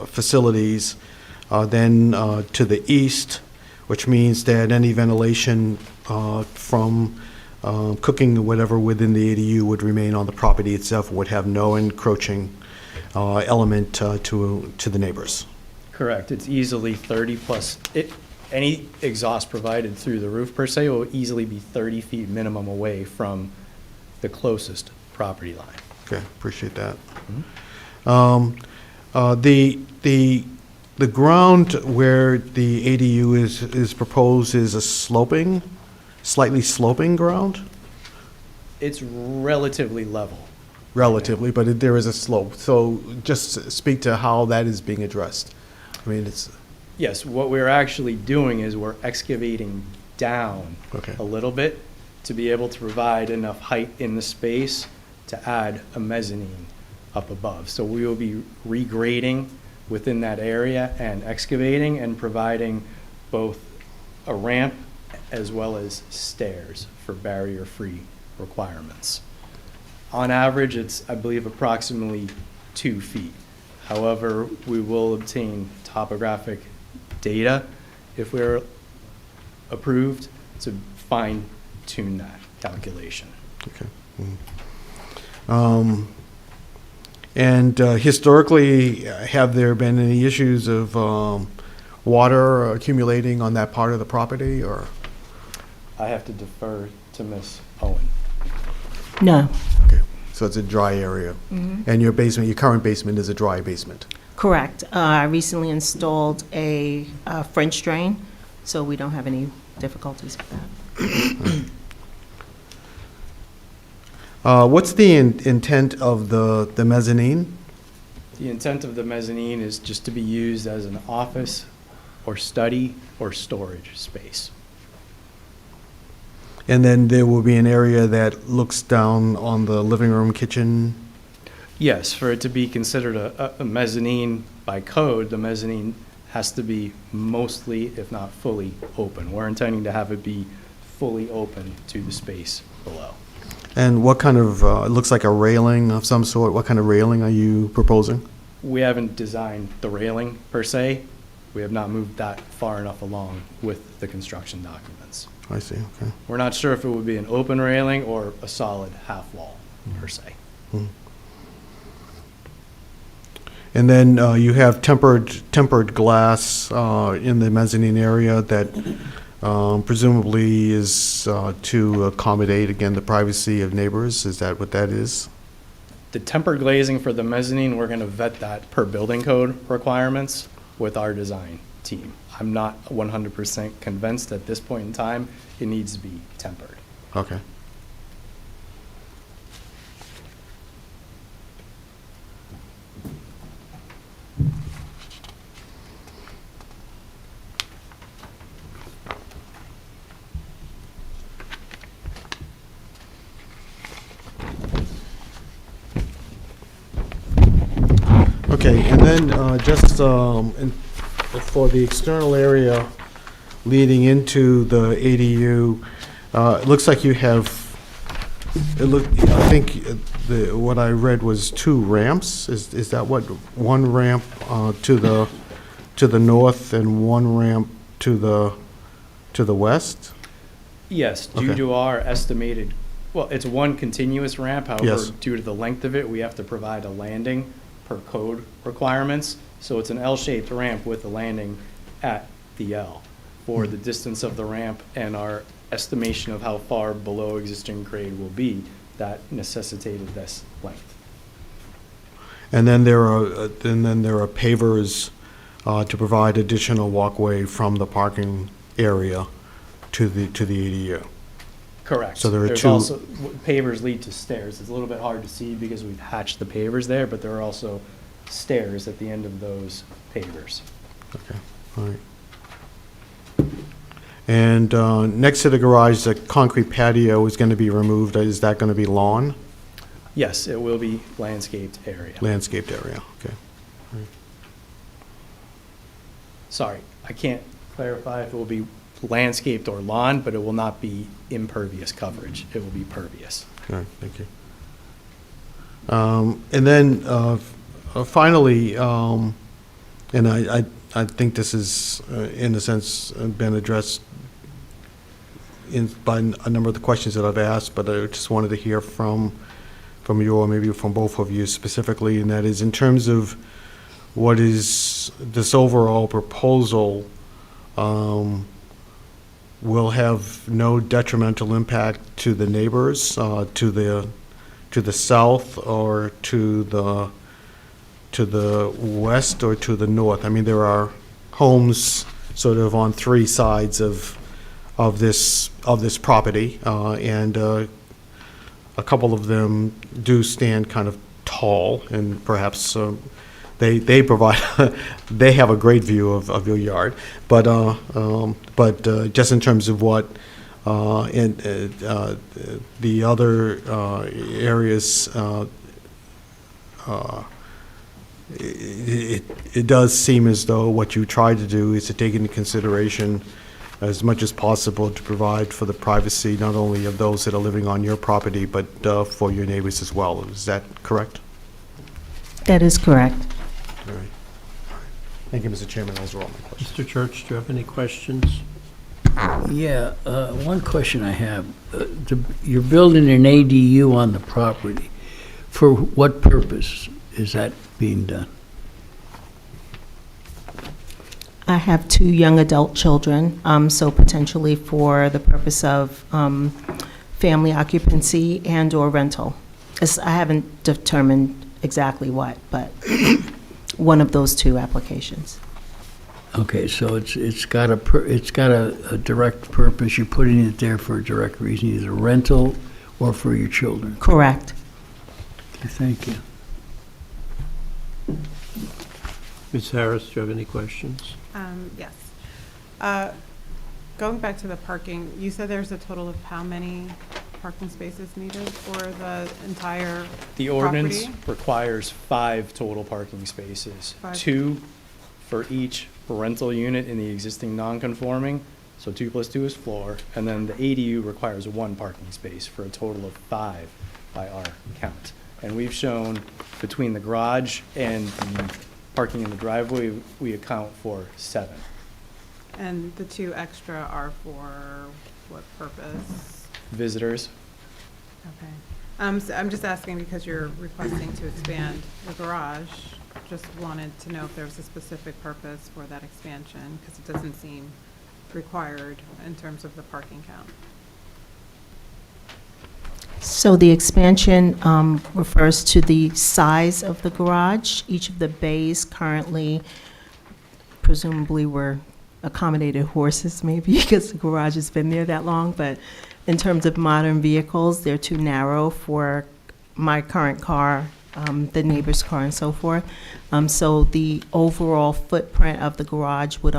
facilities are then to the east, which means that any ventilation from cooking or whatever within the ADU would remain on the property itself, would have no encroaching element to the neighbors. Correct. It's easily 30 plus, any exhaust provided through the roof per se will easily be 30 feet minimum away from the closest property line. Okay, appreciate that. Mm-hmm. The ground where the ADU is proposed is a slightly sloping ground? It's relatively level. Relatively, but there is a slope. So just speak to how that is being addressed. I mean, it's... Yes, what we're actually doing is we're excavating down a little bit to be able to provide enough height in the space to add a mezzanine up above. So we will be regrading within that area and excavating and providing both a ramp as well as stairs for barrier-free requirements. On average, it's, I believe, approximately 2 feet. However, we will obtain topographic data if we're approved to fine-tune that calculation. Okay. And historically, have there been any issues of water accumulating on that part of the property, or? I have to defer to Ms. Owen. No. Okay, so it's a dry area. And your basement, your current basement is a dry basement? Correct. I recently installed a French drain, so we don't have any difficulties with that. What's the intent of the mezzanine? The intent of the mezzanine is just to be used as an office or study or storage space. And then there will be an area that looks down on the living room, kitchen? Yes, for it to be considered a mezzanine by code, the mezzanine has to be mostly, if not fully, open. We're intending to have it be fully open to the space below. And what kind of, it looks like a railing of some sort, what kind of railing are you proposing? We haven't designed the railing per se. We have not moved that far enough along with the construction documents. I see, okay. We're not sure if it would be an open railing or a solid half wall per se. And then you have tempered glass in the mezzanine area that presumably is to accommodate, again, the privacy of neighbors. Is that what that is? The tempered glazing for the mezzanine, we're going to vet that per building code requirements with our design team. I'm not 100% convinced at this point in time it needs to be tempered. Okay. Okay, and then just for the external area leading into the ADU, it looks like you have, I think what I read was 2 ramps. Is that what, 1 ramp to the north and 1 ramp to the west? Yes, due Okay. to our estimated, well, it's 1 continuous ramp. However, Yes. due to the length of it, we have to provide a landing per code requirements. So it's an L-shaped ramp with a landing at the L. For the distance of the ramp and our estimation of how far below existing grade will be, that necessitated this length. And then there are pavers to provide additional walkway from the parking area to the ADU. Correct. So there are There's 2. also, pavers lead to stairs. It's a little bit hard to see because we've hatched the pavers there, but there are also stairs at the end of those pavers. Okay, all right. And next to the garage, the concrete patio is going to be removed. Is that going to be lawn? Yes, it will be landscaped area. Landscaped area, okay. All right. Sorry, I can't clarify if it will be landscaped or lawn, but it will not be impervious coverage. It will be pervious. All right, thank you. And then finally, and I think this is, in a sense, been addressed by a number of the questions that I've asked, but I just wanted to hear from you, or maybe from both of you specifically, and that is in terms of what is this overall proposal will have no detrimental impact to the neighbors, to the south or to the west or to the north. I mean, there are homes sort of on three sides of this property, and a couple of them do stand kind of tall, and perhaps they provide they have a great view of your yard, but just in terms of what and the other areas, it does seem as though what you try to do is to take into consideration as much as possible to provide for the privacy not only of those that are living on your property, but for your neighbors as well. Is that correct? That is correct. All right. Thank you, Mr. Chairman. Those are all my questions. Mr. Church, do you have any questions? Yeah, one question I have. You're building an ADU on the property. For what purpose is that being done? I have 2 young adult children, so potentially for the purpose of family occupancy and/or rental. I haven't determined exactly what, but one of those 2 applications. Okay, so it's got a direct purpose. You're putting it there for a direct reason, either rental or for your children. Correct. Okay, thank you. Ms. Harris, do you have any questions? Yes. Going back to the parking, you said there's a total of how many parking spaces needed for the entire The ordinance property? requires 5 total parking spaces. 5. 2 for each rental unit in the existing non-conforming, so 2 plus 2 is 4, and then the ADU requires 1 parking space for a total of 5 by our count. And we've shown between the garage and the parking in the driveway, we account for 7. And the 2 extra are for what purpose? Visitors. Okay. So I'm just asking because you're requesting to expand the garage. Just wanted to know if there was a specific purpose for that expansion, because it doesn't seem required in terms of the parking count. So the expansion refers to the size of the garage. Each of the bays currently, presumably were accommodated horses maybe because the garage has been there that long, but in terms of modern vehicles, they're too narrow for my current car, the neighbor's car, and so forth. So the overall footprint of the garage would,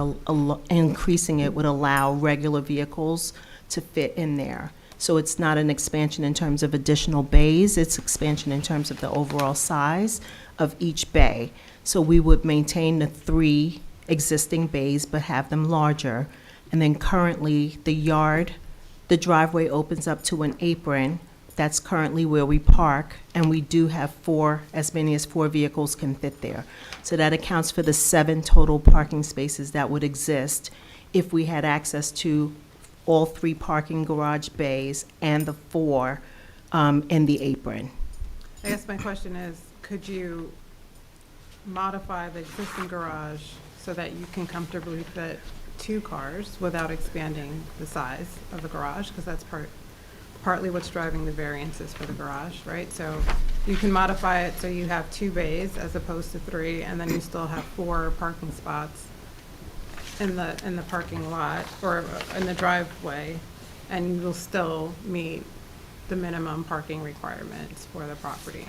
increasing it would allow regular vehicles to fit in there. So it's not an expansion in terms of additional bays, it's expansion in terms of the overall size of each bay. So we would maintain the 3 existing bays, but have them larger. And then currently, the driveway opens up to an apron. That's currently where we park, and we do have 4, as many as 4 vehicles can fit there. So that accounts for the 7 total parking spaces that would exist if we had access to all 3 parking garage bays and the 4 in the apron. I guess my question is, could you modify the existing garage so that you can comfortably fit 2 cars without expanding the size of the garage? Because that's partly what's driving the variances for the garage, right? So you can modify it so you have 2 bays as opposed to 3, and then you still have 4 parking spots in the parking lot or in the driveway, and you will still meet the minimum parking requirements for the property.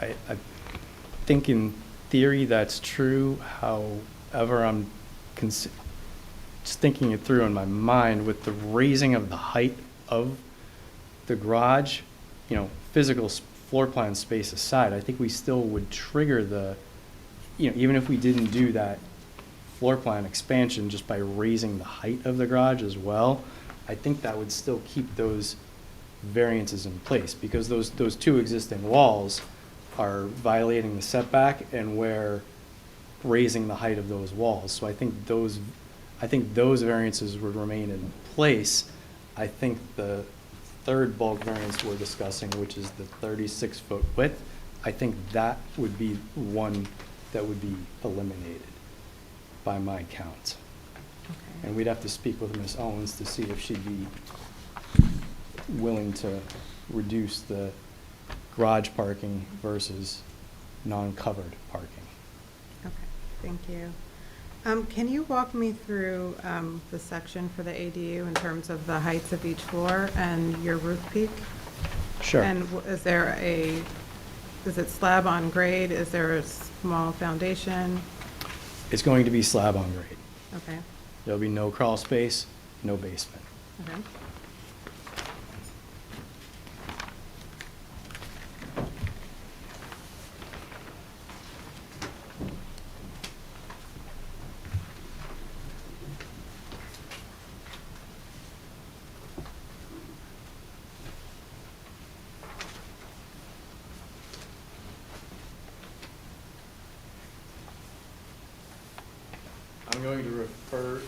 I think in theory that's true. However, I'm just thinking it through in my mind with the raising of the height of the garage, physical floor plan space aside, I think we still would trigger the, even if we didn't do that floor plan expansion just by raising the height of the garage as well, I think that would still keep those variances in place, because those 2 existing walls are violating the setback and we're raising the height of those walls. So I think those I think those variances would remain in place. I think the third bulk variance we're discussing, which is the 36-foot width, I think that would be one that would be eliminated by my count. And we'd have to speak with Ms. Owens to see if she'd be willing to reduce the garage parking versus non-covered parking. Okay, thank you. Can you walk me through the section for the ADU in terms of the heights of each floor and your roof peak? Sure. And is it slab on grade? Is there a small foundation? It's going to be slab on grade. Okay, There'll be no crawl space, no basement. okay.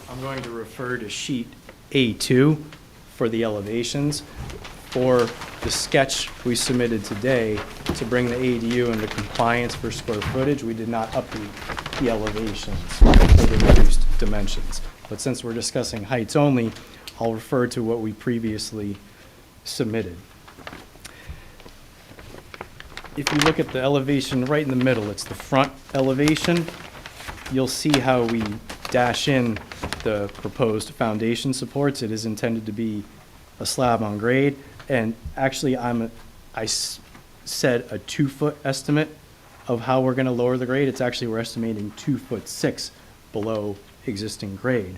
I'm going to refer to sheet A2 for the elevations. For the sketch we submitted today to bring the ADU into compliance for square footage, we did not update the elevations for the reduced dimensions. But since we're discussing heights only, I'll refer to what we previously submitted. If you look at the elevation right in the middle, it's the front elevation. You'll see how we dash in the proposed foundation supports. It is intended to be a slab on grade. And actually, I said a 2-foot estimate of how we're going to lower the grade. It's actually, we're estimating 2'6" below existing grade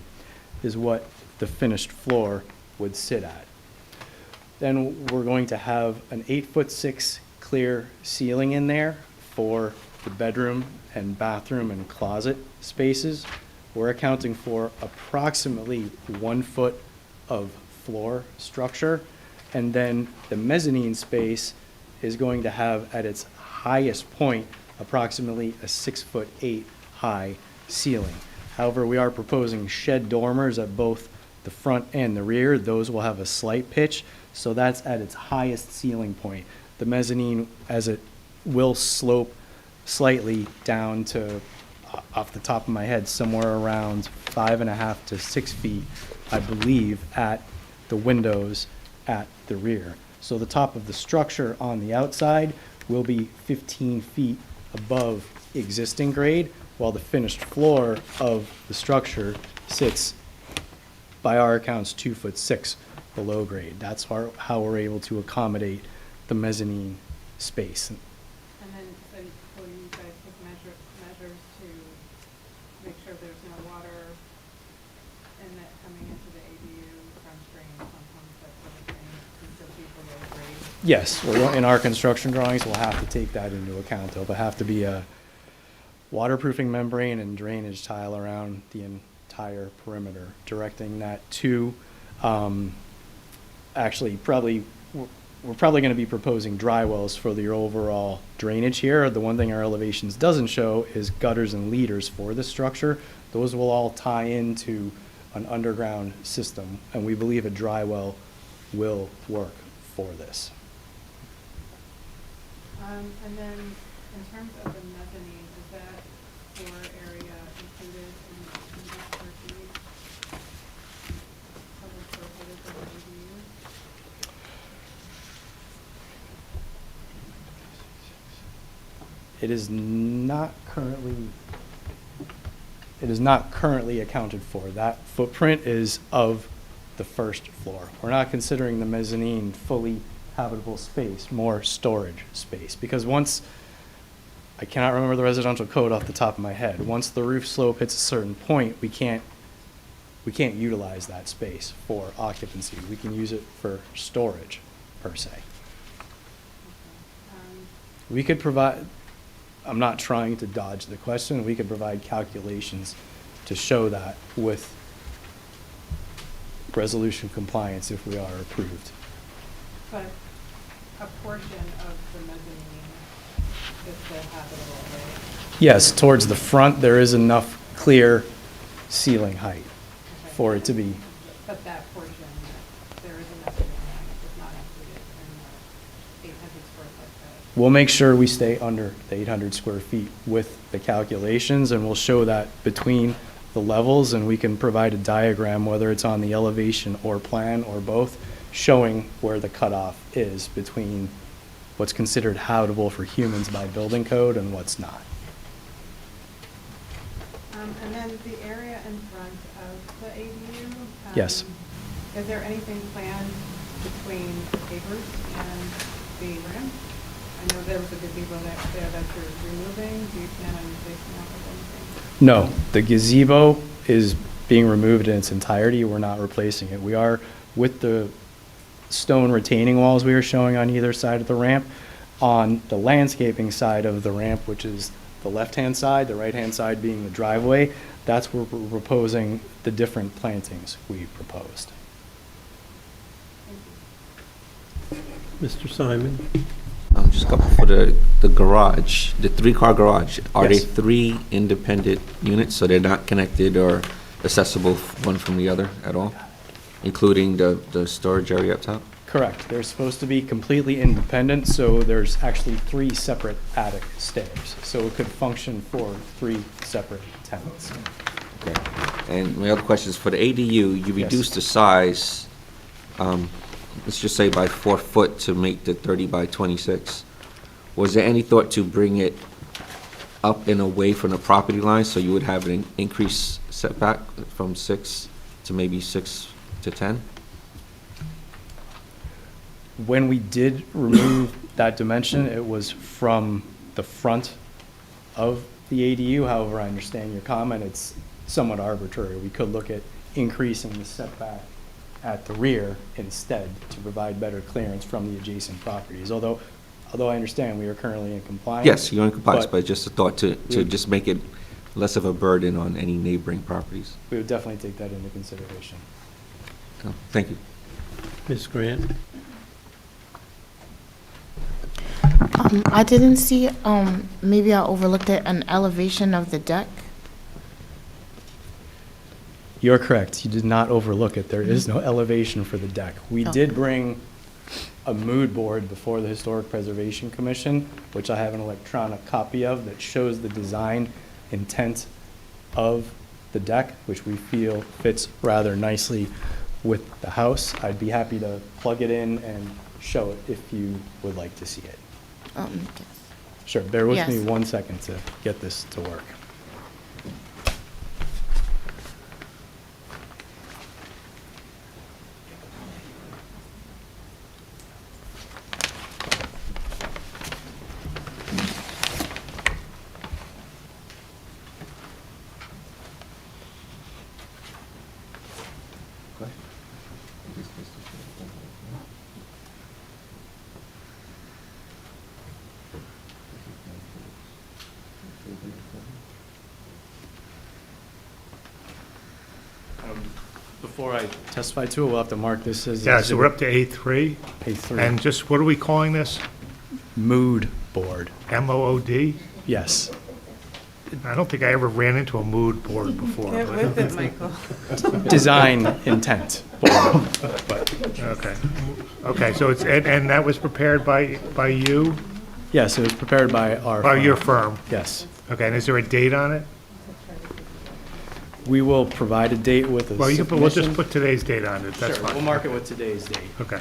is what the finished floor would sit at. Then we're going to have an 8'6" clear ceiling in there for the bedroom and bathroom and closet spaces. We're accounting for approximately 1 foot of floor structure. And then the mezzanine space is going to have at its highest point approximately a 6'8" high ceiling. However, we are proposing shed dormers at both the front and the rear. Those will have a slight pitch, so that's at its highest ceiling point. The mezzanine, as it will slope slightly down to, off the top of my head, somewhere around 5.5 to 6 feet, I believe, at the windows at the rear. So the top of the structure on the outside will be 15 feet above existing grade, while the finished floor of the structure sits, by our accounts, 2'6" below grade. That's how we're able to accommodate the mezzanine space. And then, so will you guys take measures to make sure there's no water inlet coming into the ADU from drains, pumps, that sort of thing, to still be below grade? Yes, in our construction drawings, we'll have to take that into account. There'll have to be a waterproofing membrane and drainage tile around the entire perimeter, directing that to, actually, we're probably going to be proposing dry wells for the overall drainage here. The one thing our elevations doesn't show is gutters and leaders for the structure. Those will all tie into an underground system, and we believe a dry well will work for this. And then, in terms of the mezzanine, is that floor area included in the square feet? Total square footage of the ADU? It is not currently accounted for. That footprint is of the first floor. We're not considering the mezzanine fully habitable space, more storage space. Because once, I cannot remember the residential code off the top of my head, once the roof slope hits a certain point, we can't utilize that space for occupancy. We can use it for storage, per se. We could provide, I'm not trying to dodge the question, we could provide calculations to show that with resolution compliance if we are approved. But a portion of the mezzanine is still habitable, right? Yes, towards the front, there is enough clear ceiling height. for it to be. But that portion, there is a method in that, is not included in the 800 square foot. We'll make sure we stay under the 800 square feet with the calculations, and we'll show that between the levels, and we can provide a diagram, whether it's on the elevation or plan or both, showing where the cutoff is between what's considered habitable for humans by building code and what's not. And then the area in front of the ADU? Yes. Is there anything planned between the pavers and the ramp? I know there was a gazebo there that you're removing. Do you plan on replacing that with anything? No, the gazebo is being removed in its entirety. We're not replacing it. We are, with the stone retaining walls we are showing on either side of the ramp, on the landscaping side of the ramp, which is the left-hand side, the right-hand side being the driveway, that's where we're proposing the different plantings we proposed. Mr. Simon? Just a couple for the garage, the three-car garage. Are they Yes. three independent units, so they're not connected or accessible one from the other at all, including the storage area up top? Correct. They're supposed to be completely independent, so there's actually 3 separate attic stairs. So it could function for 3 separate tenants. Okay. And my other question is, for the ADU, you Yes. reduced the size, let's just say by 4 foot to make the 30 by 26. Was there any thought to bring it up and away from the property line, so you would have an increased setback from 6 to maybe 6 to 10? When we did remove that dimension, it was from the front of the ADU. However, I understand your comment. It's somewhat arbitrary. We could look at increasing the setback at the rear instead to provide better clearance from the adjacent properties. Although I understand we are currently in compliance. Yes, you're in compliance, but just a thought to just make it less of a burden on any neighboring properties. We would definitely take that into consideration. Thank you. Ms. Grant? I didn't see, maybe I overlooked it, an elevation of the deck. You're correct. You did not overlook it. There is no elevation for the deck. We did bring a mood board before the Historic Preservation Commission, which I have an electronic copy of, that shows the design intent of the deck, which we feel fits rather nicely with the house. I'd be happy to plug it in and show it if you would like to see it. Sure, bear with me Yes. 1 second to get this to work. Before I testify to it, we'll have to mark this as. Yeah, so we're up to A3. A3. And just, what are we calling this? Mood board. M-O-O-D? Yes. I don't think I ever ran into a mood board before. Get but- with it, Michael. Design intent board. Okay. Okay, so it's, and that was prepared by you? Yes, it was prepared by our. By your firm? Yes. Okay, and is there a date on it? We will provide a date with a Well, you can put, we'll just submission. put today's date on it, that's Sure, fine. we'll mark it with today's date. Okay.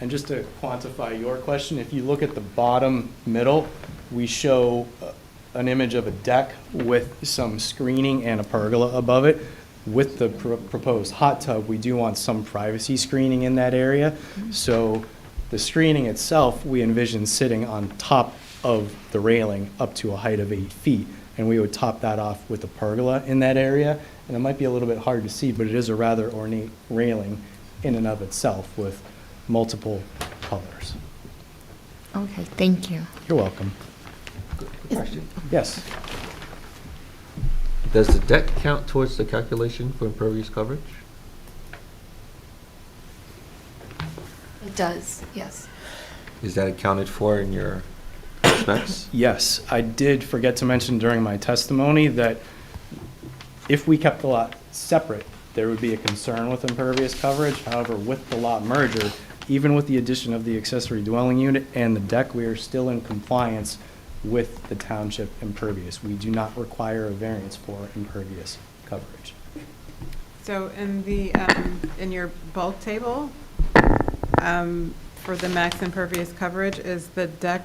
And just to quantify your question, if you look at the bottom middle, we show an image of a deck with some screening and a pergola above it. With the proposed hot tub, we do want some privacy screening in that area. So the screening itself, we envision sitting on top of the railing up to a height of 8 feet. And we would top that off with a pergola in that area. And it might be a little bit hard to see, but it is a rather ornate railing in and of itself with multiple colors. Okay, thank you. You're welcome. Question. Yes. Does the deck count towards the calculation for impervious coverage? It does, yes. Is that accounted for in your specs? Yes, I did forget to mention during my testimony that If we kept the lot separate, there would be a concern with impervious coverage. However, with the lot merger, even with the addition of the accessory dwelling unit and the deck, we are still in compliance with the township impervious. We do not require a variance for impervious coverage. So in the, in your bulk table, for the max impervious coverage, is the deck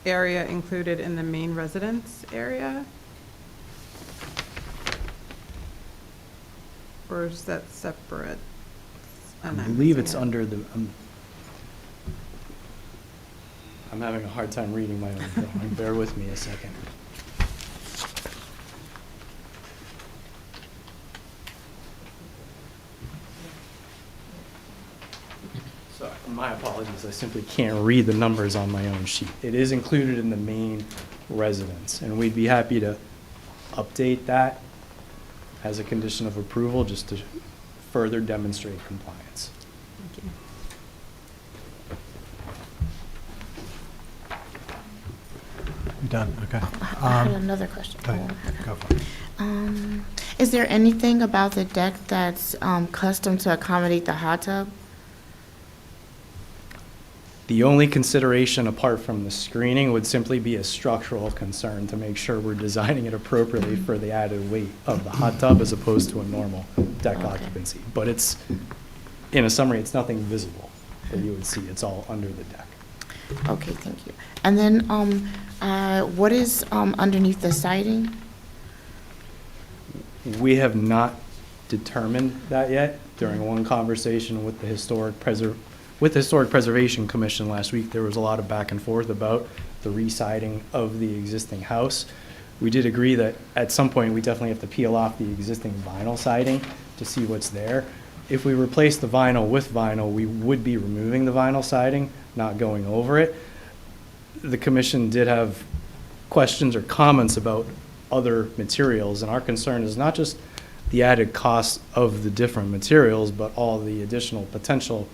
area included in the main residence area? Or is that separate? I believe it's under the, I'm having a hard time reading my own drawing. Bear with me a second. Sorry, my apologies. I simply can't read the numbers on my own sheet. It is included in the main residence, and we'd be happy to update that as a condition of approval, just to further demonstrate compliance. Thank you. You done? Okay. I had another question. Go ahead. Go for it. Is there anything about the deck that's custom to accommodate the hot tub? The only consideration apart from the screening would simply be a structural concern to make sure we're designing it appropriately for the added weight of the hot tub as opposed to a normal deck occupancy. But it's, in a summary, it's nothing visible that you would see. It's all under the deck. Okay, thank you. And then what is underneath the siding? We have not determined that yet. During one conversation with the Historic Preservation Commission last week, there was a lot of back and forth about the re-siding of the existing house. We did agree that at some point we definitely have to peel off the existing vinyl siding to see what's there. If we replace the vinyl with vinyl, we would be removing the vinyl siding, not going over it. The commission did have questions or comments about other materials, and our concern is not just the added cost of the different materials, but all the additional potential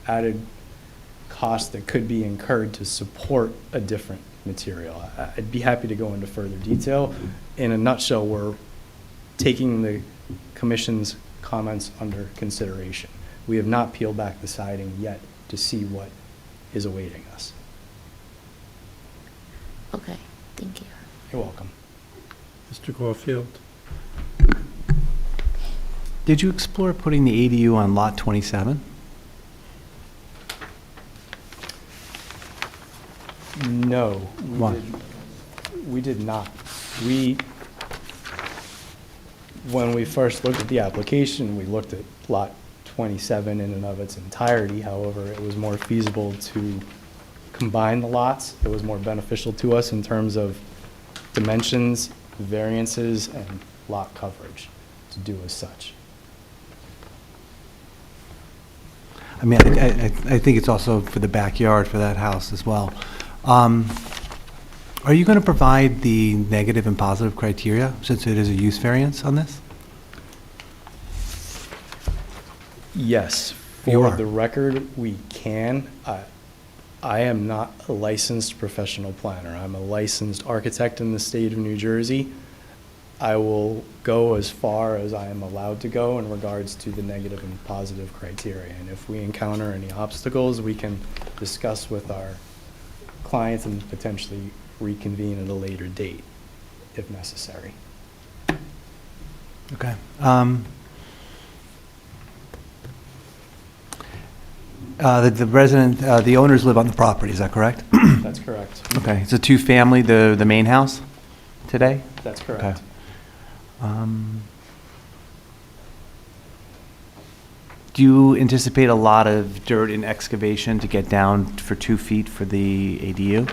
added costs that could be incurred to support a different material. I'd be happy to go into further detail. In a nutshell, we're taking the commission's comments under consideration. We have not peeled back the siding yet to see what is awaiting us. Okay, thank you. You're welcome. Mr. Caulfield? Did you explore putting the ADU on lot 27? No. Why? We did not. When we first looked at the application, we looked at lot 27 in and of its entirety. However, it was more feasible to combine the lots. It was more beneficial to us in terms of dimensions, variances, and lot coverage to do as such. I mean, I think it's also for the backyard for that house as well. Are you going to provide the negative and positive criteria since it is a use variance on this? Yes, You for are. the record, we can. I am not a licensed professional planner. I'm a licensed architect in the state of New Jersey. I will go as far as I am allowed to go in regards to the negative and positive criteria. And if we encounter any obstacles, we can discuss with our clients and potentially reconvene at a later date if necessary. Okay. The resident, the owners live on the property, is that correct? That's correct. Okay, it's a two-family, the main house today? That's correct. Okay. Do you anticipate a lot of dirt and excavation to get down for 2 feet for the ADU?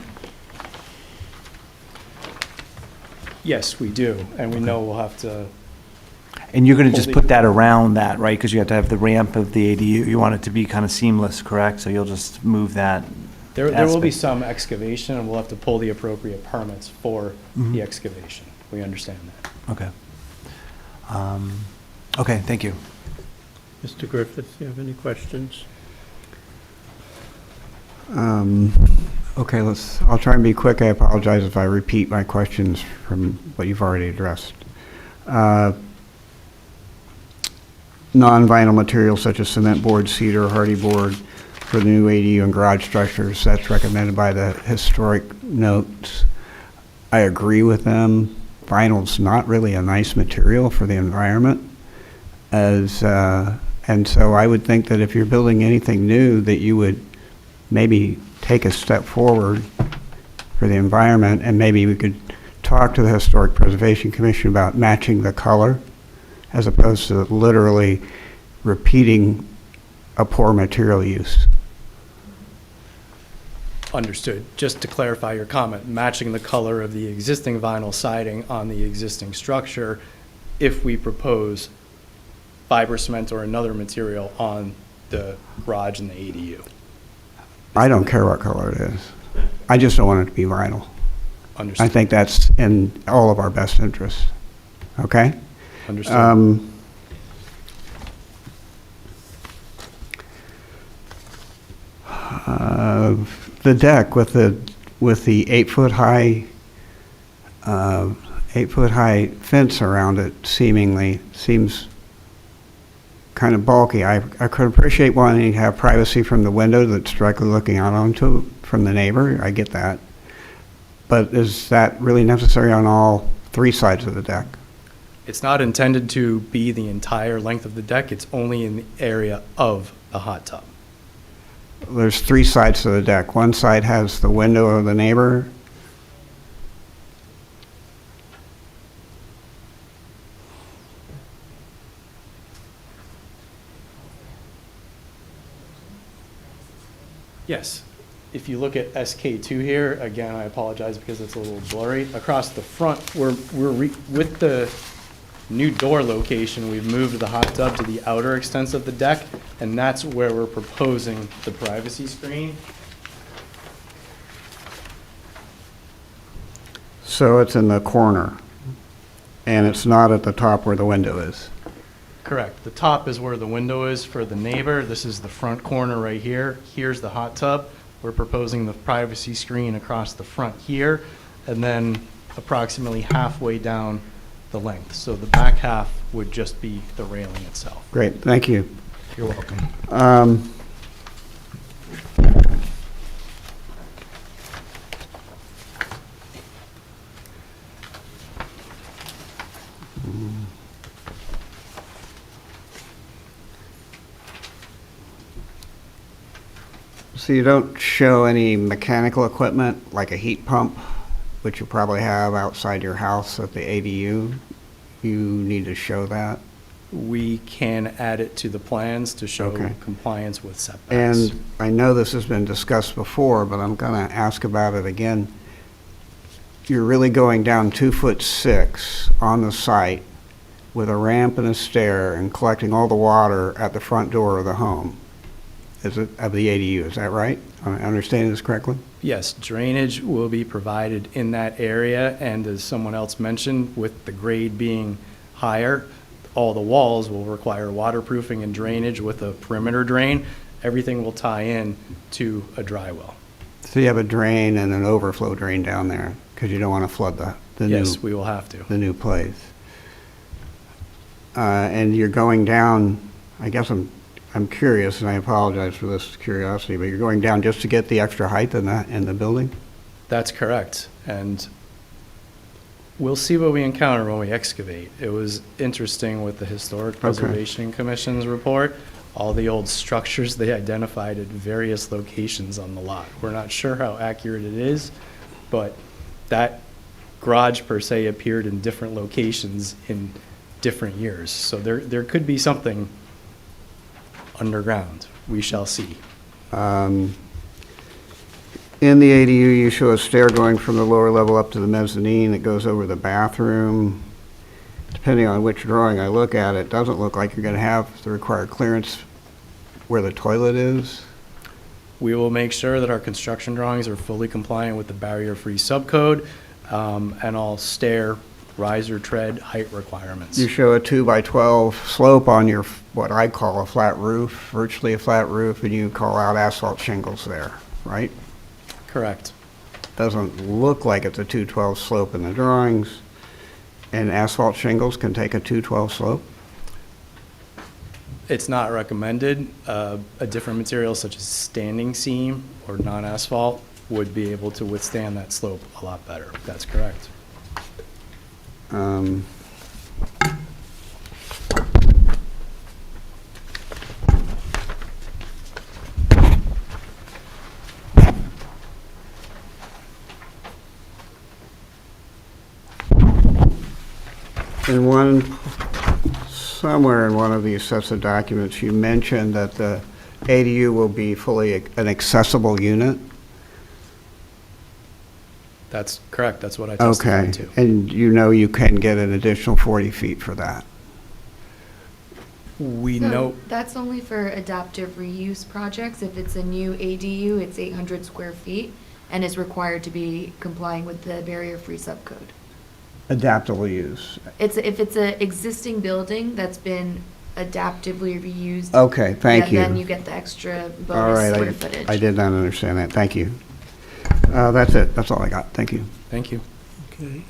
Yes, we do, and we know we'll have to. And you're going to just put that around that, right? Because you have to have the ramp of the ADU. You want it to be kind of seamless, correct? So you'll just move that. There will be aspect. some excavation, and we'll have to pull the appropriate permits for the excavation. We understand that. Okay. Okay, thank you. Mr. Griffith, do you have any questions? Okay, I'll try and be quick. I apologize if I repeat my questions from what you've already addressed. non-vinyl materials such as cement board, cedar, hardy board for the new ADU and garage structures. That's recommended by the historic notes. I agree with them. Vinyl's not really a nice material for the environment. And so I would think that if you're building anything new, that you would maybe take a step forward for the environment, and maybe we could talk to the Historic Preservation Commission about matching the color as opposed to literally repeating a poor material use. Understood. Just to clarify your comment, matching the color of the existing vinyl siding on the existing structure if we propose fiber cement or another material on the garage and the ADU. I don't care what color it is. I just don't want it to be vinyl. Understood. I think that's in all of our best interests. Okay? Understood. The deck with the 8-foot high 8-foot high fence around it seemingly seems kind of bulky. I could appreciate wanting to have privacy from the window that's directly looking out onto from the neighbor. I get that. But is that really necessary on all 3 sides of the deck? It's not intended to be the entire length of the deck. It's only in the area of the hot tub. There's 3 sides to the deck. One side has the window of the neighbor. Yes. If you look at SK2 here, again, I apologize because it's a little blurry. Across the front, with the new door location, we've moved the hot tub to the outer extent of the deck, and that's where we're proposing the privacy screen. So it's in the corner, and it's not at the top where the window is. Correct. The top is where the window is for the neighbor. This is the front corner right here. Here's the hot tub. We're proposing the privacy screen across the front here, and then approximately halfway down the length. So the back half would just be the railing itself. Great, thank you. You're welcome. So you don't show any mechanical equipment, like a heat pump, which you probably have outside your house at the ADU? You need to show that? We can add it to the plans to show compliance with setbacks. And I know this has been discussed before, but I'm going to ask about it again. You're really going down 2'6" on the site with a ramp and a stair and collecting all the water at the front door of the home. Of the ADU, is that right? Am I understanding this correctly? Yes, drainage will be provided in that area, and as someone else mentioned, with the grade being higher, all the walls will require waterproofing and drainage with a perimeter drain. Everything will tie in to a dry well. So you have a drain and an overflow drain down there, because you don't want to flood the new... Yes, we will have to. The new place. And you're going down, I guess I'm curious, and I apologize for this curiosity, but you're going down just to get the extra height in the building? That's correct. And we'll see what we encounter when we excavate. It was interesting with the Historic Preservation Commission's report. All the old structures they identified at various locations on the lot. We're not sure how accurate it is, but that garage per se appeared in different locations in different years. So there could be something underground. We shall see. In the ADU, you show a stair going from the lower level up to the mezzanine that goes over the bathroom. Depending on which drawing I look at, it doesn't look like you're going to have the required clearance where the toilet is. We will make sure that our construction drawings are fully compliant with the barrier-free subcode and all stair, riser, tread, height requirements. You show a 2x12 slope on your, what I call a flat roof, virtually a flat roof, and you call out asphalt shingles there, right? Correct. Doesn't look like it's a 212 slope in the drawings. And asphalt shingles can take a 212 slope? It's not recommended. A different material such as standing seam or non-asphalt would be able to withstand that slope a lot better. That's correct. Somewhere in one of these sets of documents, you mentioned that the ADU will be fully an accessible unit. That's correct. That's what I testified to. Okay, and you know you can get an additional 40 feet for that. We So know, that's only for adaptive reuse projects. If it's a new ADU, it's 800 square feet and is required to be complying with the barrier-free subcode. Adaptable use. If it's an existing building that's been adaptively reused. Okay, thank you. Then you get the extra All bonus right, square footage. I did not understand that. Thank you. That's it. That's all I got. Thank you. thank you. Okay,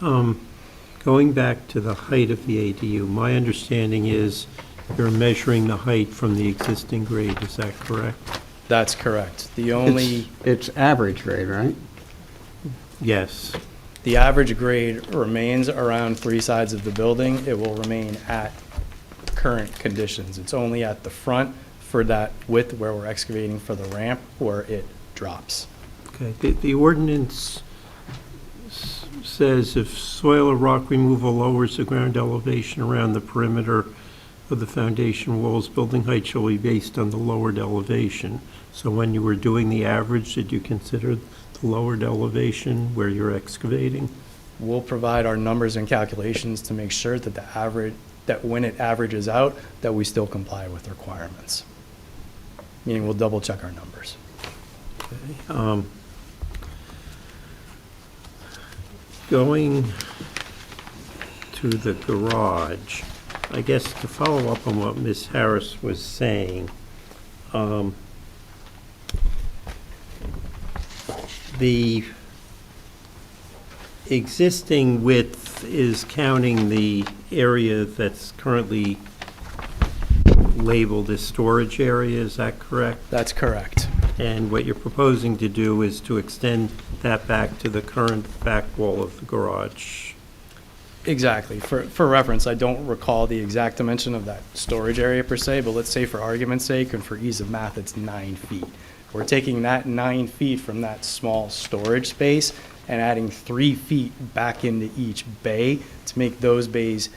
going back to the height of the ADU, my understanding is you're measuring the height from the existing grade, is that correct? That's correct. The only, It's average grade, right? Yes. the average grade remains around three sides of the building. It will remain at current conditions. It's only at the front for that width where we're excavating for the ramp where it drops. Okay, the ordinance says if soil or rock removal lowers the ground elevation around the perimeter of the foundation walls, building height shall be based on the lowered elevation. So when you were doing the average, did you consider the lowered elevation where you're excavating? We'll provide our numbers and calculations to make sure that the average, that when it averages out, that we still comply with requirements. Meaning we'll double check our numbers. Okay, going to the garage, I guess to follow up on what Ms. Harris was saying, the existing width is counting the area that's currently labeled as storage area, is that correct? That's correct. And what you're proposing to do is to extend that back to the current back wall of the garage. Exactly. For reference, I don't recall the exact dimension of that storage area per se, but let's say for argument's sake and for ease of math, it's 9 feet. We're taking that 9 feet from that small storage space and adding 3 feet back into each bay to make those bays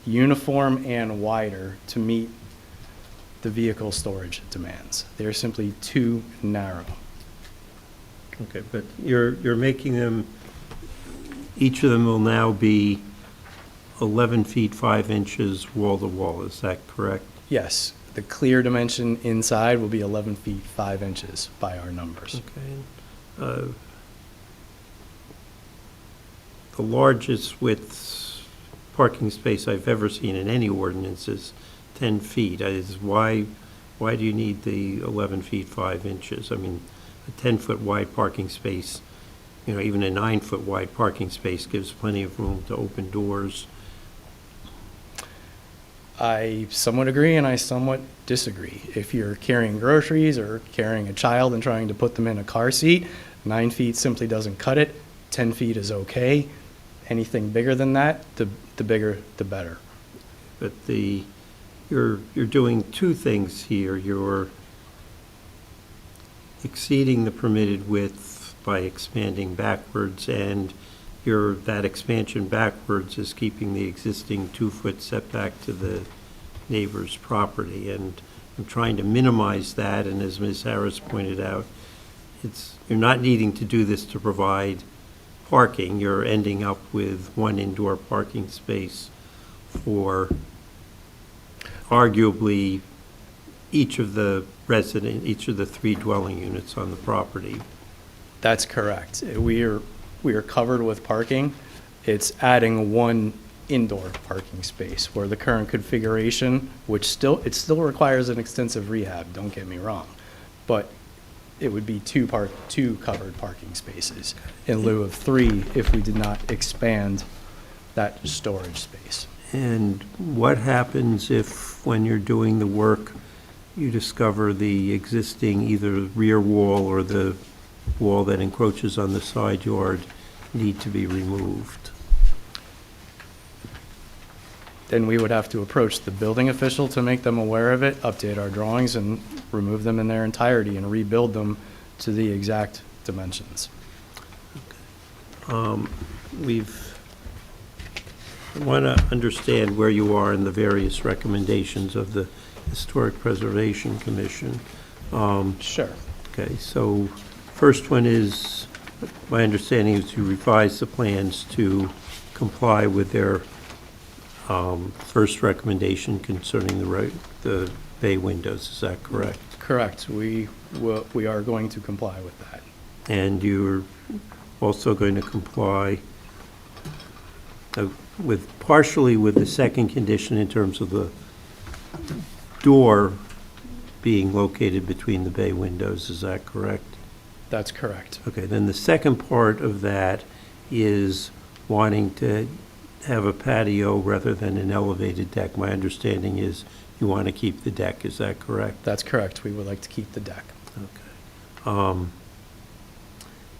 uniform and wider to meet the vehicle storage demands. They're simply too narrow. Okay, but you're making them, each of them will now be 11 feet 5 inches wall to wall, is that correct? Yes, the clear dimension inside will be 11 feet 5 inches by our numbers. Okay. The largest width parking space I've ever seen in any ordinance is 10 feet. Why do you need the 11 feet 5 inches? I mean, a 10-foot wide parking space, you know, even a 9-foot wide parking space gives plenty of room to open doors. I somewhat agree and I somewhat disagree. If you're carrying groceries or carrying a child and trying to put them in a car seat, 9 feet simply doesn't cut it. 10 feet is okay. Anything bigger than that, the bigger, the better. But you're doing two things here. You're exceeding the permitted width by expanding backwards, and that expansion backwards is keeping the existing 2-foot setback to the neighbor's property. And I'm trying to minimize that, and as Ms. Harris pointed out, you're not needing to do this to provide parking. You're ending up with one indoor parking space for arguably each of the 3 dwelling units on the property. That's correct. We are covered with parking. It's adding one indoor parking space where the current configuration, which still requires an extensive rehab, don't get me wrong, but it would be two covered parking spaces in lieu of 3 if we did not expand that storage space. And what happens if, when you're doing the work, you discover the existing either rear wall or the wall that encroaches on the side yard need to be removed? Then we would have to approach the building official to make them aware of it, update our drawings, and remove them in their entirety and rebuild them to the exact dimensions. I want to understand where you are in the various recommendations of the Historic Preservation Commission. Sure. Okay, so first one is, my understanding is to revise the plans to comply with their first recommendation concerning the bay windows. Is that correct? Correct. We are going to comply with that. And you're also going to comply partially with the second condition in terms of the door being located between the bay windows. Is that correct? That's correct. Okay, then the second part of that is wanting to have a patio rather than an elevated deck. My understanding is you want to keep the deck. Is that correct? That's correct. We would like to keep the deck. Okay.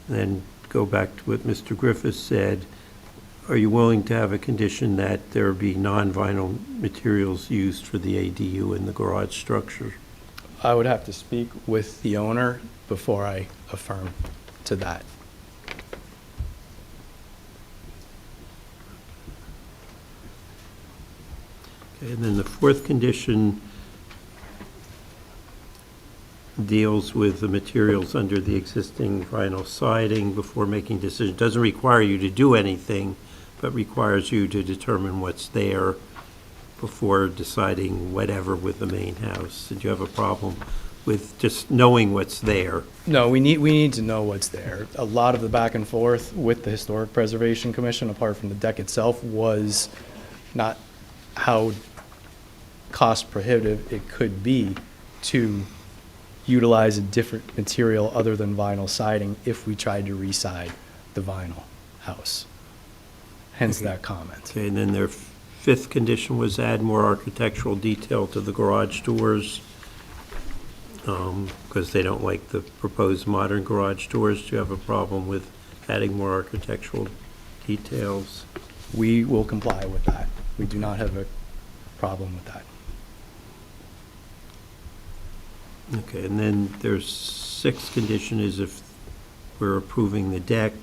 Then go back to what Mr. Griffiths said. Are you willing to have a condition that there be non-vinyl materials used for the ADU in the garage structure? I would have to speak with the owner before I affirm to that. Okay, and then the fourth condition deals with the materials under the existing vinyl siding before making decisions. Doesn't require you to do anything, but requires you to determine what's there before deciding whatever with the main house. Did you have a problem with just knowing what's there? No, we need to know what's there. A lot of the back and forth with the Historic Preservation Commission, apart from the deck itself, was not how cost prohibitive it could be to utilize a different material other than vinyl siding if we tried to reside the vinyl house. Hence that comment. Okay, and then their fifth condition was add more architectural detail to the garage doors, because they don't like the proposed modern garage doors. Do you have a problem with adding more architectural details? We will comply with that. We do not have a problem with that. Okay, and then there's sixth condition is if we're approving the deck,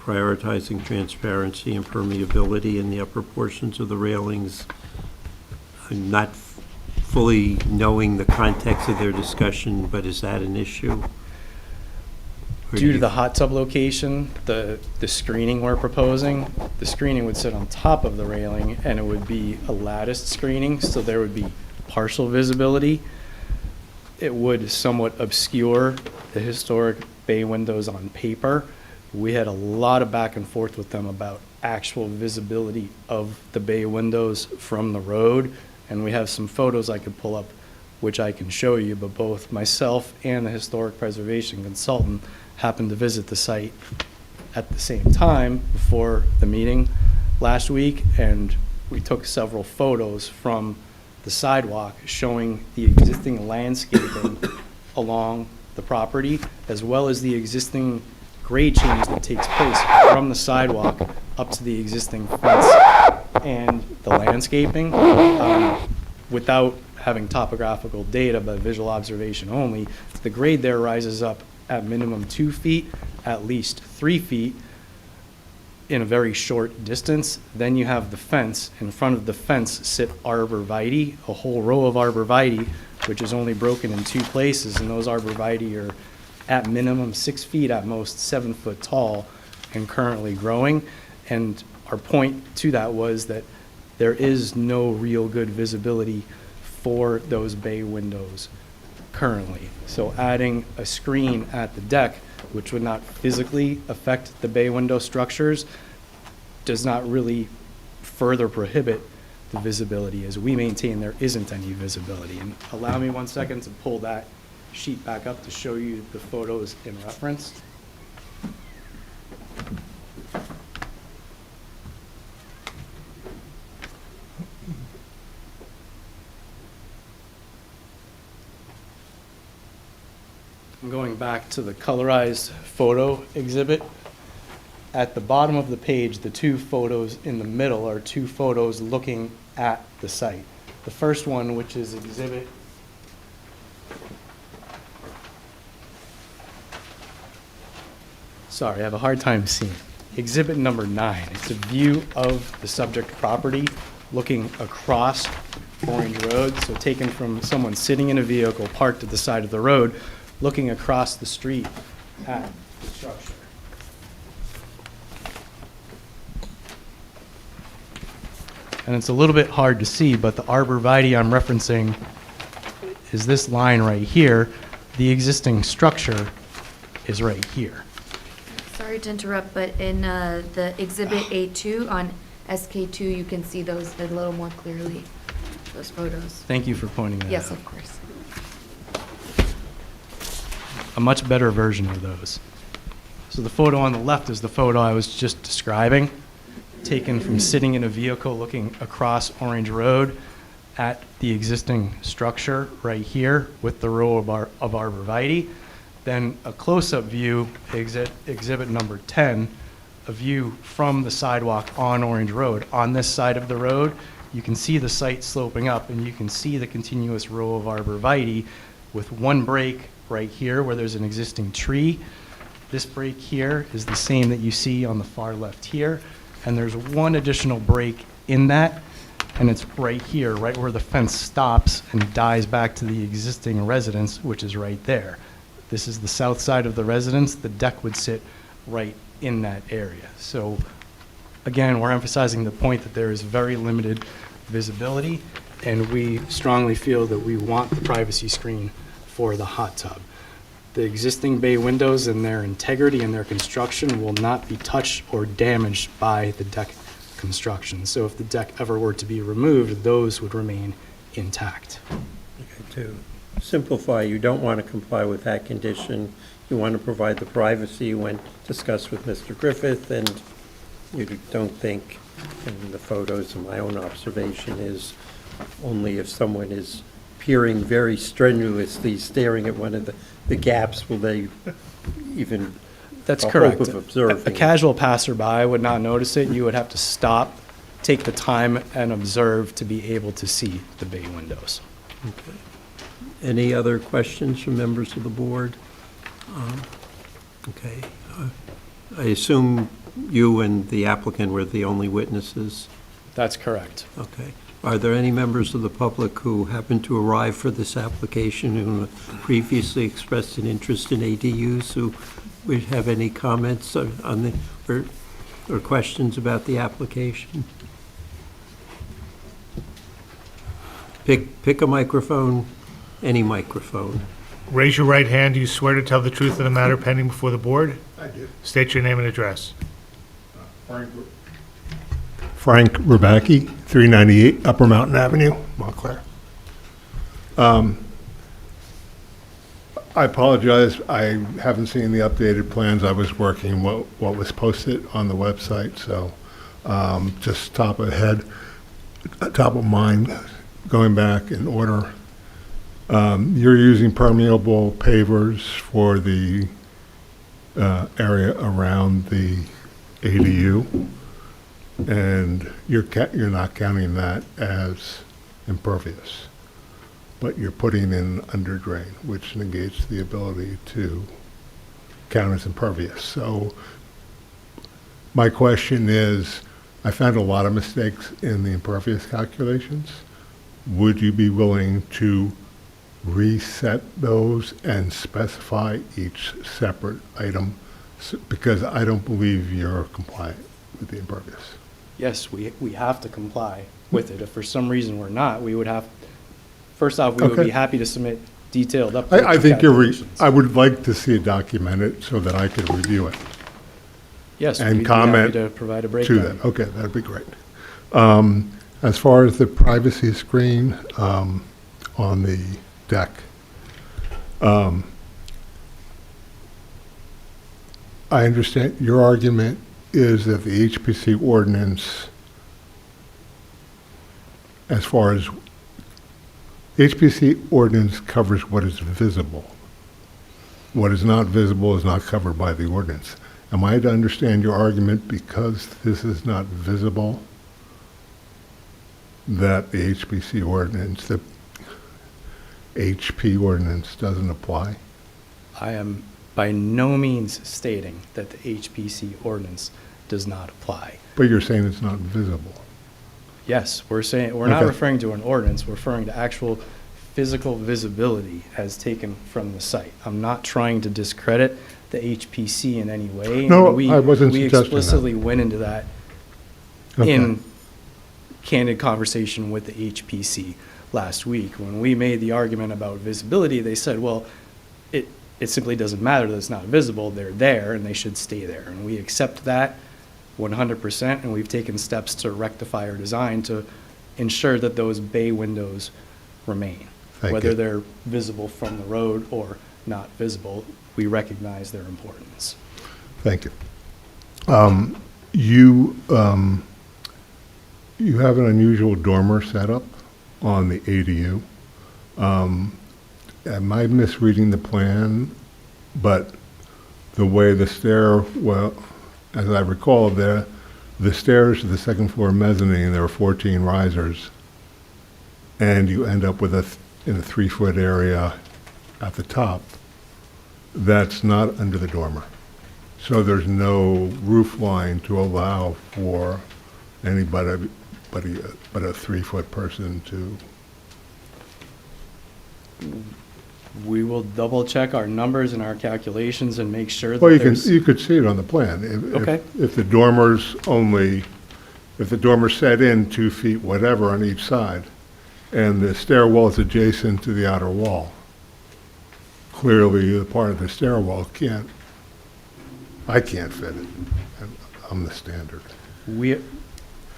prioritizing transparency and permeability in the upper portions of the railings. I'm not fully knowing the context of their discussion, but is that an issue? Due to the hot tub location, the screening we're proposing, the screening would sit on top of the railing and it would be a latticed screening, so there would be partial visibility. It would somewhat obscure the historic bay windows on paper. We had a lot of back and forth with them about actual visibility of the bay windows from the road, and we have some photos I could pull up which I can show you, but both myself and the historic preservation consultant happened to visit the site at the same time before the meeting last week, and we took several photos from the sidewalk showing the existing landscaping along the property, as well as the existing grade change that takes place from the sidewalk up to the existing fence and the landscaping. Without having topographical data, but visual observation only, the grade there rises up at minimum 2 feet, at least 3 feet in a very short distance. Then you have the fence. In front of the fence sit arborvitae, a whole row of arborvitae, which is only broken in 2 places, and those arborvitae are at minimum 6 feet, at most 7 foot tall, and currently growing. And our point to that was that there is no real good visibility for those bay windows currently. So adding a screen at the deck, which would not physically affect the bay window structures, does not really further prohibit the visibility, as we maintain there isn't any visibility. And allow me 1 second to pull that sheet back up to show you the photos in reference. I'm going back to the colorized photo exhibit. At the bottom of the page, the two photos in the middle are two photos looking at the site. The first one, which is exhibit Sorry, I have a hard time seeing. Exhibit number 9. It's a view of the subject property looking across Orange Road, so taken from someone sitting in a vehicle parked at the side of the road, looking across the street at the structure. And it's a little bit hard to see, but the arborvitae I'm referencing is this line right here. The existing structure is right here. Sorry to interrupt, but in the Exhibit A2 on SK2, you can see those a little more clearly, those photos. Thank you for pointing that out. Yes, of course. A much better version of those. So the photo on the left is the photo I was just describing, taken from sitting in a vehicle looking across Orange Road at the existing structure right here with the row of arborvitae. Then a close-up view, exhibit number 10, a view from the sidewalk on Orange Road. On this side of the road, you can see the site sloping up, and you can see the continuous row of arborvitae with one break right here where there's an existing tree. This break here is the same that you see on the far left here, and there's one additional break in that, and it's right here, right where the fence stops and dies back to the existing residence, which is right there. This is the south side of the residence. The deck would sit right in that area. So again, we're emphasizing the point that there is very limited visibility, and we strongly feel that we want the privacy screen for the hot tub. The existing bay windows and their integrity and their construction will not be touched or damaged by the deck construction. So if the deck ever were to be removed, those would remain intact. Okay, to simplify, you don't want to comply with that condition. You want to provide the privacy you went discussed with Mr. Griffith, and you don't think, and the photos and my own observation is, only if someone is peering very strenuously, staring at one of the gaps, will they even That's a correct. hope of observing. A casual passerby would not notice it. You would have to stop, take the time, and observe to be able to see the bay windows. Okay. Any other questions from members of the board? Okay. I assume you and the applicant were the only witnesses? That's correct. Okay. Are there any members of the public who happen to arrive for this application who previously expressed an interest in ADUs who would have any comments on the, or questions about the application? Pick a microphone, any microphone. Raise your right hand. Do you swear to tell the truth of the matter pending before the board? I do. State your name and address. Frank Rubacki, 398 Upper Mountain Avenue, Montclair. I apologize, I haven't seen the updated plans. I was working what was posted on the website, so just top of mind, going back in order. You're using permeable pavers for the area around the ADU, and you're not counting that as impervious, but you're putting in under drain, which negates the ability to count as impervious. So my question is, I found a lot of mistakes in the impervious calculations. Would you be willing to reset those and specify each separate item? Because I don't believe you're compliant with the impervious. Yes, we have to comply with it. If for some reason we're not, we would have, first off, we would be happy to submit detailed updates. I think I would like to see it documented so that I could review it. Yes, and we'd be comment happy to provide a to breakdown. that. Okay, that'd be great. As far as the privacy screen on the deck, I understand your argument is that the HPC ordinance, as far as HPC ordinance covers what is visible. what is not visible is not covered by the ordinance. Am I to understand your argument because this is not visible, that the HPC ordinance, the HP ordinance doesn't apply? I am by no means stating that the HPC ordinance does not apply. But you're saying it's not visible. Yes, we're saying, we're not Okay. referring to an ordinance, we're referring to actual physical visibility as taken from the site. I'm not trying to discredit the HPC in any way. No, We- I wasn't We suggesting that. explicitly went into that Okay. in candid conversation with the HPC last week. When we made the argument about visibility, they said, well, it simply doesn't matter that it's not visible, they're there and they should stay there. And we accept that 100%, and we've taken steps to rectify our design to ensure that those bay windows remain. Thank Whether you. they're visible from the road or not visible, we recognize their importance. Thank you. You have an unusual dormer setup on the ADU. Am I misreading the plan? But the way the stairwell, as I recall, the stairs to the second floor mezzanine, there are 14 risers, and you end up with in a 3-foot area at the top. That's not under the dormer. So there's no roof line to allow for anybody but a 3-foot person to. We will double check our numbers and our calculations and make sure that Well, there's. you could see it on the plan. Okay. If the dormer's set in 2 feet, whatever, on each side, and the stairwell is adjacent to the outer wall, clearly the part of the stairwell I can't fit it. I'm the standard.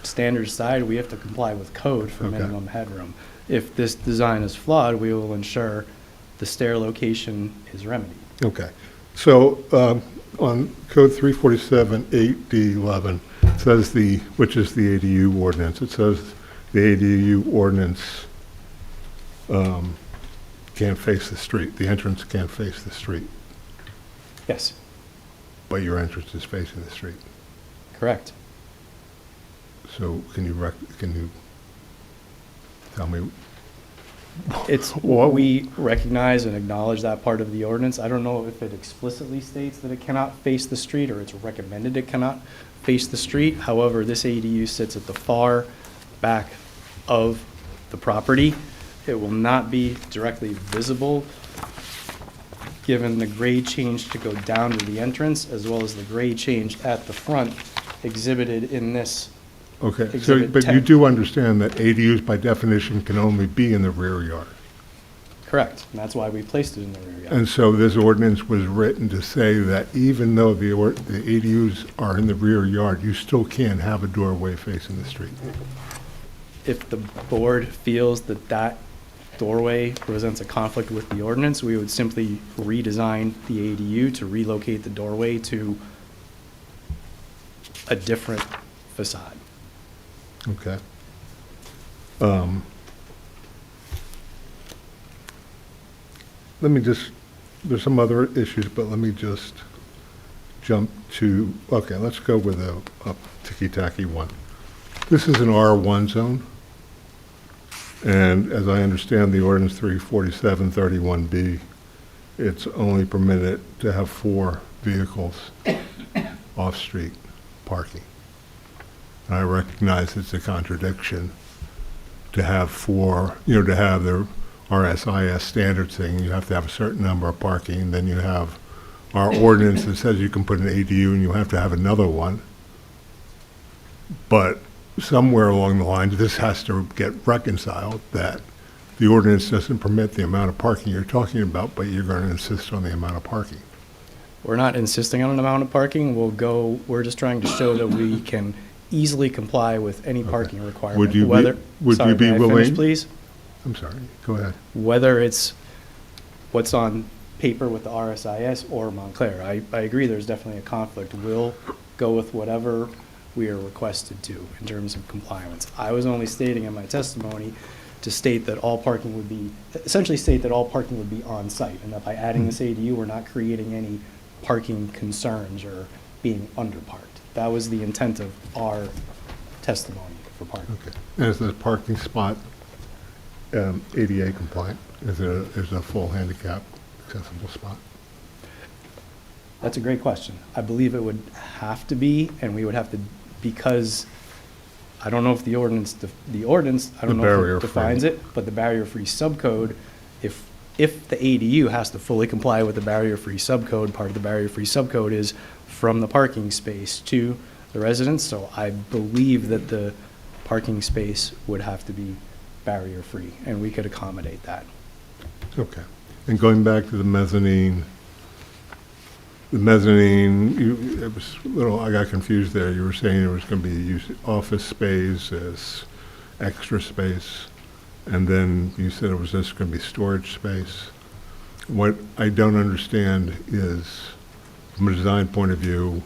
Standard side, we have to comply with code for Okay. minimum headroom. If this design is flawed, we will ensure the stair location is remedied. Okay. So on code 347-8D11, it says which is the ADU ordinance, it says the ADU ordinance can't face the street. The entrance can't face the street. Yes, But your entrance is facing the street. correct. So can you tell me? It's, What- we recognize and acknowledge that part of the ordinance. I don't know if it explicitly states that it cannot face the street or it's recommended it cannot face the street. However, this ADU sits at the far back of the property. It will not be directly visible, given the grade change to go down to the entrance, as well as the grade change at the front exhibited in this. Okay, so, Exhibit but you 10. do understand that ADUs by definition can only be in the rear yard. Correct, and that's why we placed it in the rear yard. And so this ordinance was written to say that even though the ADUs are in the rear yard, you still can't have a doorway facing the street. If the board feels that that doorway presents a conflict with the ordinance, we would simply redesign the ADU to relocate the doorway to a different facade. Okay. Let me just, there's some other issues, but let me just jump to, okay, let's go with a ticky-tacky one. This is an R1 zone, and as I understand the ordinance 347-31B, it's only permitted to have 4 vehicles off-street parking. And I recognize it's a contradiction to have 4, to have the RSIS standards thing, you have to have a certain number of parking, then you have our ordinance that says you can put an ADU and you have to have another one. But somewhere along the lines, this has to get reconciled, that the ordinance doesn't permit the amount of parking you're talking about, but you're going to insist on the amount of parking. We're not insisting on an amount of parking. We're just trying to show that we can easily comply with any parking requirement. Would you be- Whether- would sorry, you be may I finish, willing- please? I'm sorry, go ahead. Whether it's what's on paper with the RSIS or Montclair. I agree there's definitely a conflict. We'll go with whatever we are requested to in terms of compliance. I was only stating in my testimony to state that all parking would be, essentially state that all parking would be on-site, and that by adding this ADU, we're not creating any parking concerns or being underparked. That was the intent of our testimony for parking. Okay. And is the parking spot ADA compliant? Is it a full handicap accessible spot? That's a great question. I believe it would have to be, and we would have to, because I don't know if the ordinance, I don't know if it defines it, but the barrier-free subcode, if the ADU has to fully comply with the barrier-free subcode, part of the barrier-free subcode is from the parking space to the residence, so I believe that the parking space would have to be barrier-free, and we could accommodate that. Okay. And going back to the mezzanine, it was a little, I got confused there. You were saying it was going to be office space as extra space, and then you said it was just going to be storage space. What I don't understand is, from a design point of view,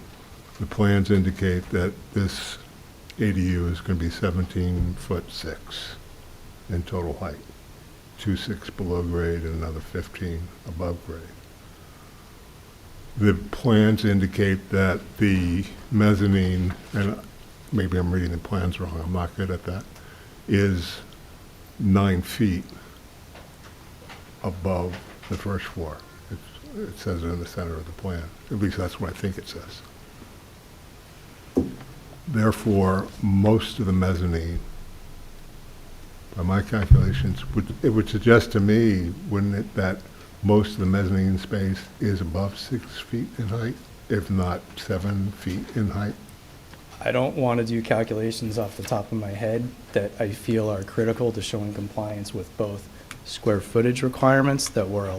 the plans indicate that this ADU is going to be 17'6" in total height, 2.6 below grade and another 15 above grade. The plans indicate that the mezzanine, and maybe I'm reading the plans wrong, I'm not good at that, is 9 feet above the first floor. It says it in the center of the plan. At least that's what I think it says. Therefore, most of the mezzanine, by my calculations, it would suggest to me, wouldn't it, that most of the mezzanine space is above 6 feet in height, if not 7 feet in height? I don't want to do calculations off the top of my head that I feel are critical to showing compliance with both square footage requirements that we're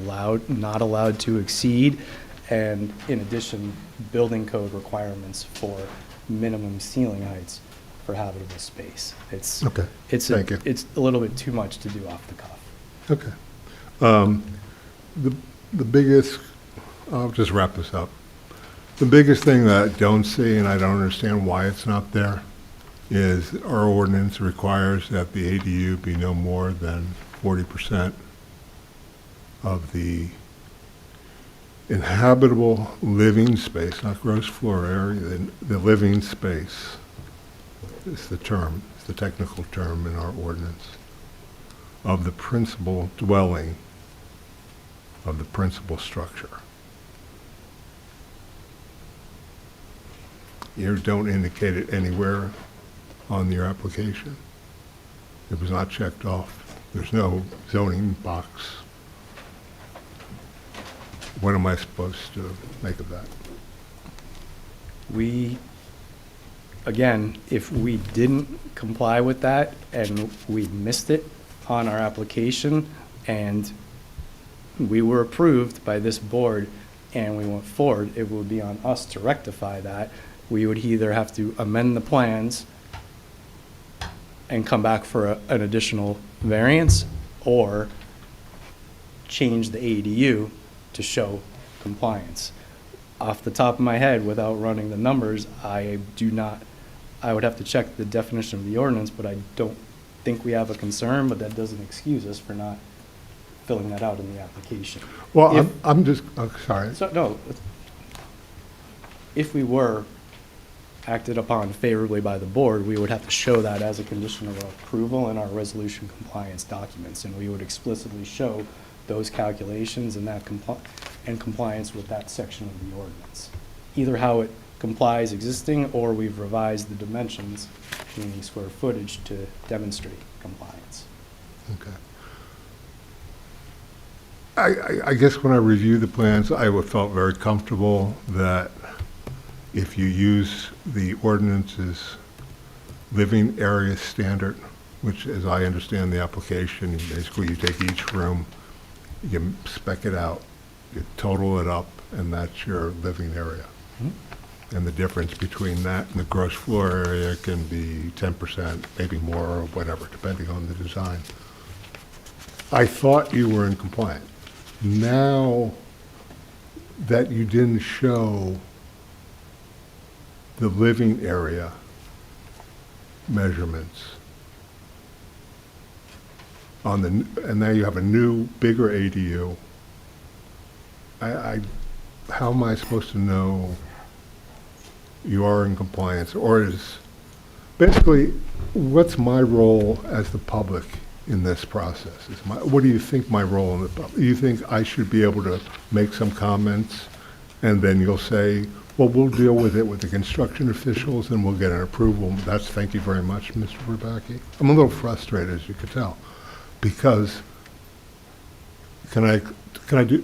not allowed to exceed, and in addition, building code requirements for minimum ceiling heights for habitable space. It's a little bit too much to do off the cuff. Okay. The biggest, I'll just wrap this up. The biggest thing that I don't see, and I don't understand why it's not there, is our ordinance requires that the ADU be no more than 40% of the inhabitable living space, not gross floor area, the living space is the term, it's the technical term in our ordinance, of the principal dwelling of the principal structure. You don't indicate it anywhere on your application. It was not checked off. There's no zoning box. What am I supposed to make of that? Again, if we didn't comply with that and we missed it on our application and we were approved by this board and we went forward, it would be on us to rectify that. We would either have to amend the plans and come back for an additional variance, or change the ADU to show compliance. Off the top of my head, without running the numbers, I would have to check the definition of the ordinance, but I don't think we have a concern, but that doesn't excuse us for not filling that out in the application. Well, I'm just, sorry. No, if we were acted upon favorably by the board, we would have to show that as a condition of approval in our resolution compliance documents, and we would explicitly show those calculations and that compliance with that section of the ordinance. Either how it complies existing, or we've revised the dimensions, meaning square footage, to demonstrate compliance. Okay. I guess when I reviewed the plans, I felt very comfortable that if you use the ordinance's living area standard, which, as I understand the application, basically you take each room, you spec it out, you total it up, and that's your living area. Mm-hmm. And the difference between that and the gross floor area can be 10%, maybe more, or whatever, depending on the design. I thought you were in compliance. Now that you didn't show the living area measurements, and now you have a new, bigger ADU. How am I supposed to know you are in compliance? Or basically, what's my role as the public in this process? What do you think my role in the public? Do you think I should be able to make some comments, and then you'll say, well, we'll deal with it with the construction officials, and we'll get an approval? Thank you very much, Mr. Rubacki. I'm a little frustrated, as you could tell, because, can I do,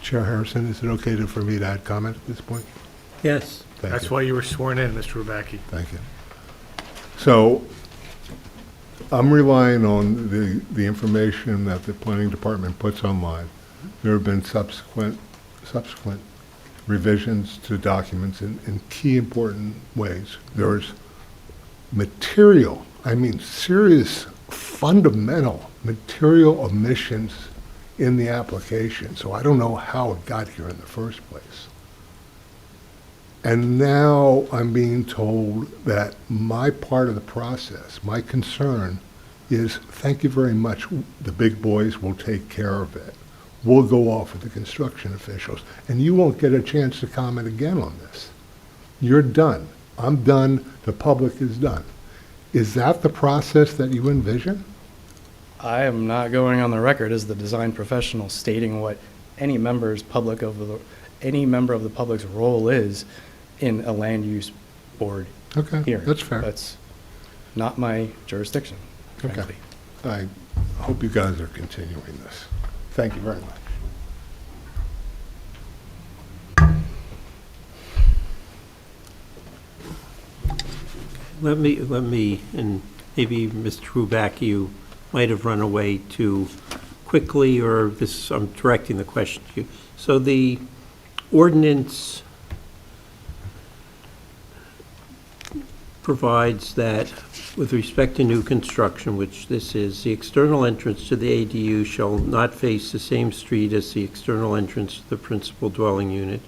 Chair Harrison, is it okay for me to add comment at this point? Yes. Thank That's you. why you were sworn in, Mr. Rubacki. Thank you. So I'm relying on the information that the planning department puts online. There have been subsequent revisions to documents in key important ways. There's material, I mean serious, fundamental material omissions in the application. So I don't know how it got here in the first place. And now I'm being told that my part of the process, my concern is, thank you very much, the big boys will take care of it. We'll go off with the construction officials, and you won't get a chance to comment again on this. You're done. I'm done. The public is done. Is that the process that you envision? I am not going on the record as the design professional stating what any member of the public's role is in a land use board hearing. That's fair. That's not my jurisdiction, frankly. I hope you guys are continuing this. Thank you very much. Let me, and maybe Mr. Rubacki, you might have run away too quickly, or this, I'm directing the question to you. So the ordinance provides that with respect to new construction, which this is, the external entrance to the ADU shall not face the same street as the external entrance to the principal dwelling unit.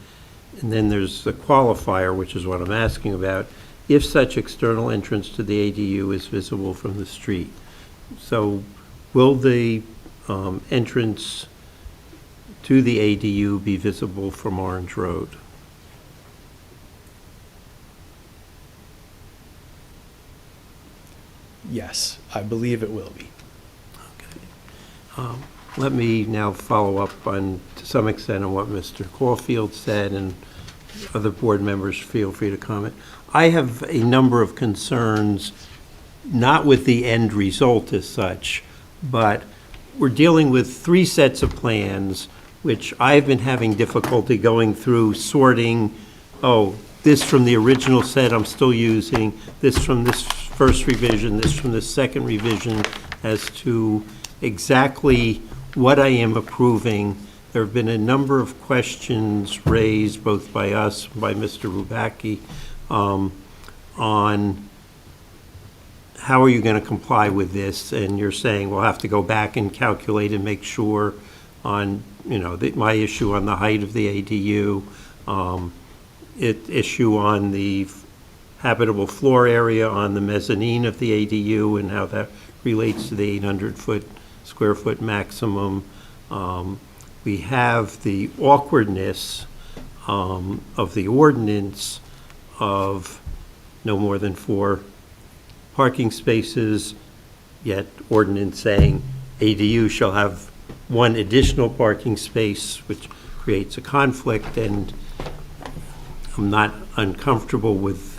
And then there's the qualifier, which is what I'm asking about, if such external entrance to the ADU is visible from the street. So will the entrance to the ADU be visible from Orange Road? Yes, I believe it will be. Let me now follow up on, to some extent, on what Mr. Caulfield said, and other board members feel free to comment. I have a number of concerns, not with the end result as such, but we're dealing with 3 sets of plans, which I've been having difficulty going through, sorting, this from the original set I'm still using, this from this first revision, this from the second revision, as to exactly what I am approving. There have been a number of questions raised, both by us, by Mr. Rubacki, on how are you going to comply with this? And you're saying we'll have to go back and calculate and make sure on, my issue on the height of the ADU, issue on the habitable floor area on the mezzanine of the ADU and how that relates to the 800 square foot maximum. We have the awkwardness of the ordinance of no more than 4 parking spaces, yet ordinance saying ADU shall have 1 additional parking space, which creates a conflict, and I'm not uncomfortable with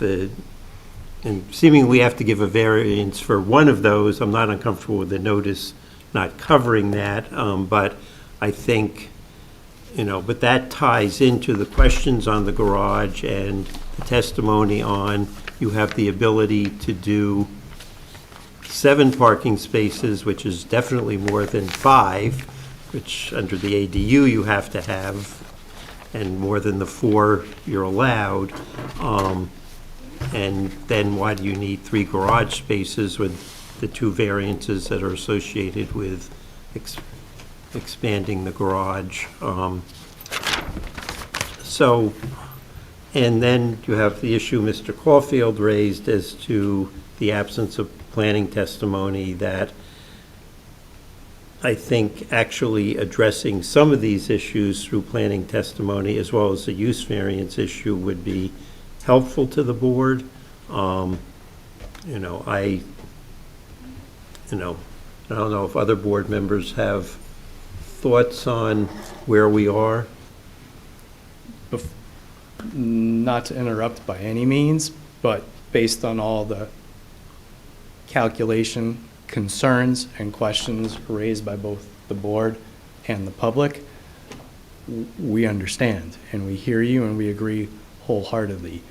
and seemingly we have to give a variance for one of those. I'm not uncomfortable with the notice not covering that, but I think, but that ties into the questions on the garage and the testimony on you have the ability to do 7 parking spaces, which is definitely more than 5, which under the ADU you have to have, and more than the 4 you're allowed. And then why do you need 3 garage spaces with the 2 variances that are associated with expanding the garage? And then you have the issue Mr. Caulfield raised as to the absence of planning testimony, that I think actually addressing some of these issues through planning testimony as well as the use variance issue would be helpful to the board. You know, I don't know if other board members have thoughts on where we are. Not to interrupt by any means, but based on all the calculation, concerns, and questions raised by both the board and the public, we understand, and we hear you, and we agree wholeheartedly.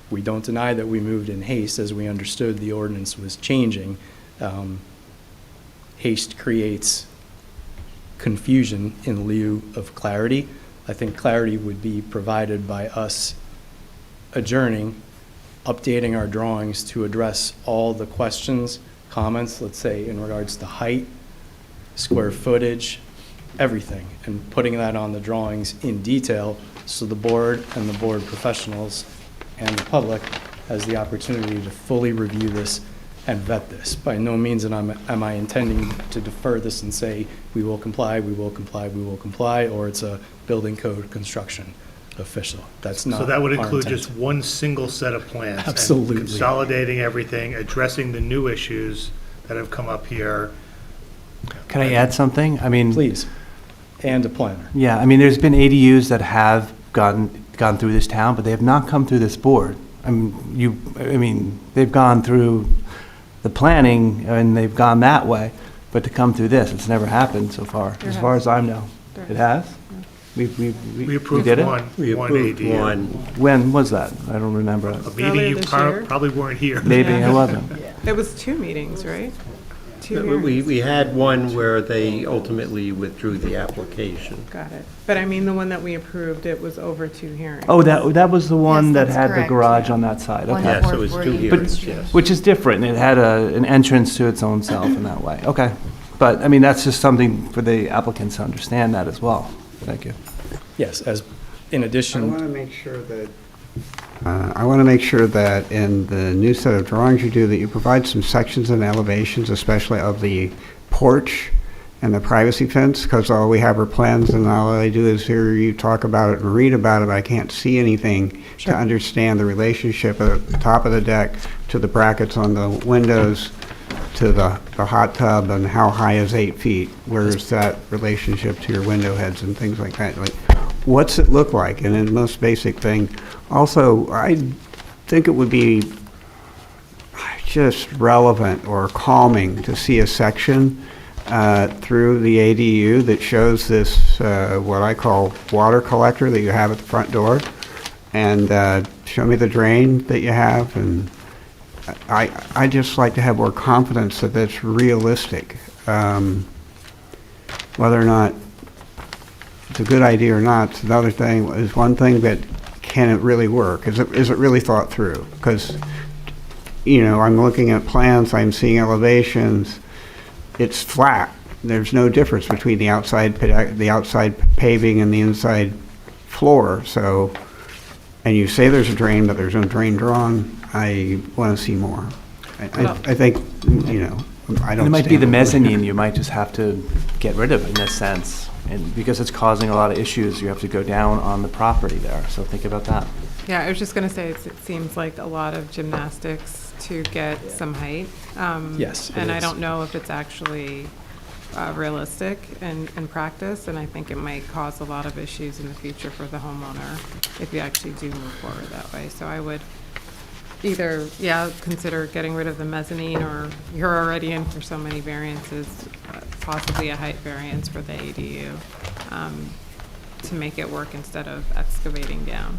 We don't deny that we moved in haste as we understood the ordinance was changing. Haste creates confusion in lieu of clarity. I think clarity would be provided by us adjourning, updating our drawings to address all the questions, comments, let's say in regards to height, square footage, everything, and putting that on the drawings in detail so the board and the board professionals and the public has the opportunity to fully review this and vet this. By no means am I intending to defer this and say, we will comply, we will comply, we will comply, or it's a building code construction official. That's not So that would our include intent. just one single set of plans? and Absolutely. Consolidating everything, addressing the new issues that have come up here. Can I add something? I mean, Please, and a planner. yeah, I mean, there's been ADUs that have gone through this town, but they have not come through this board. I mean, they've gone through the planning and they've gone that way, but to come through this, it's never happened so far, as far as I know. It has? We approved did it? one. We approved ADU. one. When was that? I don't remember. A meeting Earlier you this year? probably weren't here. Maybe I wasn't. It was 2 meetings, right? 2 hearings. We had one where they ultimately withdrew the application. Got it. But I mean, the one that we approved, it was over 2 hearings. Oh, that was the one Yes, that that's had the correct, garage yeah. on that side, One okay. at Yes, it was 440 2 But- hearings, yes. Which is different, it had an entrance to its own self in that way, okay. But, I mean, that's just something for the applicants to understand that as well. Thank you. Yes, as in I addition. want to make sure that, in the new set of drawings you do, that you provide some sections and elevations, especially of the porch and the privacy fence, because all we have are plans, and all I do is hear you talk about it and read about it. I can't see anything Sure. to understand the relationship at the top of the deck to the brackets on the windows to the hot tub, and how high is 8 feet? Where is that relationship to your window heads and things like that? Like, what's it look like? And then the most basic thing, also, I think it would be just relevant or calming to see a section through the ADU that shows this, what I call water collector that you have at the front door, and show me the drain that you have, and I just like to have more confidence that that's realistic. Whether or not it's a good idea or not, it's another thing, is one thing, but can it really work? Is it really thought through? Because, you know, I'm looking at plans, I'm seeing elevations, it's flat. There's no difference between the outside paving and the inside floor, so, and you say there's a drain, but there's no drain drawn, I want to see more. I think, you know, I don't It might be stand the over mezzanine here. you might just have to get rid of in a sense. And because it's causing a lot of issues, you have to go down on the property there. So think about that. Yeah, I was just going to say, it seems like a lot of gymnastics to get some height. Yes, it And I is. don't know if it's actually realistic in practice, and I think it might cause a lot of issues in the future for the homeowner if you actually do move forward that way. So I would either, consider getting rid of the mezzanine, or you're already in for so many variances, possibly a height variance for the ADU, to make it work instead of excavating down.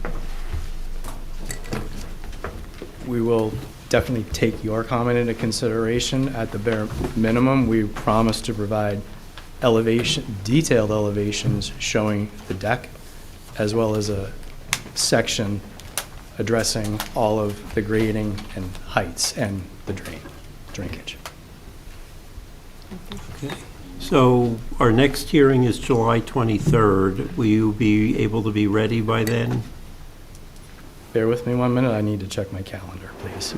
We will definitely take your comment into consideration. At the bare minimum, we promise to provide detailed elevations showing the deck, as well as a section addressing all of the grading and heights and the drainage. Okay. So our next hearing is July 23rd. Will you be able to be ready by then? Bear with me 1 minute, I need to check my calendar, please.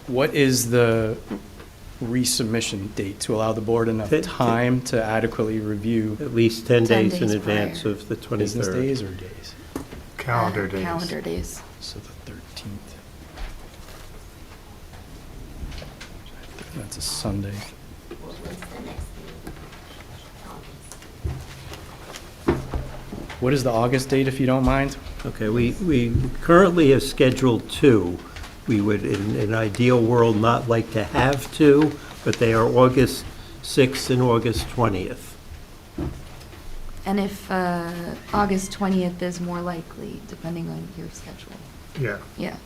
What is the resubmission date to allow the board enough time to adequately review? At least 10 10 days in days advance of the 23rd. Business days or days? Calendar days. Calendar days. So the 13th. That's a Sunday. What is the August date, if you don't mind? Okay, we currently have scheduled 2. We would, in an ideal world, not like to have 2, but they are August 6th and August 20th. And if August 20th is more likely, depending on your schedule. Yeah. Yeah.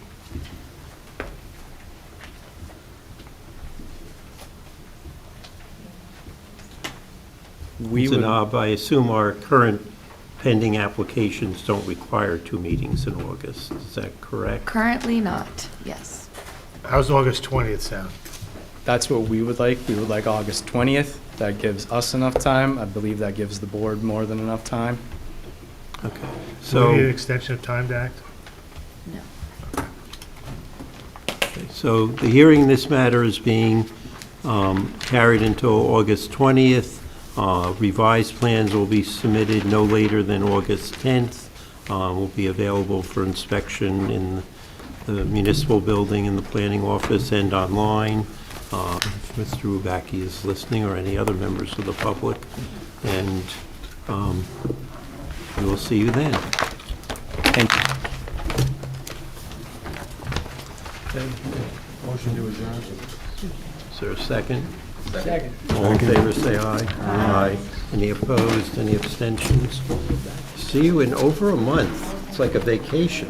We would, Zanab, I assume our current pending applications don't require 2 meetings in August. Is that correct? Currently not, yes. How's August 20th sound? that's what we would like. We would like August 20th. That gives us enough time. I believe that gives the board more than enough time. Okay. So we need an So, extension of time to act? so the hearing in this matter is being carried until August 20th. Revised plans will be submitted no later than August 10th. Will be available for inspection in the municipal building, in the planning office, and online. If Mr. Ubaki is listening, or any other members of the public. And we will see you then. Thank you. Motion to adjourn. Is there a second? Second. All in favor, say aye. Aye. Any opposed, any abstentions? See you in over a month. It's like a vacation.